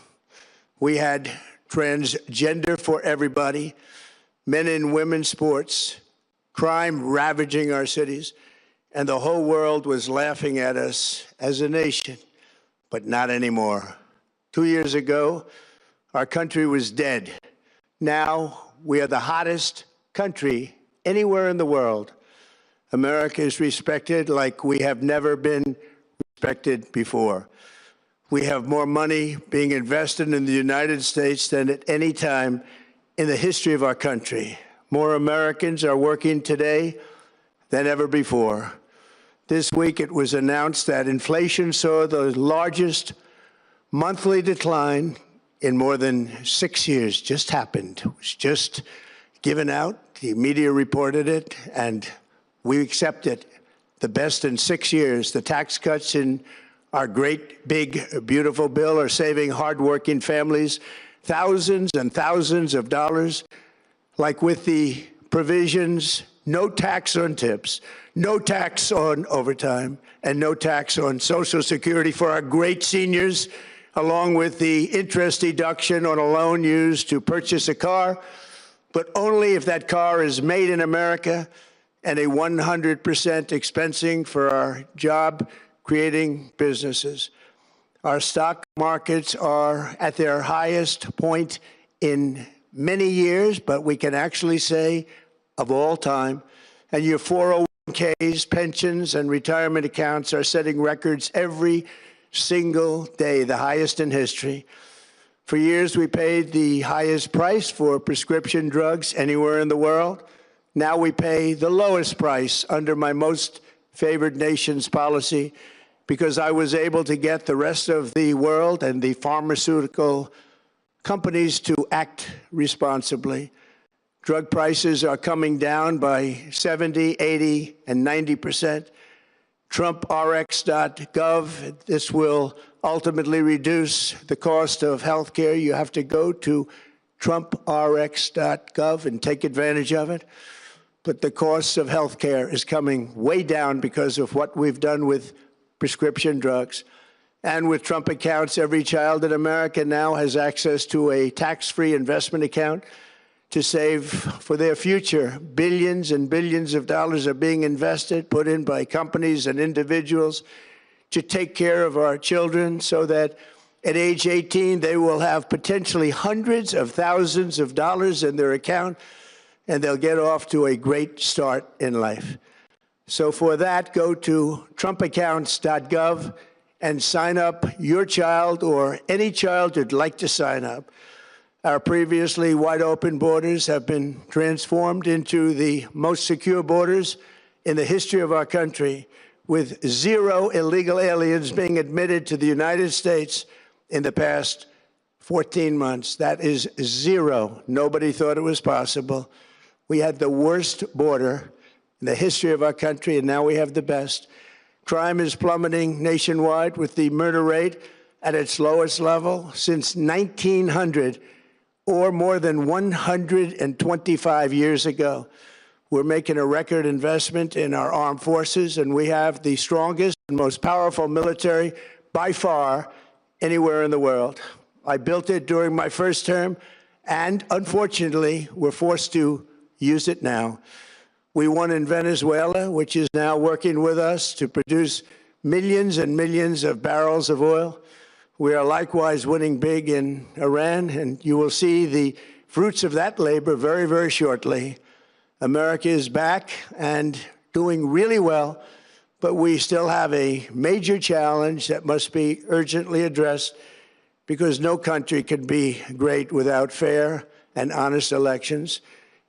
We had transgender for everybody, men and women's sports, crime ravaging our cities, and the whole world was laughing at us as a nation, but not anymore. 2 years ago, our country was dead. Now, we are the hottest country anywhere in the world. America is respected like we have never been respected before. We have more money being invested in the United States than at any time in the history of our country. More Americans are working today than ever before. This week it was announced that inflation saw the largest monthly decline in more than 6 years. Just happened. It was just given out. The media reported it, and we accept it. The best in 6 years. The tax cuts in our great, big, beautiful bill are saving hardworking families thousands and thousands of dollars, like with the provisions, no tax on tips, no tax on overtime, and no tax on Social Security for our great seniors, along with the interest deduction on a loan used to purchase a car, but only if that car is made in America, and a 100% expensing for our job-creating businesses. Our stock markets are at their highest point in many years, but we can actually say of all time, and your 401ks, pensions, and retirement accounts are setting records every single day, the highest in history. For years, we paid the highest price for prescription drugs anywhere in the world. Now we pay the lowest price under my most favored nation's policy because I was able to get the rest of the world and the pharmaceutical companies to act responsibly. Drug prices are coming down by 70, 80, and 90%. TrumpRx.gov, this will ultimately reduce the cost of health care. You have to go to TrumpRx.gov and take advantage of it. But the cost of health care is coming way down because of what we've done with prescription drugs. And with Trump accounts, every child in America now has access to a tax-free investment account to save for their future. Billions and billions of dollars are being invested, put in by companies and individuals to take care of our children so that at age 18, they will have potentially hundreds of thousands of dollars in their account, and they'll get off to a great start in life. So for that, go to TrumpAccounts.gov and sign up your child or any child who'd like to sign up. Our previously wide open borders have been transformed into the most secure borders in the history of our country, with 0 illegal aliens being admitted to the United States in the past 14 months. That is 0. Nobody thought it was possible. We had the worst border in the history of our country, and now we have the best. Crime is plummeting nationwide, with the murder rate at its lowest level since 1900, or more than 125 years ago. We're making a record investment in our armed forces, and we have the strongest and most powerful military by far anywhere in the world. I built it during my first term, and unfortunately, we're forced to use it now. We won in Venezuela, which is now working with us to produce millions and millions of barrels of oil. We are likewise winning big in Iran, and you will see the fruits of that labor very, very shortly. America is back and doing really well, but we still have a major challenge that must be urgently addressed, because no country can be great without fair and honest elections.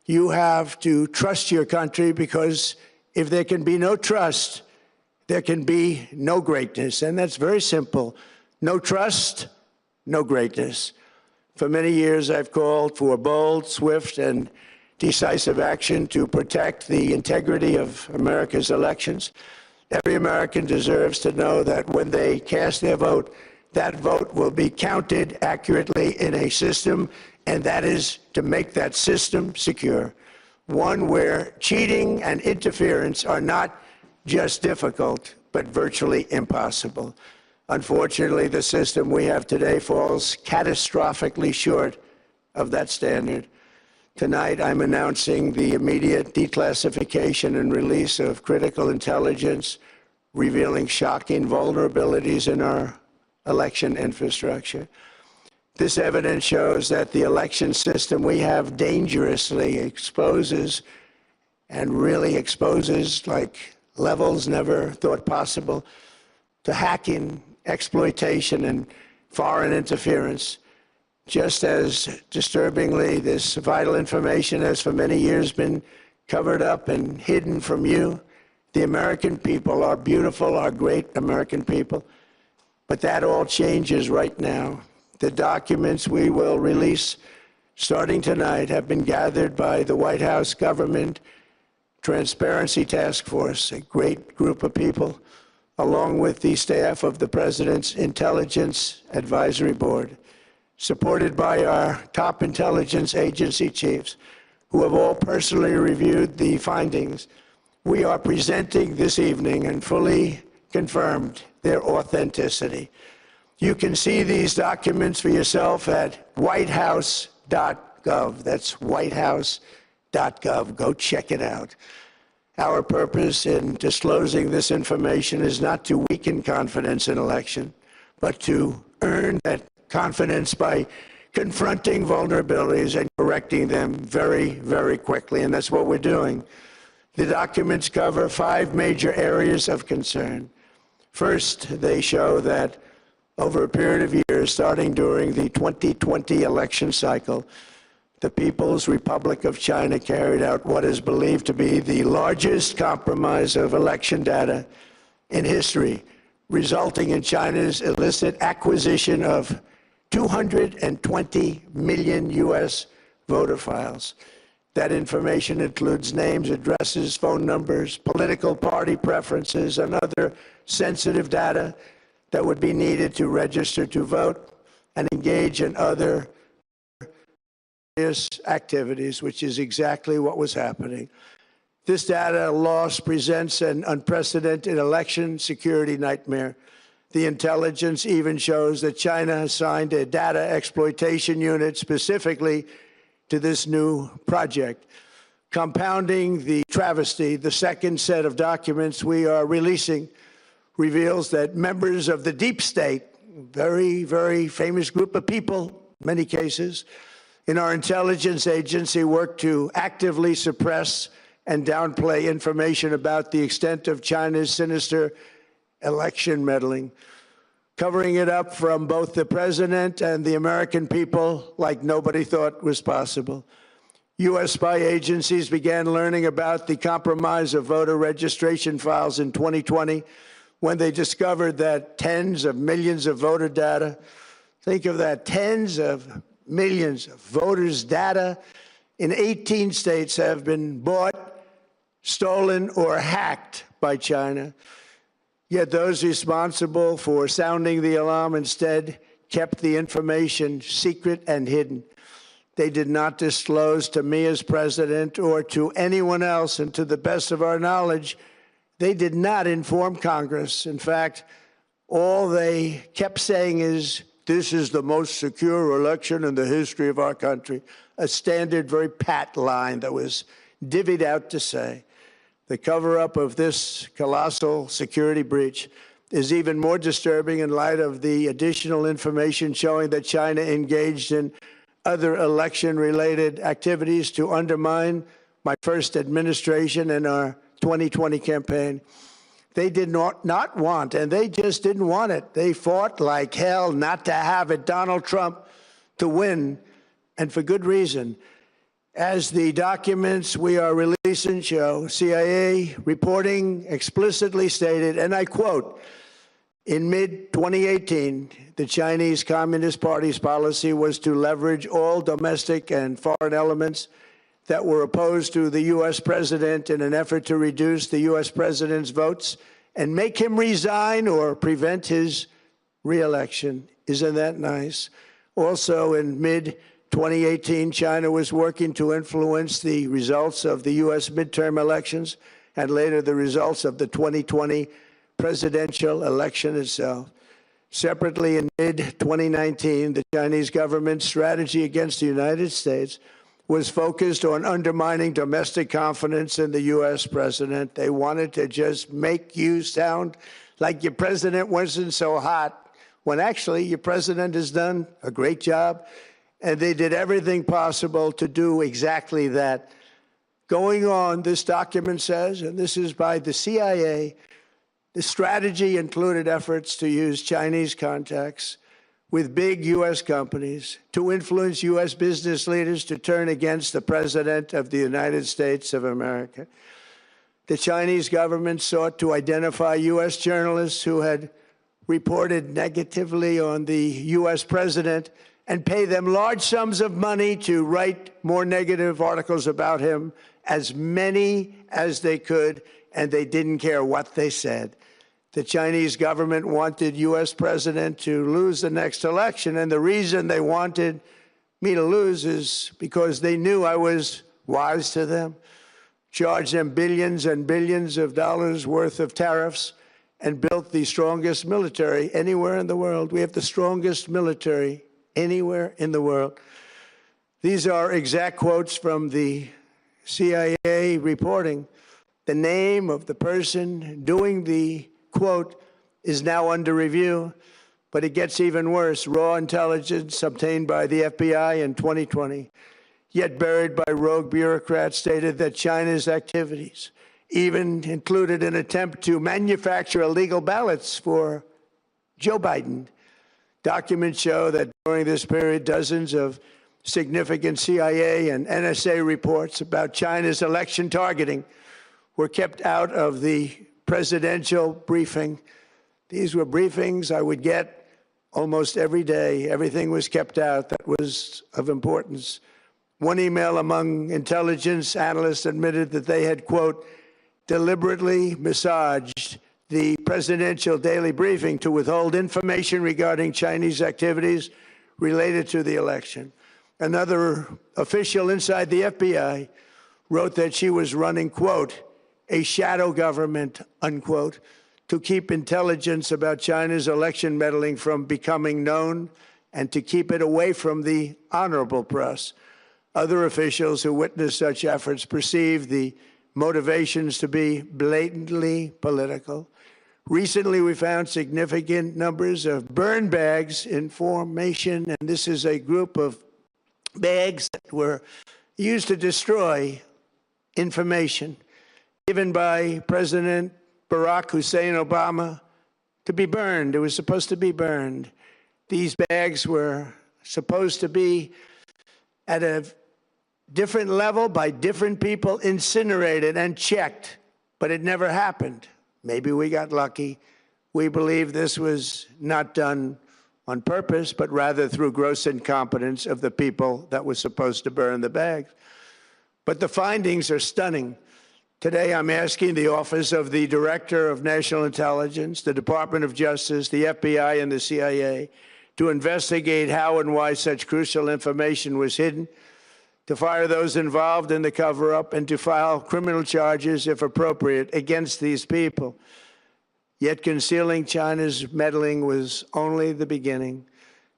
You have to trust your country, because if there can be no trust, there can be no greatness. And that's very simple. No trust, no greatness. For many years, I've called for bold, swift, and decisive action to protect the integrity of America's elections. Every American deserves to know that when they cast their vote, that vote will be counted accurately in a system, and that is to make that system secure. One where cheating and interference are not just difficult, but virtually impossible. Unfortunately, the system we have today falls catastrophically short of that standard. Tonight, I'm announcing the immediate declassification and release of critical intelligence revealing shocking vulnerabilities in our election infrastructure. This evidence shows that the election system we have dangerously exposes, and really exposes like levels never thought possible, to hacking, exploitation, and foreign interference. Just as disturbingly, this vital information has for many years been covered up and hidden from you, the American people, our beautiful, our great American people. But that all changes right now. The documents we will release starting tonight have been gathered by the White House Government Transparency Task Force, a great group of people, along with the staff of the President's Intelligence Advisory Board, supported by our top intelligence agency chiefs, who have all personally reviewed the findings. We are presenting this evening and fully confirmed their authenticity. You can see these documents for yourself at whitehouse.gov. That's whitehouse.gov. Go check it out. Our purpose in disclosing this information is not to weaken confidence in election, but to earn that confidence by confronting vulnerabilities and correcting them very, very quickly. And that's what we're doing. The documents cover 5 major areas of concern. First, they show that over a period of years, starting during the 2020 election cycle, the People's Republic of China carried out what is believed to be the largest compromise of election data in history, resulting in China's illicit acquisition of 220 million U.S. voter files. That information includes names, addresses, phone numbers, political party preferences, and other sensitive data that would be needed to register to vote and engage in other activities, which is exactly what was happening. This data loss presents an unprecedented election security nightmare. The intelligence even shows that China assigned a data exploitation unit specifically to this new project. Compounding the travesty, the second set of documents we are releasing reveals that members of the deep state, very, very famous group of people, in many cases, in our intelligence agency work to actively suppress and downplay information about the extent of China's sinister election meddling, covering it up from both the president and the American people like nobody thought was possible. U.S. spy agencies began learning about the compromise of voter registration files in 2020 when they discovered that tens of millions of voter data, think of that, tens of millions of voters' data in 18 states have been bought, stolen, or hacked by China. Yet those responsible for sounding the alarm instead kept the information secret and hidden. They did not disclose to me as president or to anyone else, and to the best of our knowledge, they did not inform Congress. In fact, all they kept saying is, this is the most secure election in the history of our country. A standard, very pat line that was divvied out to say. The cover-up of this colossal security breach is even more disturbing in light of the additional information showing that China engaged in other election-related activities to undermine my first administration and our 2020 campaign. They did not want, and they just didn't want it. They fought like hell not to have it, Donald Trump, to win, and for good reason. As the documents we are releasing show, CIA reporting explicitly stated, and I quote, in mid-2018, the Chinese Communist Party's policy was to leverage all domestic and foreign elements that were opposed to the U.S. president in an effort to reduce the U.S. president's votes and make him resign or prevent his re-election. Isn't that nice? Also, in mid-2018, China was working to influence the results of the U.S. midterm elections and later the results of the 2020 presidential election itself. Separately, in mid-2019, the Chinese government's strategy against the United States was focused on undermining domestic confidence in the U.S. president. They wanted to just make you sound like your president wasn't so hot, when actually your president has done a great job, and they did everything possible to do exactly that. Going on, this document says, and this is by the CIA, the strategy included efforts to use Chinese contacts with big U.S. companies to influence U.S. business leaders to turn against the President of the United States of America. The Chinese government sought to identify U.S. journalists who had reported negatively on the U.S. president and pay them large sums of money to write more negative articles about him, as many as they could, and they didn't care what they said. The Chinese government wanted U.S. president to lose the next election, and the reason they wanted me to lose is because they knew I was wise to them, charged them billions and billions of dollars worth of tariffs, and built the strongest military anywhere in the world. We have the strongest military anywhere in the world. These are exact quotes from the CIA reporting. The name of the person doing the quote is now under review, but it gets even worse. Raw intelligence obtained by the FBI in 2020, yet buried by rogue bureaucrats, stated that China's activities even included an attempt to manufacture illegal ballots for Joe Biden. Documents show that during this period, dozens of significant CIA and NSA reports about China's election targeting were kept out of the presidential briefing. These were briefings I would get almost every day. Everything was kept out that was of importance. One email among intelligence analysts admitted that they had, quote, deliberately massaged the presidential daily briefing to withhold information regarding Chinese activities related to the election. Another official inside the FBI wrote that she was running, quote, a shadow government, unquote, to keep intelligence about China's election meddling from becoming known and to keep it away from the honorable press. Other officials who witnessed such efforts perceived the motivations to be blatantly political. Recently, we found significant numbers of burn bags in formation, and this is a group of bags that were used to destroy information given by President Barack Hussein Obama to be burned. It was supposed to be burned. These bags were supposed to be at a different level by different people, incinerated and checked, but it never happened. Maybe we got lucky. We believe this was not done on purpose, but rather through gross incompetence of the people that were supposed to burn the bags. But the findings are stunning. Today, I'm asking the Office of the Director of National Intelligence, the Department of Justice, the FBI, and the CIA to investigate how and why such crucial information was hidden, to fire those involved in the cover-up, and to file criminal charges, if appropriate, against these people. Yet concealing China's meddling was only the beginning.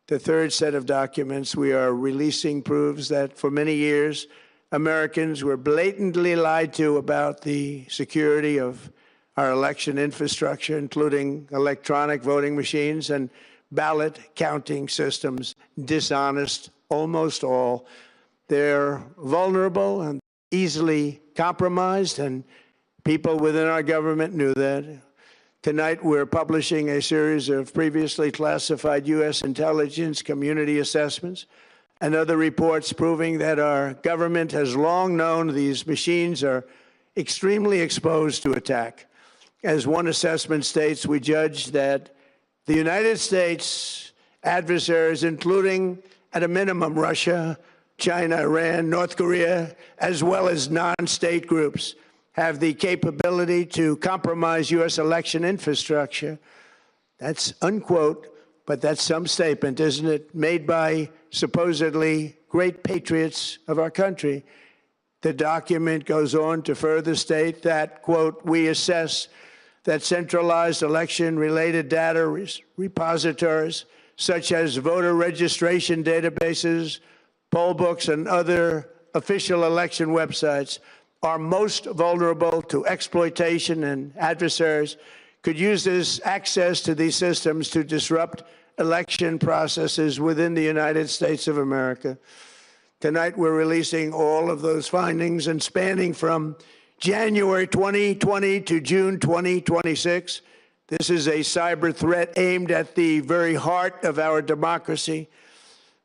The third set of documents we are releasing proves that for many years, Americans were blatantly lied to about the security of our election infrastructure, including electronic voting machines and ballot counting systems. Dishonest, almost all. They're vulnerable and easily compromised, and people within our government knew that. Tonight, we're publishing a series of previously classified U.S. intelligence community assessments and other reports proving that our government has long known these machines are extremely exposed to attack. As one assessment states, we judge that the United States adversaries, including at a minimum Russia, China, Iran, North Korea, as well as non-state groups, have the capability to compromise U.S. election infrastructure. That's unquote, but that's some statement, isn't it? Made by supposedly great patriots of our country. The document goes on to further state that, quote, we assess that centralized election-related data repositories, such as voter registration databases, poll books, and other official election websites, are most vulnerable to exploitation, and adversaries could use this access to these systems to disrupt election processes within the United States of America. Tonight, we're releasing all of those findings, and spanning from January 2020 to June 2026. This is a cyber threat aimed at the very heart of our democracy.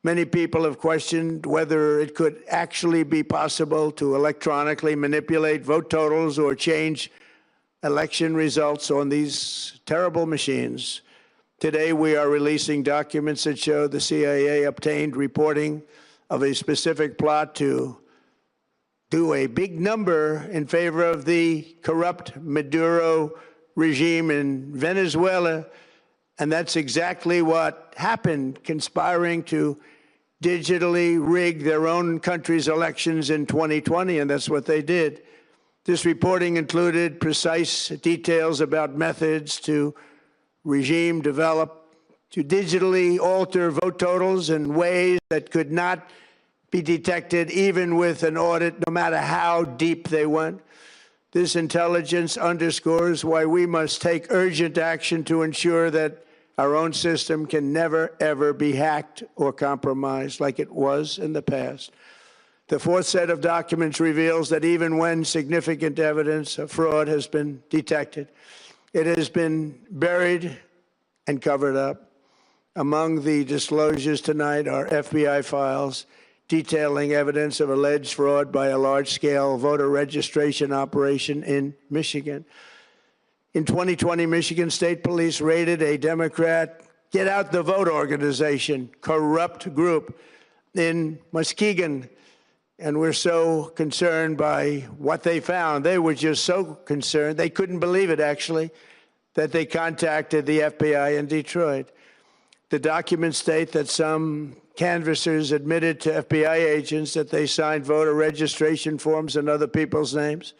Many people have questioned whether it could actually be possible to electronically manipulate vote totals or change election results on these terrible machines. Today, we are releasing documents that show the CIA obtained reporting of a specific plot to do a big number in favor of the corrupt Maduro regime in Venezuela. And that's exactly what happened, conspiring to digitally rig their own country's elections in 2020, and that's what they did. This reporting included precise details about methods to regime develop to digitally alter vote totals in ways that could not be detected even with an audit, no matter how deep they went. This intelligence underscores why we must take urgent action to ensure that our own system can never, ever be hacked or compromised like it was in the past. The fourth set of documents reveals that even when significant evidence of fraud has been detected, it has been buried and covered up. Among the disclosures tonight are FBI files detailing evidence of alleged fraud by a large-scale voter registration operation in Michigan. In 2020, Michigan State Police raided a Democrat Get Out the Vote organization, corrupt group in Muskegon. And we're so concerned by what they found. They were just so concerned, they couldn't believe it, actually, that they contacted the FBI in Detroit. The documents state that some canvassers admitted to FBI agents that they signed voter registration forms in other people's names,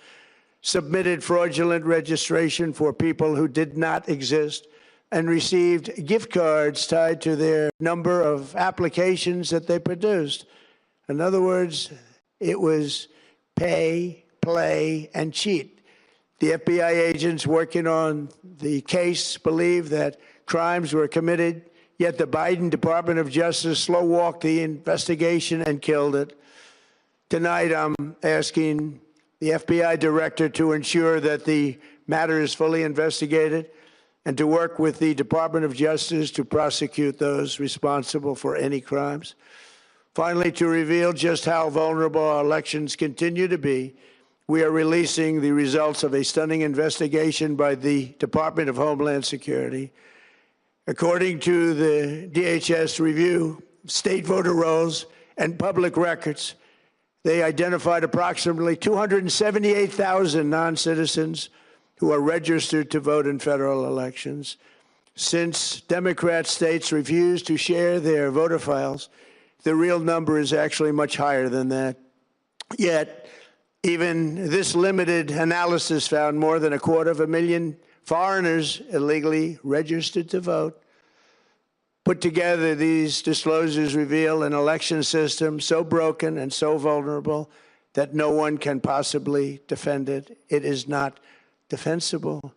submitted fraudulent registration for people who did not exist, and received gift cards tied to their number of applications that they produced. In other words, it was pay, play, and cheat. The FBI agents working on the case believe that crimes were committed, yet the Biden Department of Justice slow-walked the investigation and killed it. Tonight, I'm asking the FBI director to ensure that the matter is fully investigated and to work with the Department of Justice to prosecute those responsible for any crimes. Finally, to reveal just how vulnerable our elections continue to be, we are releasing the results of a stunning investigation by the Department of Homeland Security. According to the DHS review, state voter rolls and public records, they identified approximately 278,000 non-citizens who are registered to vote in federal elections. Since Democrat states refuse to share their voter files, the real number is actually much higher than that. Yet, even this limited analysis found more than 250,000 foreigners illegally registered to vote. Put together, these disclosures reveal an election system so broken and so vulnerable that no one can possibly defend it. It is not defensible.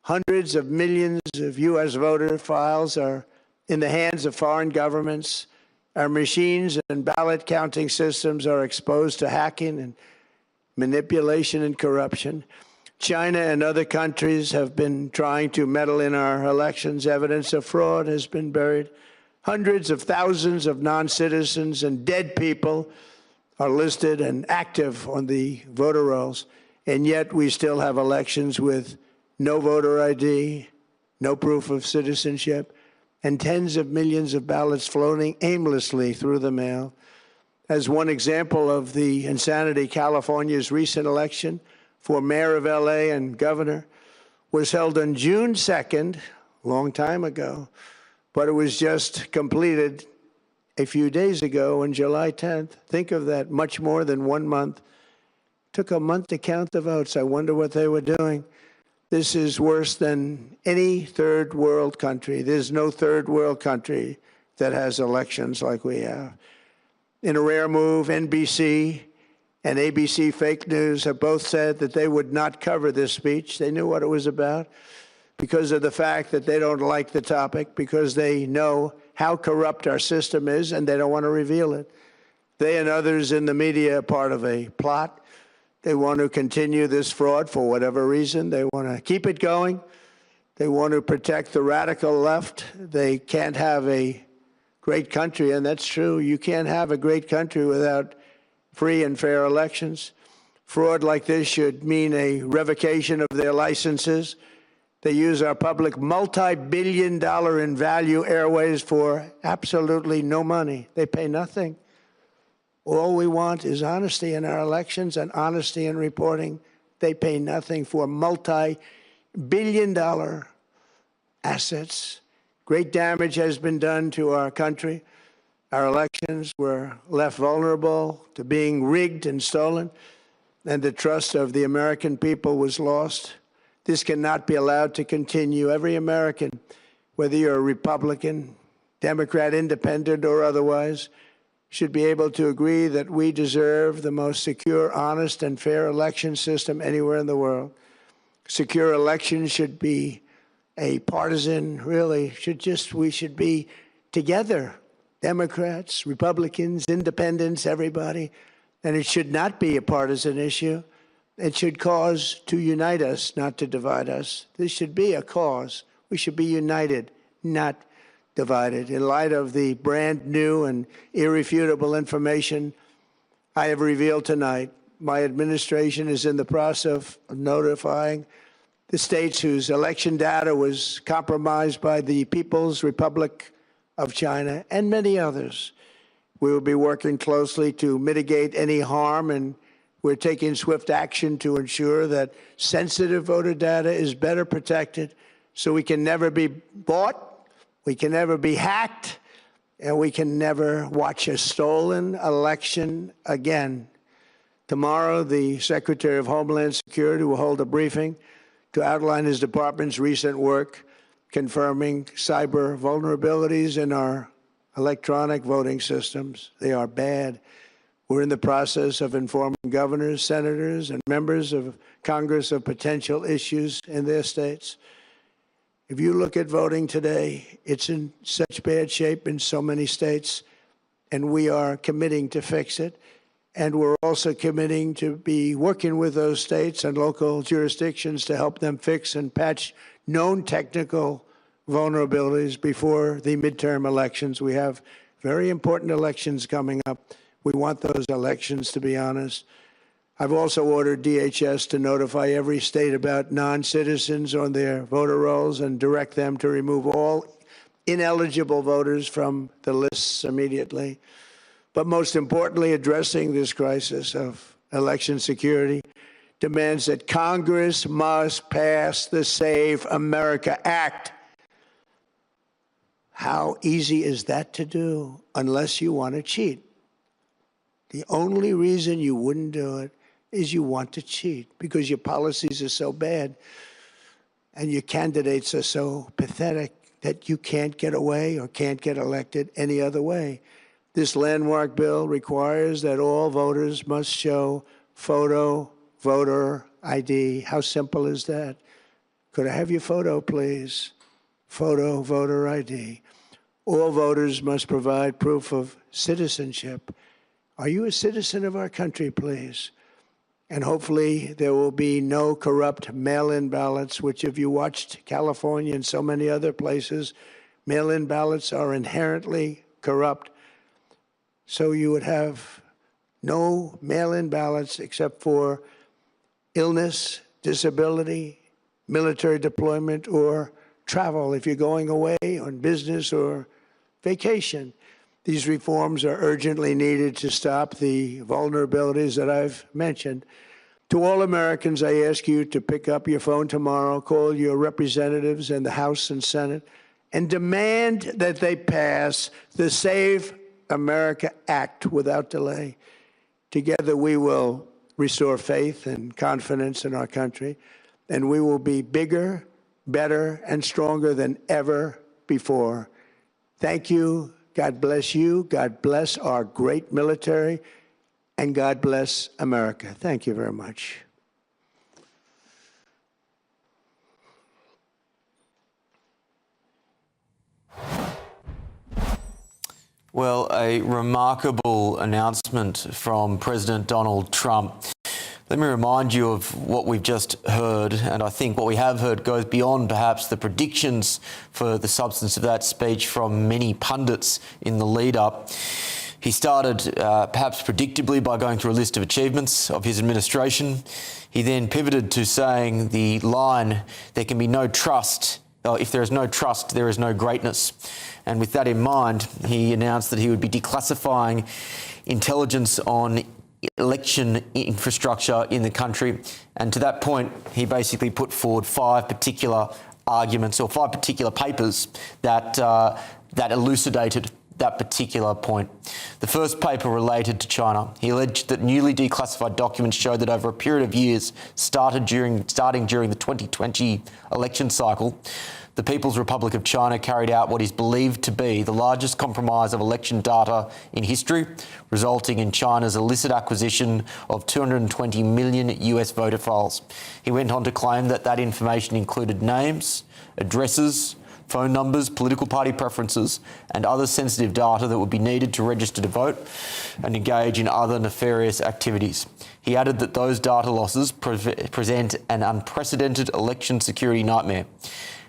Hundreds of millions of U.S. voter files are in the hands of foreign governments. Our machines and ballot counting systems are exposed to hacking and manipulation and corruption. China and other countries have been trying to meddle in our elections. Evidence of fraud has been buried. Hundreds of thousands of non-citizens and dead people are listed and active on the voter rolls, and yet we still have elections with no voter ID, no proof of citizenship, and tens of millions of ballots floating aimlessly through the mail. As one example of the insanity, California's recent election for mayor of LA and governor was held on June 2nd, a long time ago, but it was just completed a few days ago on July 10th. Think of that, much more than 1 month. Took a month to count the votes. I wonder what they were doing. This is worse than any third world country. There's no third world country that has elections like we have. In a rare move, NBC and ABC Fake News have both said that they would not cover this speech. They knew what it was about because of the fact that they don't like the topic, because they know how corrupt our system is and they don't want to reveal it. They and others in the media are part of a plot. They want to continue this fraud for whatever reason. They want to keep it going. They want to protect the radical left. They can't have a great country, and that's true. You can't have a great country without free and fair elections. Fraud like this should mean a revocation of their licenses. They use our public multi-billion-dollar in value airways for absolutely no money. They pay nothing. All we want is honesty in our elections and honesty in reporting. They pay nothing for multi-billion-dollar assets. Great damage has been done to our country. Our elections were left vulnerable to being rigged and stolen, and the trust of the American people was lost. This cannot be allowed to continue. Every American, whether you're a Republican, Democrat, Independent, or otherwise, should be able to agree that we deserve the most secure, honest, and fair election system anywhere in the world. Secure elections should be a partisan, really, we should be together, Democrats, Republicans, Independents, everybody, and it should not be a partisan issue. It should cause to unite us, not to divide us. This should be a cause. We should be united, not divided. In light of the brand new and irrefutable information I have revealed tonight, my administration is in the process of notifying the states whose election data was compromised by the People's Republic of China and many others. We will be working closely to mitigate any harm, and we're taking swift action to ensure that sensitive voter data is better protected so we can never be bought, we can never be hacked, and we can never watch a stolen election again. Tomorrow, the Secretary of Homeland Security will hold a briefing to outline his department's recent work confirming cyber vulnerabilities in our electronic voting systems. They are bad. We're in the process of informing governors, senators, and members of Congress of potential issues in their states. If you look at voting today, it's in such bad shape in so many states, and we are committing to fix it. And we're also committing to be working with those states and local jurisdictions to help them fix and patch known technical vulnerabilities before the midterm elections. We have very important elections coming up. We want those elections to be honest. I've also ordered DHS to notify every state about non-citizens on their voter rolls and direct them to remove all ineligible voters from the lists immediately. But most importantly, addressing this crisis of election security demands that Congress must pass the Save America Act. How easy is that to do unless you want to cheat? The only reason you wouldn't do it is you want to cheat because your policies are so bad and your candidates are so pathetic that you can't get away or can't get elected any other way. This landmark bill requires that all voters must show photo voter ID. How simple is that? Could I have your photo, please? Photo voter ID. All voters must provide proof of citizenship. Are you a citizen of our country, please? And hopefully there will be no corrupt mail-in ballots, which if you watched California and so many other places, mail-in ballots are inherently corrupt. So you would have no mail-in ballots except for illness, disability, military deployment, or travel if you're going away on business or vacation. These reforms are urgently needed to stop the vulnerabilities that I've mentioned. To all Americans, I ask you to pick up your phone tomorrow, call your representatives in the House and Senate, and demand that they pass the Save America Act without delay. Together, we will restore faith and confidence in our country, and we will be bigger, better, and stronger than ever before. Thank you. God bless you. God bless our great military. And God bless America. Thank you very much. Well, a remarkable announcement from President Donald Trump. Let me remind you of what we've just heard, and I think what we have heard goes beyond perhaps the predictions for the substance of that speech from many pundits in the lead-up. He started, perhaps predictably, by going through a list of achievements of his administration. He then pivoted to saying the line, "There can be no trust. If there is no trust, there is no greatness." And with that in mind, he announced that he would be declassifying intelligence on election infrastructure in the country. And to that point, he basically put forward 5 particular arguments or 5 particular papers that elucidated that particular point. The first paper related to China. He alleged that newly declassified documents showed that over a period of years, starting during the 2020 election cycle, the People's Republic of China carried out what is believed to be the largest compromise of election data in history, resulting in China's illicit acquisition of 220 million US voter files. He went on to claim that that information included names, addresses, phone numbers, political party preferences, and other sensitive data that would be needed to register to vote and engage in other nefarious activities. He added that those data losses present an unprecedented election security nightmare.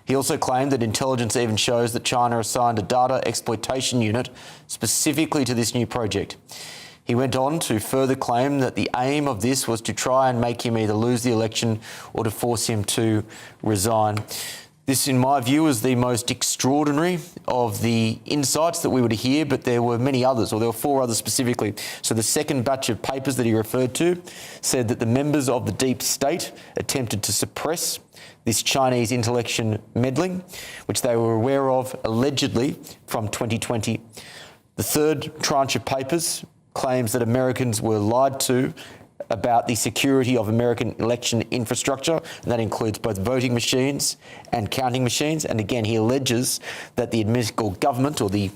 He also claimed that intelligence even shows that China assigned a data exploitation unit specifically to this new project. He went on to further claim that the aim of this was to try and make him either lose the election or to force him to resign. This, in my view, is the most extraordinary of the insights that we were to hear, but there were many others, or there were 4 others specifically. So the second batch of papers that he referred to said that the members of the deep state attempted to suppress this Chinese election meddling, which they were aware of allegedly from 2020. The third tranche of papers claims that Americans were lied to about the security of American election infrastructure, and that includes both voting machines and counting machines. And again, he alleges that the government or the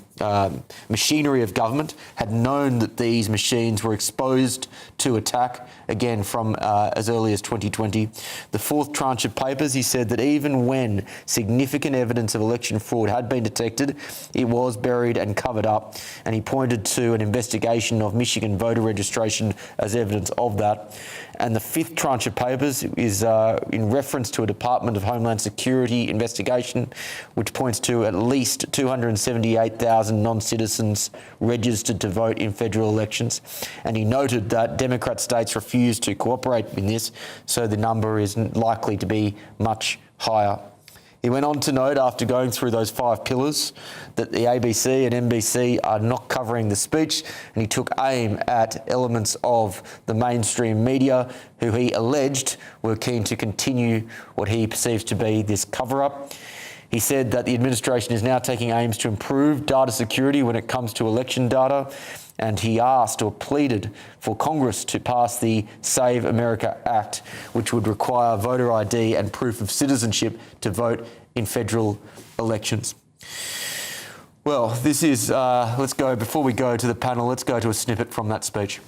machinery of government had known that these machines were exposed to attack, again, from as early as 2020. The fourth tranche of papers, he said that even when significant evidence of election fraud had been detected, it was buried and covered up. And he pointed to an investigation of Michigan voter registration as evidence of that. And the fifth tranche of papers is in reference to a Department of Homeland Security investigation, which points to at least 278,000 non-citizens registered to vote in federal elections. And he noted that Democrat states refused to cooperate in this, so the number is likely to be much higher. He went on to note, after going through those 5 pillars, that the ABC and NBC are not covering the speech, and he took aim at elements of the mainstream media who he alleged were keen to continue what he perceives to be this cover-up. He said that the administration is now taking aims to improve data security when it comes to election data, and he asked or pleaded for Congress to pass the Save America Act, which would require voter ID and proof of citizenship to vote in federal elections. Well, this is, before we go to the panel, let's go to a snippet from that speech.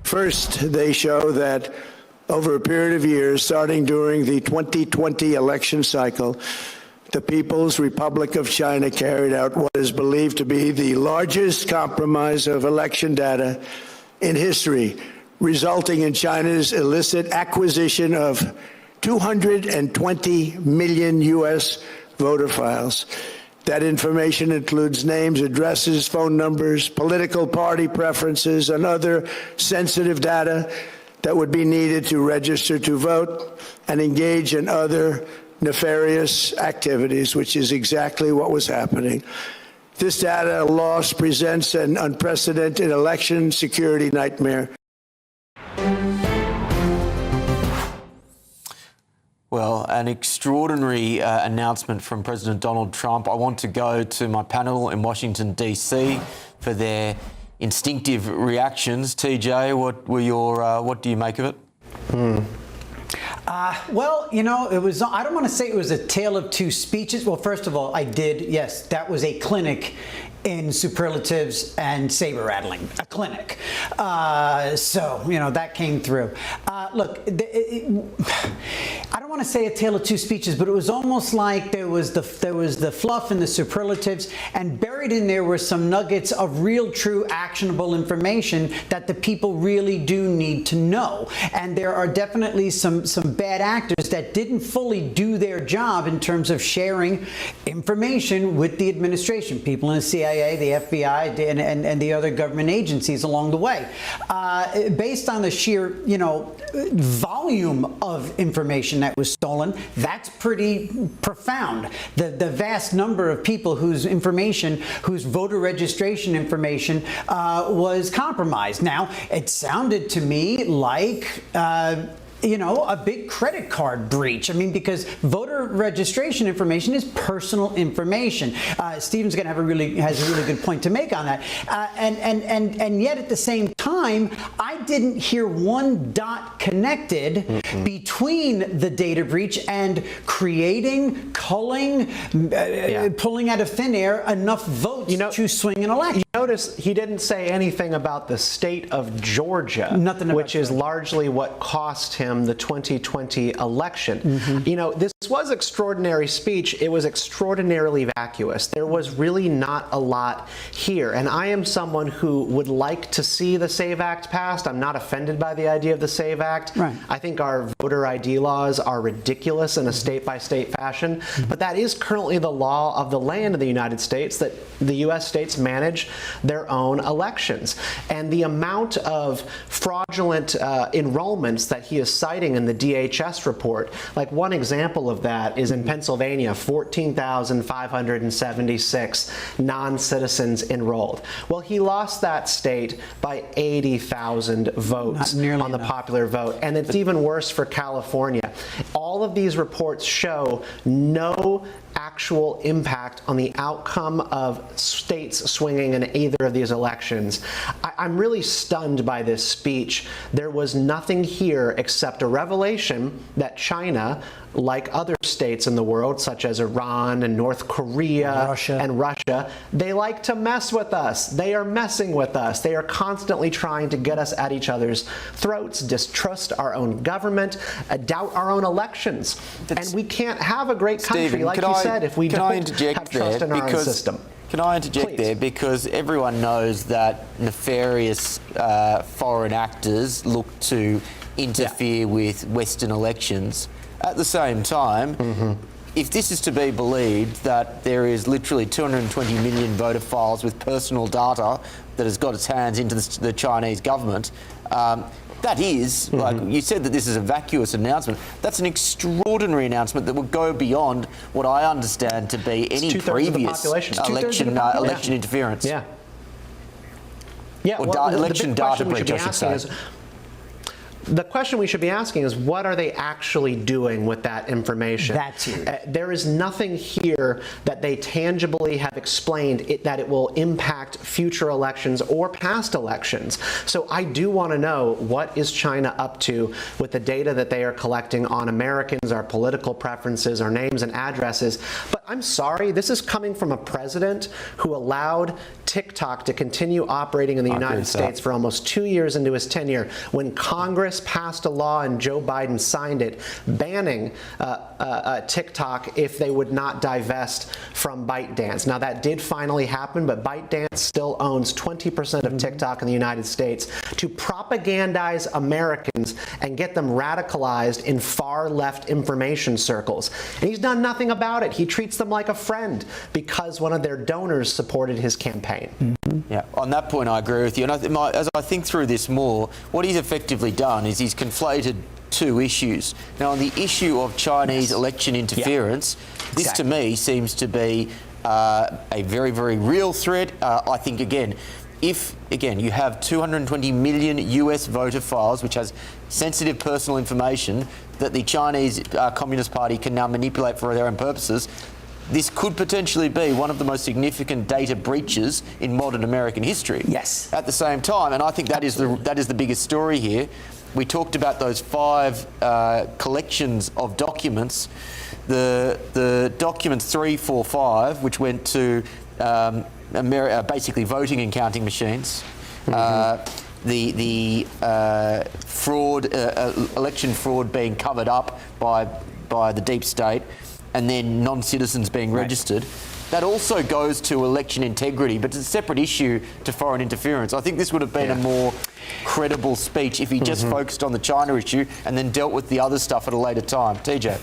First, they show that over a period of years, starting during the 2020 election cycle, the People's Republic of China carried out what is believed to be the largest compromise of election data in history, resulting in China's illicit acquisition of 220 million U.S. voter files. That information includes names, addresses, phone numbers, political party preferences, and other sensitive data that would be needed to register to vote and engage in other nefarious activities, which is exactly what was happening. This data loss presents an unprecedented election security nightmare. Well, an extraordinary announcement from President Donald Trump. I want to go to my panel in Washington, D.C. for their instinctive reactions. TJ, what do you make of it? Well, you know, it was, I don't want to say it was a tale of two speeches. Well, first of all, yes, that was a clinic in superlatives and saber rattling, a clinic. So, you know, that came through. Look, I don't want to say a tale of two speeches, but it was almost like there was the fluff and the superlatives, and buried in there were some nuggets of real, true, actionable information that the people really do need to know. And there are definitely some bad actors that didn't fully do their job in terms of sharing information with the administration, people in the CIA, the FBI, and the other government agencies along the way. Based on the sheer, volume of information that was stolen, that's pretty profound. The vast number of people whose voter registration information was compromised. Now, it sounded to me like a big credit card breach. I mean, because voter registration information is personal information. Stephen's going to has a really good point to make on that. And yet at the same time, I didn't hear one dot connected between the data breach and creating, culling, pulling out of thin air enough votes to swing an election. You notice he didn't say anything about the state of Georgia, which is largely what cost him the 2020 election. This was extraordinary speech. It was extraordinarily vacuous. There was really not a lot here. And I am someone who would like to see the SAVE Act passed. I'm not offended by the idea of the SAVE Act. Right. I think our voter ID laws are ridiculous in a state-by-state fashion. But that is currently the law of the land of the United States, that the U.S. states manage their own elections. And the amount of fraudulent enrollments that he is citing in the DHS report, like one example of that is in Pennsylvania, 14,576 non-citizens enrolled. Well, he lost that state by 80,000 votes on the popular vote. And it's even worse for California. All of these reports show no actual impact on the outcome of states swinging in either of these elections. I'm really stunned by this speech. There was nothing here except a revelation that China, like other states in the world, such as Iran and North Korea and Russia, they like to mess with us. They are messing with us. They are constantly trying to get us at each other's throats, distrust our own government, doubt our own elections. And we can't have a great country, Stephen, like you said, if we don't have trust in our own system. Can I interject there? Because everyone knows that nefarious foreign actors look to interfere with Western elections. At the same time, if this is to be believed, that there is literally 220 million voter files with personal data that has got its hands into the Chinese government, that is, like you said, that this is a vacuous announcement. That's an extraordinary announcement that would go beyond what I understand to be any previous election interference. Well, election data breach, I should say. The question we should be asking is, what are they actually doing with that information? That's huge. There is nothing here that they tangibly have explained that it will impact future elections or past elections. So I do want to know, what is China up to with the data that they are collecting on Americans, our political preferences, our names and addresses? But I'm sorry, this is coming from a president who allowed TikTok to continue operating in the United States for almost 2 years into his tenure, when Congress passed a law and Joe Biden signed it banning TikTok if they would not divest from ByteDance. Now, that did finally happen, but ByteDance still owns 20% of TikTok in the United States to propagandize Americans and get them radicalized in far left information circles. And he's done nothing about it. He treats them like a friend because one of their donors supported his campaign. Yeah, on that point, I agree with you. And as I think through this more, what he's effectively done is he's conflated two issues. Now, on the issue of Chinese election interference, this to me seems to be a very, very real threat. I think, again, if you have 220 million US voter files, which has sensitive personal information that the Chinese Communist Party can now manipulate for their own purposes, this could potentially be one of the most significant data breaches in modern American history. Yes. At the same time, and I think that is the biggest story here. We talked about those 5 collections of documents. The documents 3, 4, 5, which went to basically voting and counting machines. The fraud, election fraud being covered up by the deep state, and then non-citizens being registered. That also goes to election integrity, but it's a separate issue to foreign interference. I think this would have been a more credible speech if he just focused on the China issue and then dealt with the other stuff at a later time. TJ.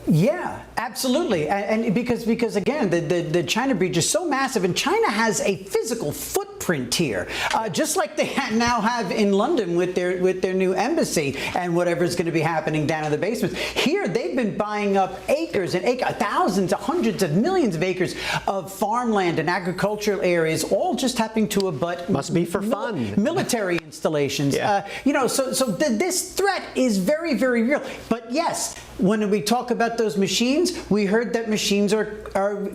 Yeah, absolutely. And because again, the China breach is so massive, and China has a physical footprint here, just like they now have in London with their new embassy and whatever's going to be happening down in the basements. Here, they've been buying up acres and thousands, hundreds of millions of acres of farmland and agricultural areas, all just happening to abut. Must be for fun. Military installations. So this threat is very, very real. But yes, when we talk about those machines, we heard that machines are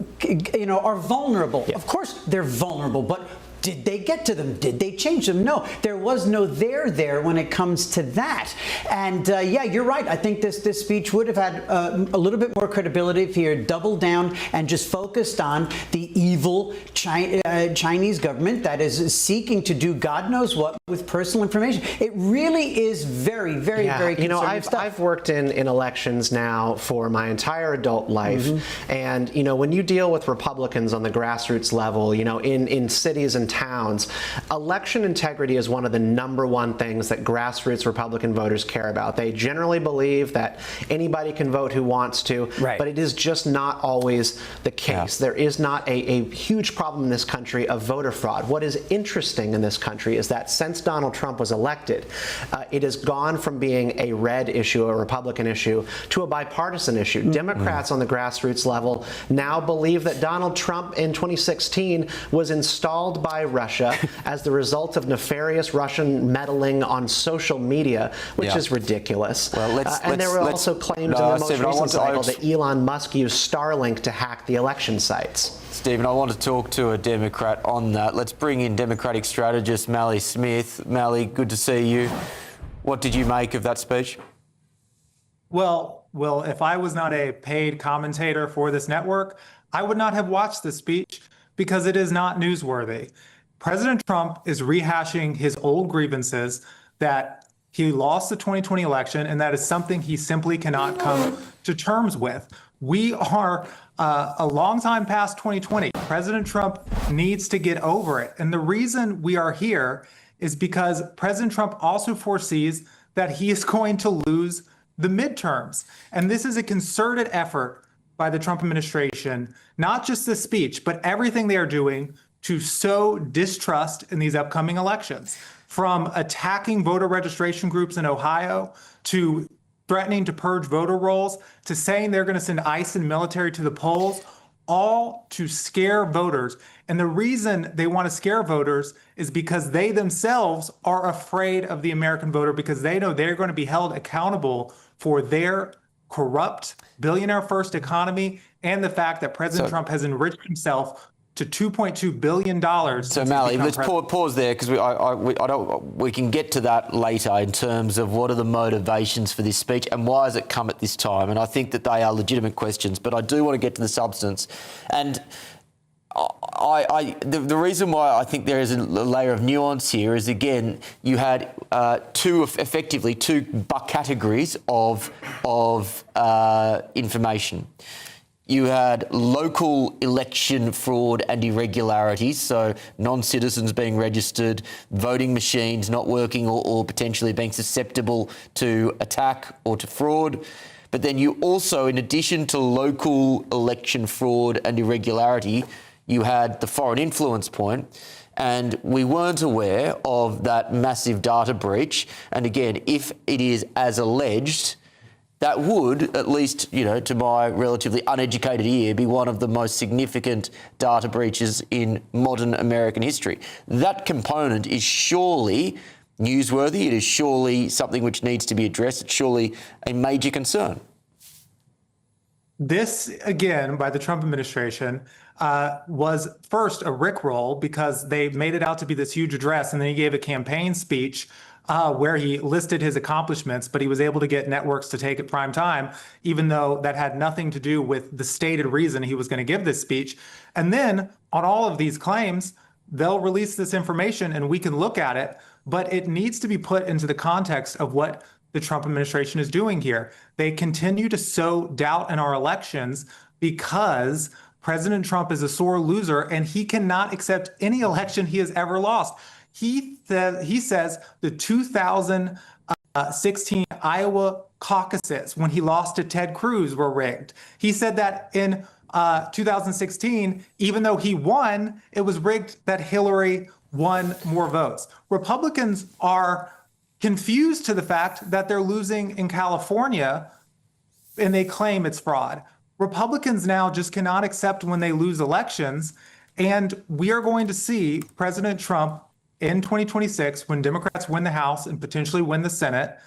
vulnerable. Of course they're vulnerable, but did they get to them? Did they change them? No, there was no there when it comes to that. And yeah, you're right. I think this speech would have had a little bit more credibility if he had doubled down and just focused on the evil Chinese government that is seeking to do God knows what with personal information. It really is very, very, very concerning stuff. I've worked in elections now for my entire adult life, and when you deal with Republicans on the grassroots level, in cities and towns, election integrity is one of the #1 things that grassroots Republican voters care about. They generally believe that anybody can vote who wants to, but it is just not always the case. There is not a huge problem in this country of voter fraud. What is interesting in this country is that since Donald Trump was elected, it has gone from being a red issue, a Republican issue, to a bipartisan issue. Democrats on the grassroots level now believe that Donald Trump in 2016 was installed by Russia as the result of nefarious Russian meddling on social media, which is ridiculous. Well, and there were also claims in the most recent cycle that Elon Musk used Starlink to hack the election sites. Stephen, I want to talk to a Democrat on that. Let's bring in Democratic strategist Mally Smith. Mally, good to see you. What did you make of that speech? Well, if I was not a paid commentator for this network, I would not have watched this speech because it is not newsworthy. President Trump is rehashing his old grievances that he lost the 2020 election, and that is something he simply cannot come to terms with. We are a long time past 2020. President Trump needs to get over it. And the reason we are here is because President Trump also foresees that he is going to lose the midterms. And this is a concerted effort by the Trump administration, not just this speech, but everything they are doing to sow distrust in these upcoming elections, from attacking voter registration groups in Ohio to threatening to purge voter rolls to saying they're going to send ICE and military to the polls. all to scare voters. And the reason they want to scare voters is because they themselves are afraid of the American voter, because they know they're going to be held accountable for their corrupt billionaire first economy and the fact that President Trump has enriched himself to $2.2 billion. So, Mally, let's pause there, because we can get to that later in terms of what are the motivations for this speech and why has it come at this time. And I think that they are legitimate questions, but I do want to get to the substance. And the reason why I think there is a layer of nuance here is, again, you had effectively two categories of information. You had local election fraud and irregularities, so non-citizens being registered, voting machines not working or potentially being susceptible to attack or to fraud. But then you also, in addition to local election fraud and irregularity, you had the foreign influence point, and we weren't aware of that massive data breach. And again, if it is as alleged, that would, at least, to my relatively uneducated ear, be one of the most significant data breaches in modern American history. That component is surely newsworthy. It is surely something which needs to be addressed. It's surely a major concern. This, again, by the Trump administration, was first a rickroll because they made it out to be this huge address, and then he gave a campaign speech where he listed his accomplishments, but he was able to get networks to take it prime time, even though that had nothing to do with the stated reason he was going to give this speech. And then on all of these claims, they'll release this information and we can look at it, but it needs to be put into the context of what the Trump administration is doing here. They continue to sow doubt in our elections because President Trump is a sore loser and he cannot accept any election he has ever lost. He says the 2016 Iowa caucuses, when he lost to Ted Cruz, were rigged. He said that in 2016, even though he won, it was rigged that Hillary won more votes. Republicans are confused to the fact that they're losing in California, and they claim it's fraud. Republicans now just cannot accept when they lose elections, and we are going to see President Trump in 2026, when Democrats win the House and potentially win the Senate,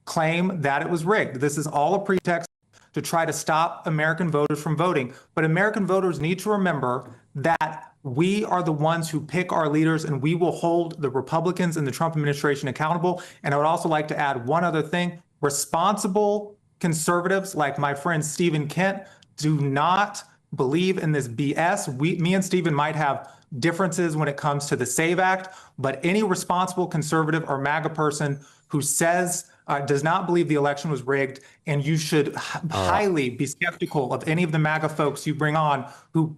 claim that it was rigged. This is all a pretext to try to stop American voters from voting. But American voters need to remember that we are the ones who pick our leaders, and we will hold the Republicans and the Trump administration accountable. And I would also like to add one other thing. Responsible conservatives like my friend Stephen Kent do not believe in this BS. Me and Stephen might have differences when it comes to the SAVE Act, but any responsible conservative or MAGA person who says does not believe the election was rigged, and you should highly be skeptical of any of the MAGA folks you bring on who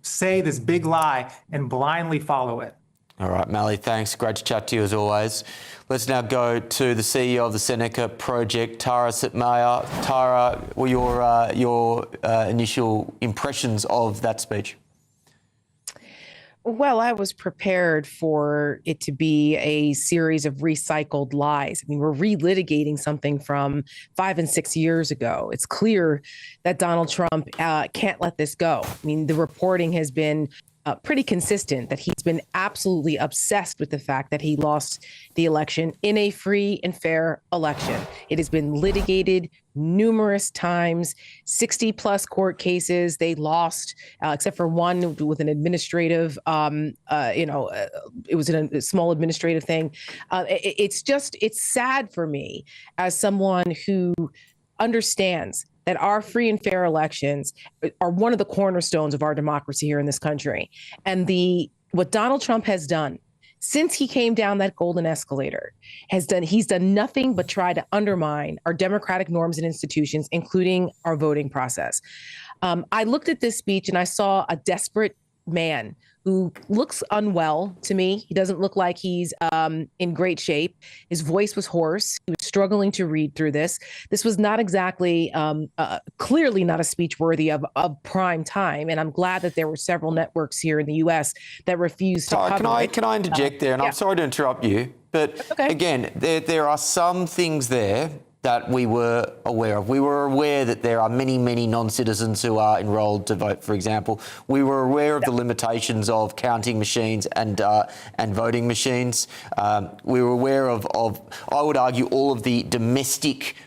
say this big lie and blindly follow it. All right, Mally, thanks. Great to chat to you as always. Let's now go to the CEO of the Seneca Project, Tara Sitmaya. Tara, what were your initial impressions of that speech? Well, I was prepared for it to be a series of recycled lies. I mean, we're relitigating something from 5 and 6 years ago. It's clear that Donald Trump can't let this go. I mean, the reporting has been pretty consistent that he's been absolutely obsessed with the fact that he lost the election in a free and fair election. It has been litigated numerous times, 60 plus court cases. They lost, except for one with an administrative, it was a small administrative thing. It's sad for me as someone who understands that our free and fair elections are one of the cornerstones of our democracy here in this country. And what Donald Trump has done since he came down that golden escalator, he's done nothing but try to undermine our democratic norms and institutions, including our voting process. I looked at this speech and I saw a desperate man who looks unwell to me. He doesn't look like he's in great shape. His voice was hoarse. He was struggling to read through this. This was not exactly, clearly not a speech worthy of prime time. And I'm glad that there were several networks here in the U.S. that refused to cover it. Can I interject there? And I'm sorry to interrupt you, but again, there are some things there that we were aware of. We were aware that there are many, many non-citizens who are enrolled to vote, for example. We were aware of the limitations of counting machines and voting machines. We were aware of, I would argue, all of the domestic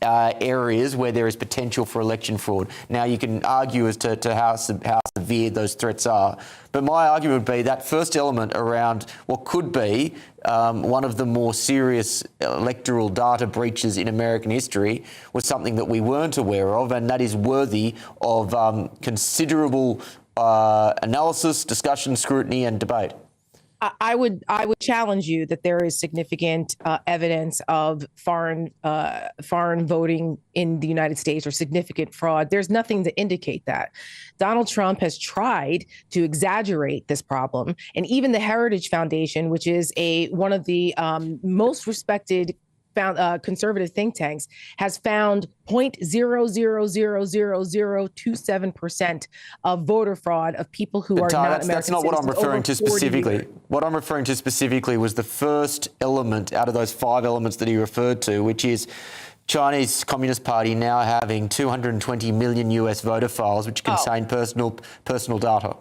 areas where there is potential for election fraud. Now, you can argue as to how severe those threats are, but my argument would be that first element around what could be one of the more serious electoral data breaches in American history was something that we weren't aware of, and that is worthy of considerable analysis, discussion, scrutiny and debate. I would challenge you that there is significant evidence of foreign voting in the United States or significant fraud. There's nothing to indicate that. Donald Trump has tried to exaggerate this problem, and even the Heritage Foundation, which is one of the most respected conservative think tanks, has found 0.000027% of voter fraud of people who are not American citizens. That's not what I'm referring to specifically. What I'm referring to specifically was the first element out of those 5 elements that he referred to, which is Chinese Communist Party now having 220 million US voter files, which contain personal data.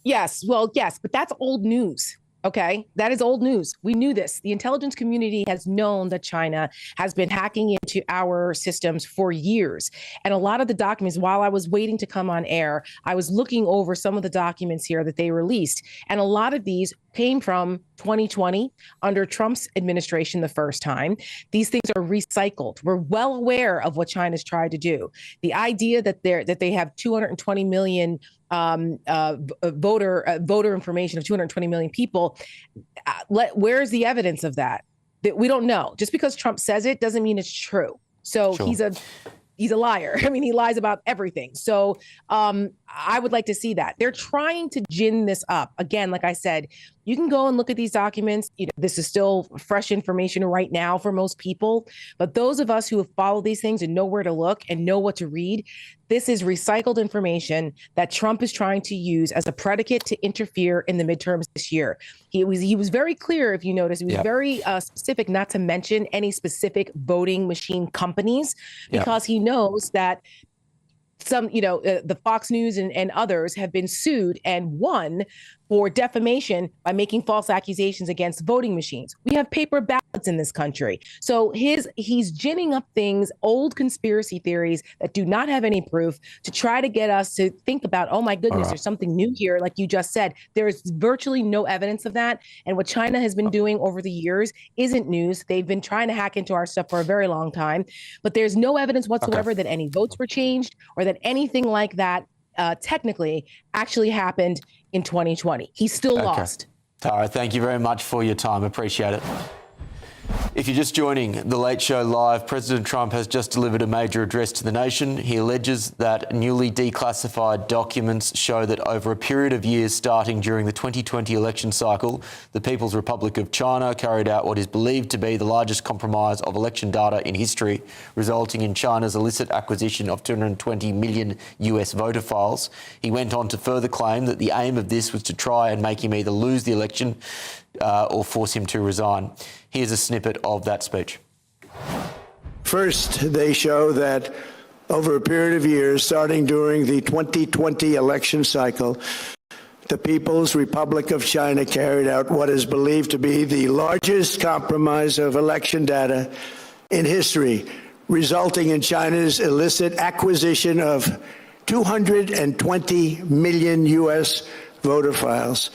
Yes, but that's old news. Okay, that is old news. We knew this. The intelligence community has known that China has been hacking into our systems for years. And a lot of the documents, while I was waiting to come on air, I was looking over some of the documents here that they released. And a lot of these came from 2020 under Trump's administration the first time. These things are recycled. We're well aware of what China's tried to do. The idea that they have 220 million voter information of 220 million people. Where's the evidence of that? That we don't know. Just because Trump says it doesn't mean it's true. So sure. He's a liar. I mean, he lies about everything. So I would like to see that. They're trying to gin this up. Again, like I said, you can go and look at these documents. This is still fresh information right now for most people. But those of us who have followed these things and know where to look and know what to read, this is recycled information that Trump is trying to use as a predicate to interfere in the midterms this year. He was very clear, if you notice, he was very specific not to mention any specific voting machine companies because he knows that some, the Fox News and others have been sued and won for defamation by making false accusations against voting machines. We have paper ballots in this country. So he's ginning up things, old conspiracy theories that do not have any proof to try to get us to think about, oh my goodness, there's something new here. Like you just said, there is virtually no evidence of that. And what China has been doing over the years isn't news. They've been trying to hack into our stuff for a very long time, but there's no evidence whatsoever that any votes were changed or that anything like that technically actually happened in 2020. He's still lost. Tara, thank you very much for your time. Appreciate it. If you're just joining The Late Show Live, President Trump has just delivered a major address to the nation. He alleges that newly declassified documents show that over a period of years starting during the 2020 election cycle, the People's Republic of China carried out what is believed to be the largest compromise of election data in history, resulting in China's illicit acquisition of 220 million US voter files. He went on to further claim that the aim of this was to try and make him either lose the election or force him to resign. Here's a snippet of that speech. First, they show that over a period of years, starting during the 2020 election cycle, the People's Republic of China carried out what is believed to be the largest compromise of election data in history, resulting in China's illicit acquisition of 220 million US voter files.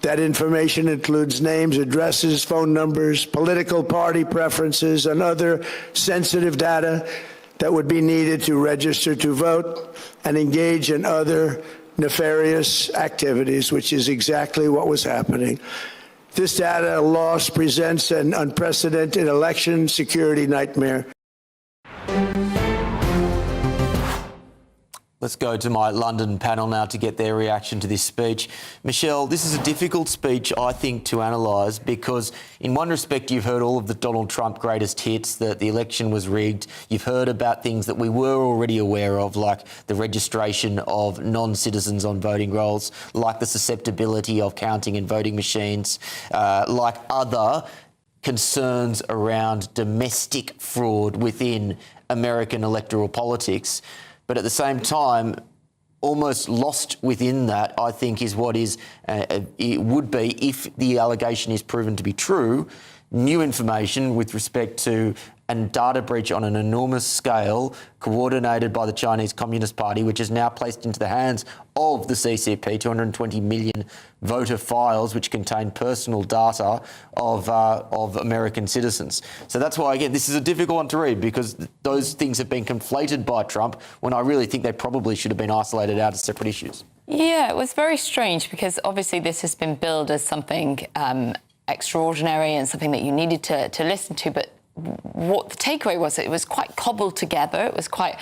That information includes names, addresses, phone numbers, political party preferences, and other sensitive data that would be needed to register to vote and engage in other nefarious activities, which is exactly what was happening. This data loss presents an unprecedented election security nightmare. Let's go to my London panel now to get their reaction to this speech. Michelle, this is a difficult speech, I think, to analyse because in one respect you've heard all of the Donald Trump greatest hits, that the election was rigged. You've heard about things that we were already aware of, like the registration of non-citizens on voting rolls, like the susceptibility of counting and voting machines, like other concerns around domestic fraud within American electoral politics. But at the same time, almost lost within that, I think, is what is it would be, if the allegation is proven to be true, new information with respect to a data breach on an enormous scale coordinated by the Chinese Communist Party, which is now placed into the hands of the CCP, 220 million voter files which contain personal data of American citizens. So that's why, again, this is a difficult one to read, because those things have been conflated by Trump when I really think they probably should have been isolated out as separate issues. Yeah, it was very strange, because obviously this has been billed as something extraordinary and something that you needed to listen to, but what the takeaway was, it was quite cobbled together. It was quite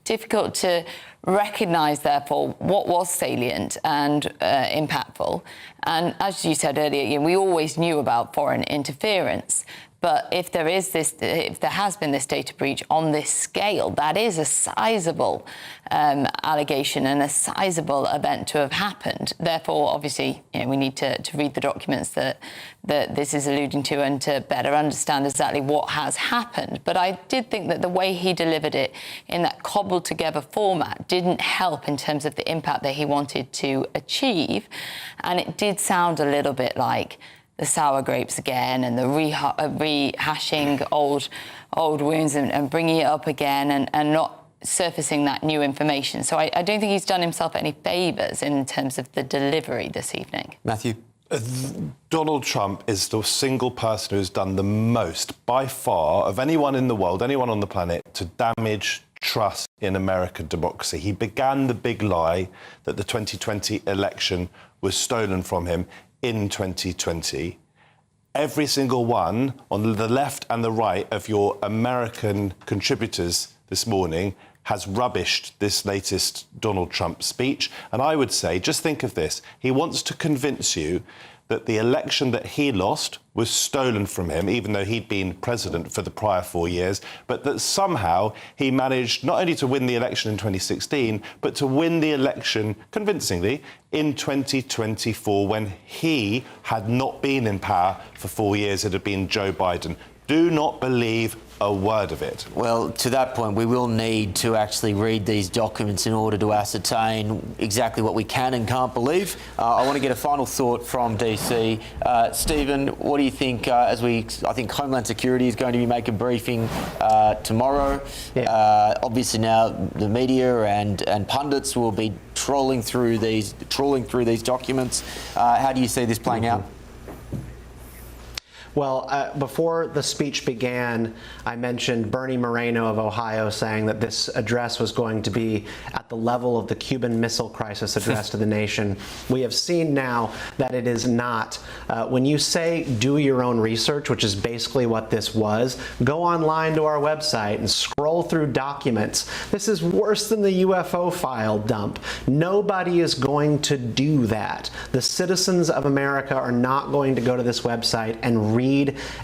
difficult to recognise, therefore, what was salient and impactful. And as you said earlier, we always knew about foreign interference. But if there has been this data breach on this scale, that is a sizable allegation and a sizable event to have happened. Therefore, obviously, we need to read the documents that this is alluding to, and to better understand exactly what has happened. But I did think that the way he delivered it in that cobbled together format didn't help in terms of the impact that he wanted to achieve. And it did sound a little bit like the sour grapes again, and the rehashing old wounds, and bringing it up again, and not surfacing that new information. So I don't think he's done himself any favours in terms of the delivery this evening. Matthew? Donald Trump is the single person who's done the most, by far, of anyone in the world, anyone on the planet, to damage trust in American democracy. He began the big lie that the 2020 election was stolen from him in 2020. Every single one on the left and the right of your American contributors this morning has rubbished this latest Donald Trump speech. And I would say, just think of this. He wants to convince you that the election that he lost was stolen from him, even though he'd been president for the prior 4 years, but that somehow he managed not only to win the election in 2016, but to win the election convincingly in 2024, when he had not been in power for 4 years. It had been Joe Biden. Do not believe a word of it. Well, to that point, we will need to actually read these documents in order to ascertain exactly what we can and can't believe. I want to get a final thought from DC. Stephen, what do you think, I think Homeland Security is going to be making a briefing tomorrow. Yeah. Obviously now the media and pundits will be trawling through these documents. How do you see this playing out? Well, before the speech began, I mentioned Bernie Moreno of Ohio saying that this address was going to be at the level of the Cuban Missile Crisis address to the nation. We have seen now that it is not. When you say do your own research, which is basically what this was, go online to our website and scroll through documents. This is worse than the UFO file dump. Nobody is going to do that. The citizens of America are not going to go to this website and read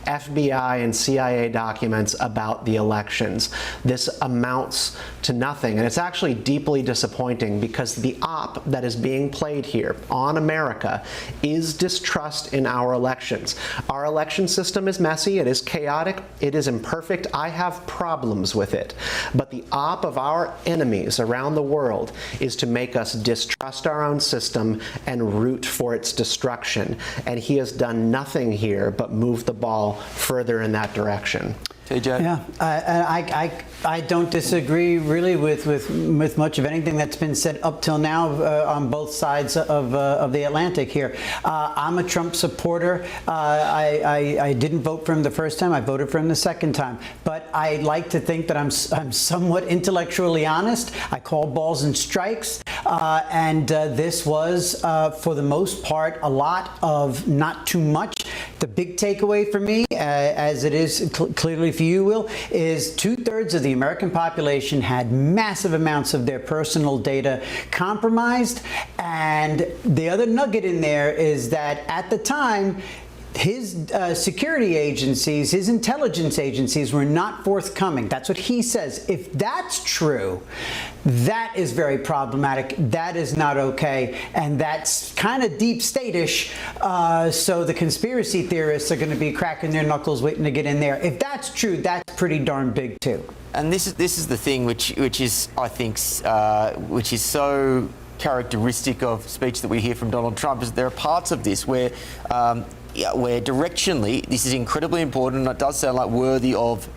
FBI and CIA documents about the elections. This amounts to nothing, and it's actually deeply disappointing, because the op that is being played here on America is distrust in our elections. Our election system is messy, it is chaotic, it is imperfect. I have problems with it, but the op of our enemies around the world is to make us distrust our own system and root for its destruction, and he has done nothing here but move the ball further in that direction. TJ? Yeah, I don't disagree really with much of anything that's been said up till now on both sides of the Atlantic here. I'm a Trump supporter. I didn't vote for him the first time. I voted for him the second time. But I like to think that I'm somewhat intellectually honest. I call balls and strikes. And this was, for the most part, a lot of not too much. The big takeaway for me, as it is clearly for you, Will, is 2/3 of the American population had massive amounts of their personal data compromised. And the other nugget in there is that at the time, his security agencies, his intelligence agencies were not forthcoming. That's what he says. If that's true, that is very problematic. That is not okay. And that's kind of deep state-ish. So the conspiracy theorists are going to be cracking their knuckles waiting to get in there. If that's true, that's pretty darn big too. And this is the thing which is, I think, which is so characteristic of speech that we hear from Donald Trump, is there are parts of this where directionally this is incredibly important, and it does sound like worthy of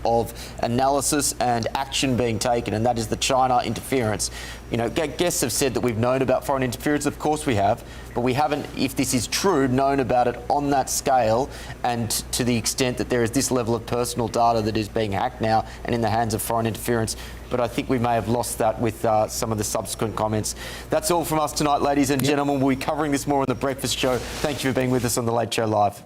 analysis and action being taken, and that is the China interference. You know, guests have said that we've known about foreign interference. Of course we have, but we haven't, if this is true, known about it on that scale and to the extent that there is this level of personal data that is being hacked now and in the hands of foreign interference. But I think we may have lost that with some of the subsequent comments. That's all from us tonight, ladies and gentlemen. We'll be covering this more on The Breakfast Show. Thank you for being with us on The Late Show Live.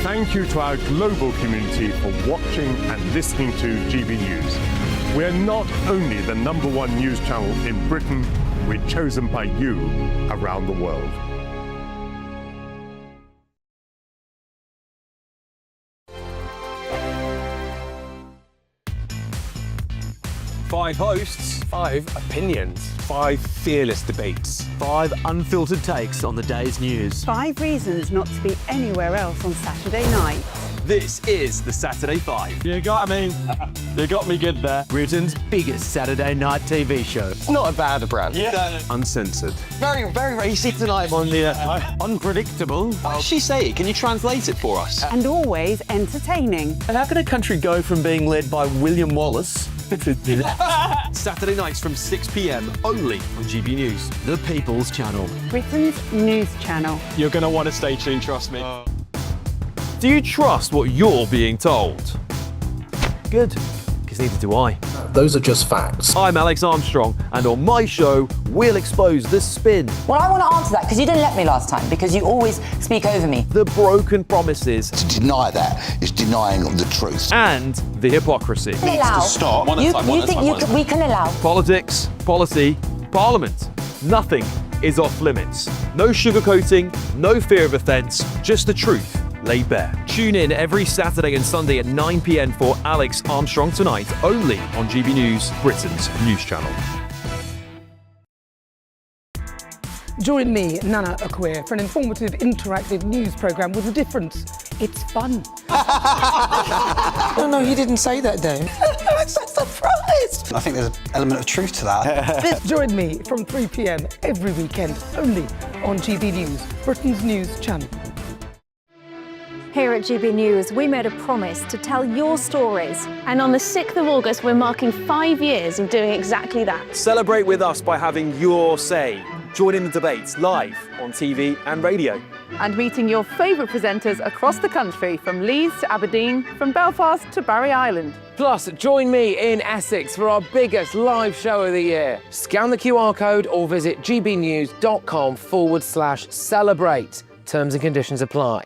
Thank you to our global community for watching and listening to GB News. We're not only the #1 news channel in Britain, we're chosen by you around the world. Five hosts, 5 opinions, 5 fearless debates, 5 unfiltered takes on the day's news. 5 reasons not to be anywhere else on Saturday night. This is the Saturday 5. You got me good there. Britain's biggest Saturday night TV show. It's not a bad brand. Yeah. Uncensored. Very, very racy tonight on the unpredictable. What did she say? Can you translate it for us? And always entertaining. And how can a country go from being led by William Wallace Saturday nights from 6 p.m. only on GB News. The People's Channel. Britain's news channel. You're going to want to stay tuned, trust me. Do you trust what you're being told? Good, because neither do I. Those are just facts. I'm Alex Armstrong, and on my show, we'll expose the spin. Well, I want to answer that because you didn't let me last time, because you always speak over me. The broken promises. To deny that is denying the truth. And the hypocrisy. Needs to stop. We can allow. Politics, policy, parliament. Nothing is off limits. No sugarcoating, no fear of offence, just the truth laid bare. Tune in every Saturday and Sunday at 9 p.m. for Alex Armstrong Tonight, only on GB News, Britain's news channel. Join me, Nana Akweer, for an informative, interactive news programme with a difference. It's fun. No, he didn't say that, though. I'm so surprised. I think there's an element of truth to that. Join me from 3 p.m. every weekend, only on GB News, Britain's news channel. Here at GB News, we made a promise to tell your stories. And on the 6th of August, we're marking 5 years of doing exactly that. Celebrate with us by having your say. Join in the debates live on TV and radio. And meeting your favourite presenters across the country, from Leeds to Aberdeen, from Belfast to Barry Island. Plus, join me in Essex for our biggest live show of the year. Scan the QR code or visit gbnews.com/celebrate. Terms and conditions apply.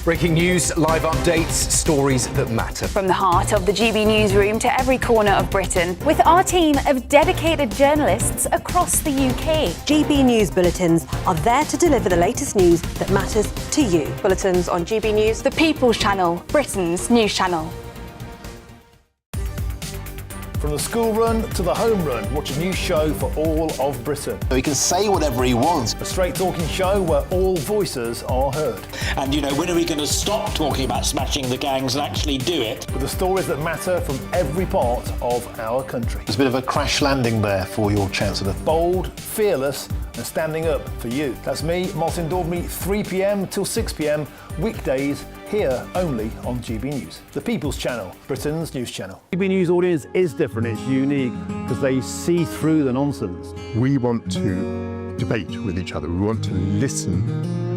Breaking news, live updates, stories that matter. From the heart of the GB newsroom to every corner of Britain, with our team of dedicated journalists across the UK. GB News bulletins are there to deliver the latest news that matters to you. Bulletins on GB News, the People's Channel, Britain's news channel. From the school run to the home run, watch a new show for all of Britain. He can say whatever he wants. A straight talking show where all voices are heard. And, you know, when are we going to stop talking about smashing the gangs and actually do it? With the stories that matter from every part of our country. There's a bit of a crash landing there for your Chancellor. Bold, fearless and standing up for you. That's me, Martin Daubney, 3 p.m. till 6 p.m. weekdays, here only on GB News. The People's Channel, Britain's news channel. GB News audience is different, it's unique, because they see through the nonsense. We want to debate with each other. We want to listen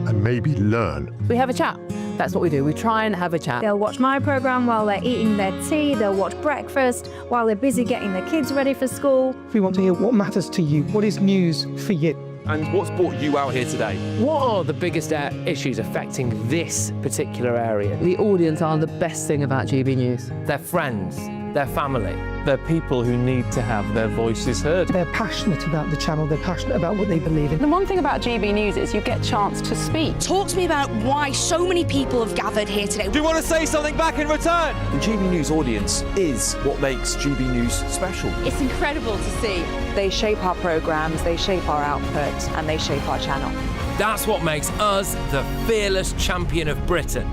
and maybe learn. We have a chat. That's what we do. We try and have a chat. They'll watch my programme while they're eating their tea. They'll watch breakfast while they're busy getting their kids ready for school. We want to hear what matters to you. What is news for you? And what's brought you out here today? What are the biggest issues affecting this particular area? The audience are the best thing about GB News. Their friends, their family. They're people who need to have their voices heard. They're passionate about the channel, they're passionate about what they believe in. The one thing about GB News is you get a chance to speak. Talk to me about why so many people have gathered here today. Do you want to say something back in return? The GB News audience is what makes GB News special. It's incredible to see. They shape our programmes, they shape our output, and they shape our channel. That's what makes us the fearless champion of Britain.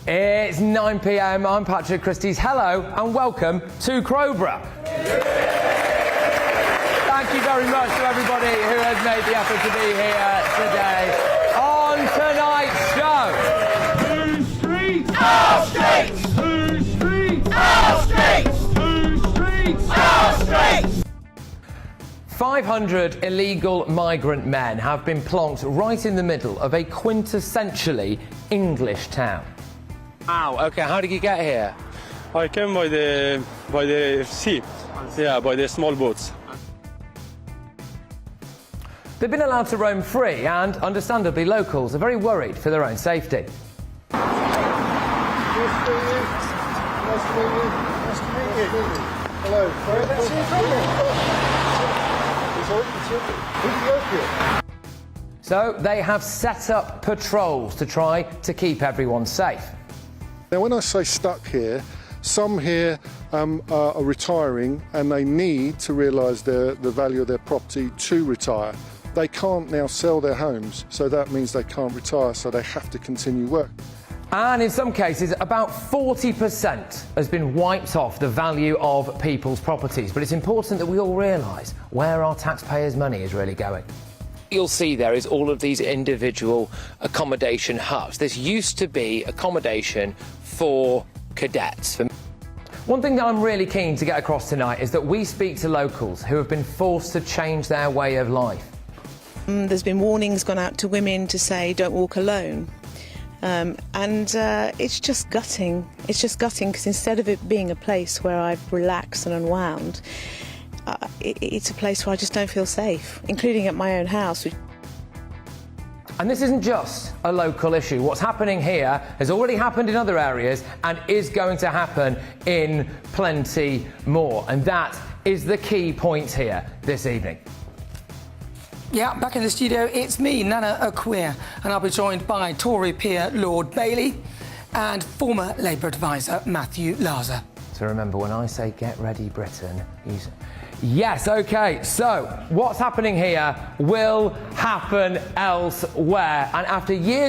It's 9 p.m. I'm Patrick Christys. Hello and welcome to Crowborough. Thank you very much to everybody who has made the effort to be here today. On tonight's show. Two streets! All streets! Two streets! All streets! Two streets! All streets! 500 illegal migrant men have been plonked right in the middle of a quintessentially English town. Wow, okay, how did you get here? I came by the sea. Yeah, by the small boats. They've been allowed to roam free and, understandably, locals are very worried for their own safety. Hello. So they have set up patrols to try to keep everyone safe. Now, when I say stuck here, some here are retiring and they need to realise the value of their property to retire. They can't now sell their homes, so that means they can't retire, so they have to continue work. And in some cases, about 40% has been wiped off the value of people's properties. But it's important that we all realise where our taxpayers' money is really going. You'll see there is all of these individual accommodation hubs. This used to be accommodation for cadets. One thing that I'm really keen to get across tonight is that we speak to locals who have been forced to change their way of life. There's been warnings gone out to women to say don't walk alone. It's just gutting. It's just gutting because instead of it being a place where I've relaxed and unwound, it's a place where I just don't feel safe, including at my own house. And this isn't just a local issue. What's happening here has already happened in other areas and is going to happen in plenty more. And that is the key point here this evening. Yeah, back in the studio, it's me, Nana Acquia, and I'll be joined by Tory peer Lord Bailey and former Labour advisor Matthew Laza. So remember, when I say get ready, Britain, you say... Yes, OK, so what's happening here will happen elsewhere. And after years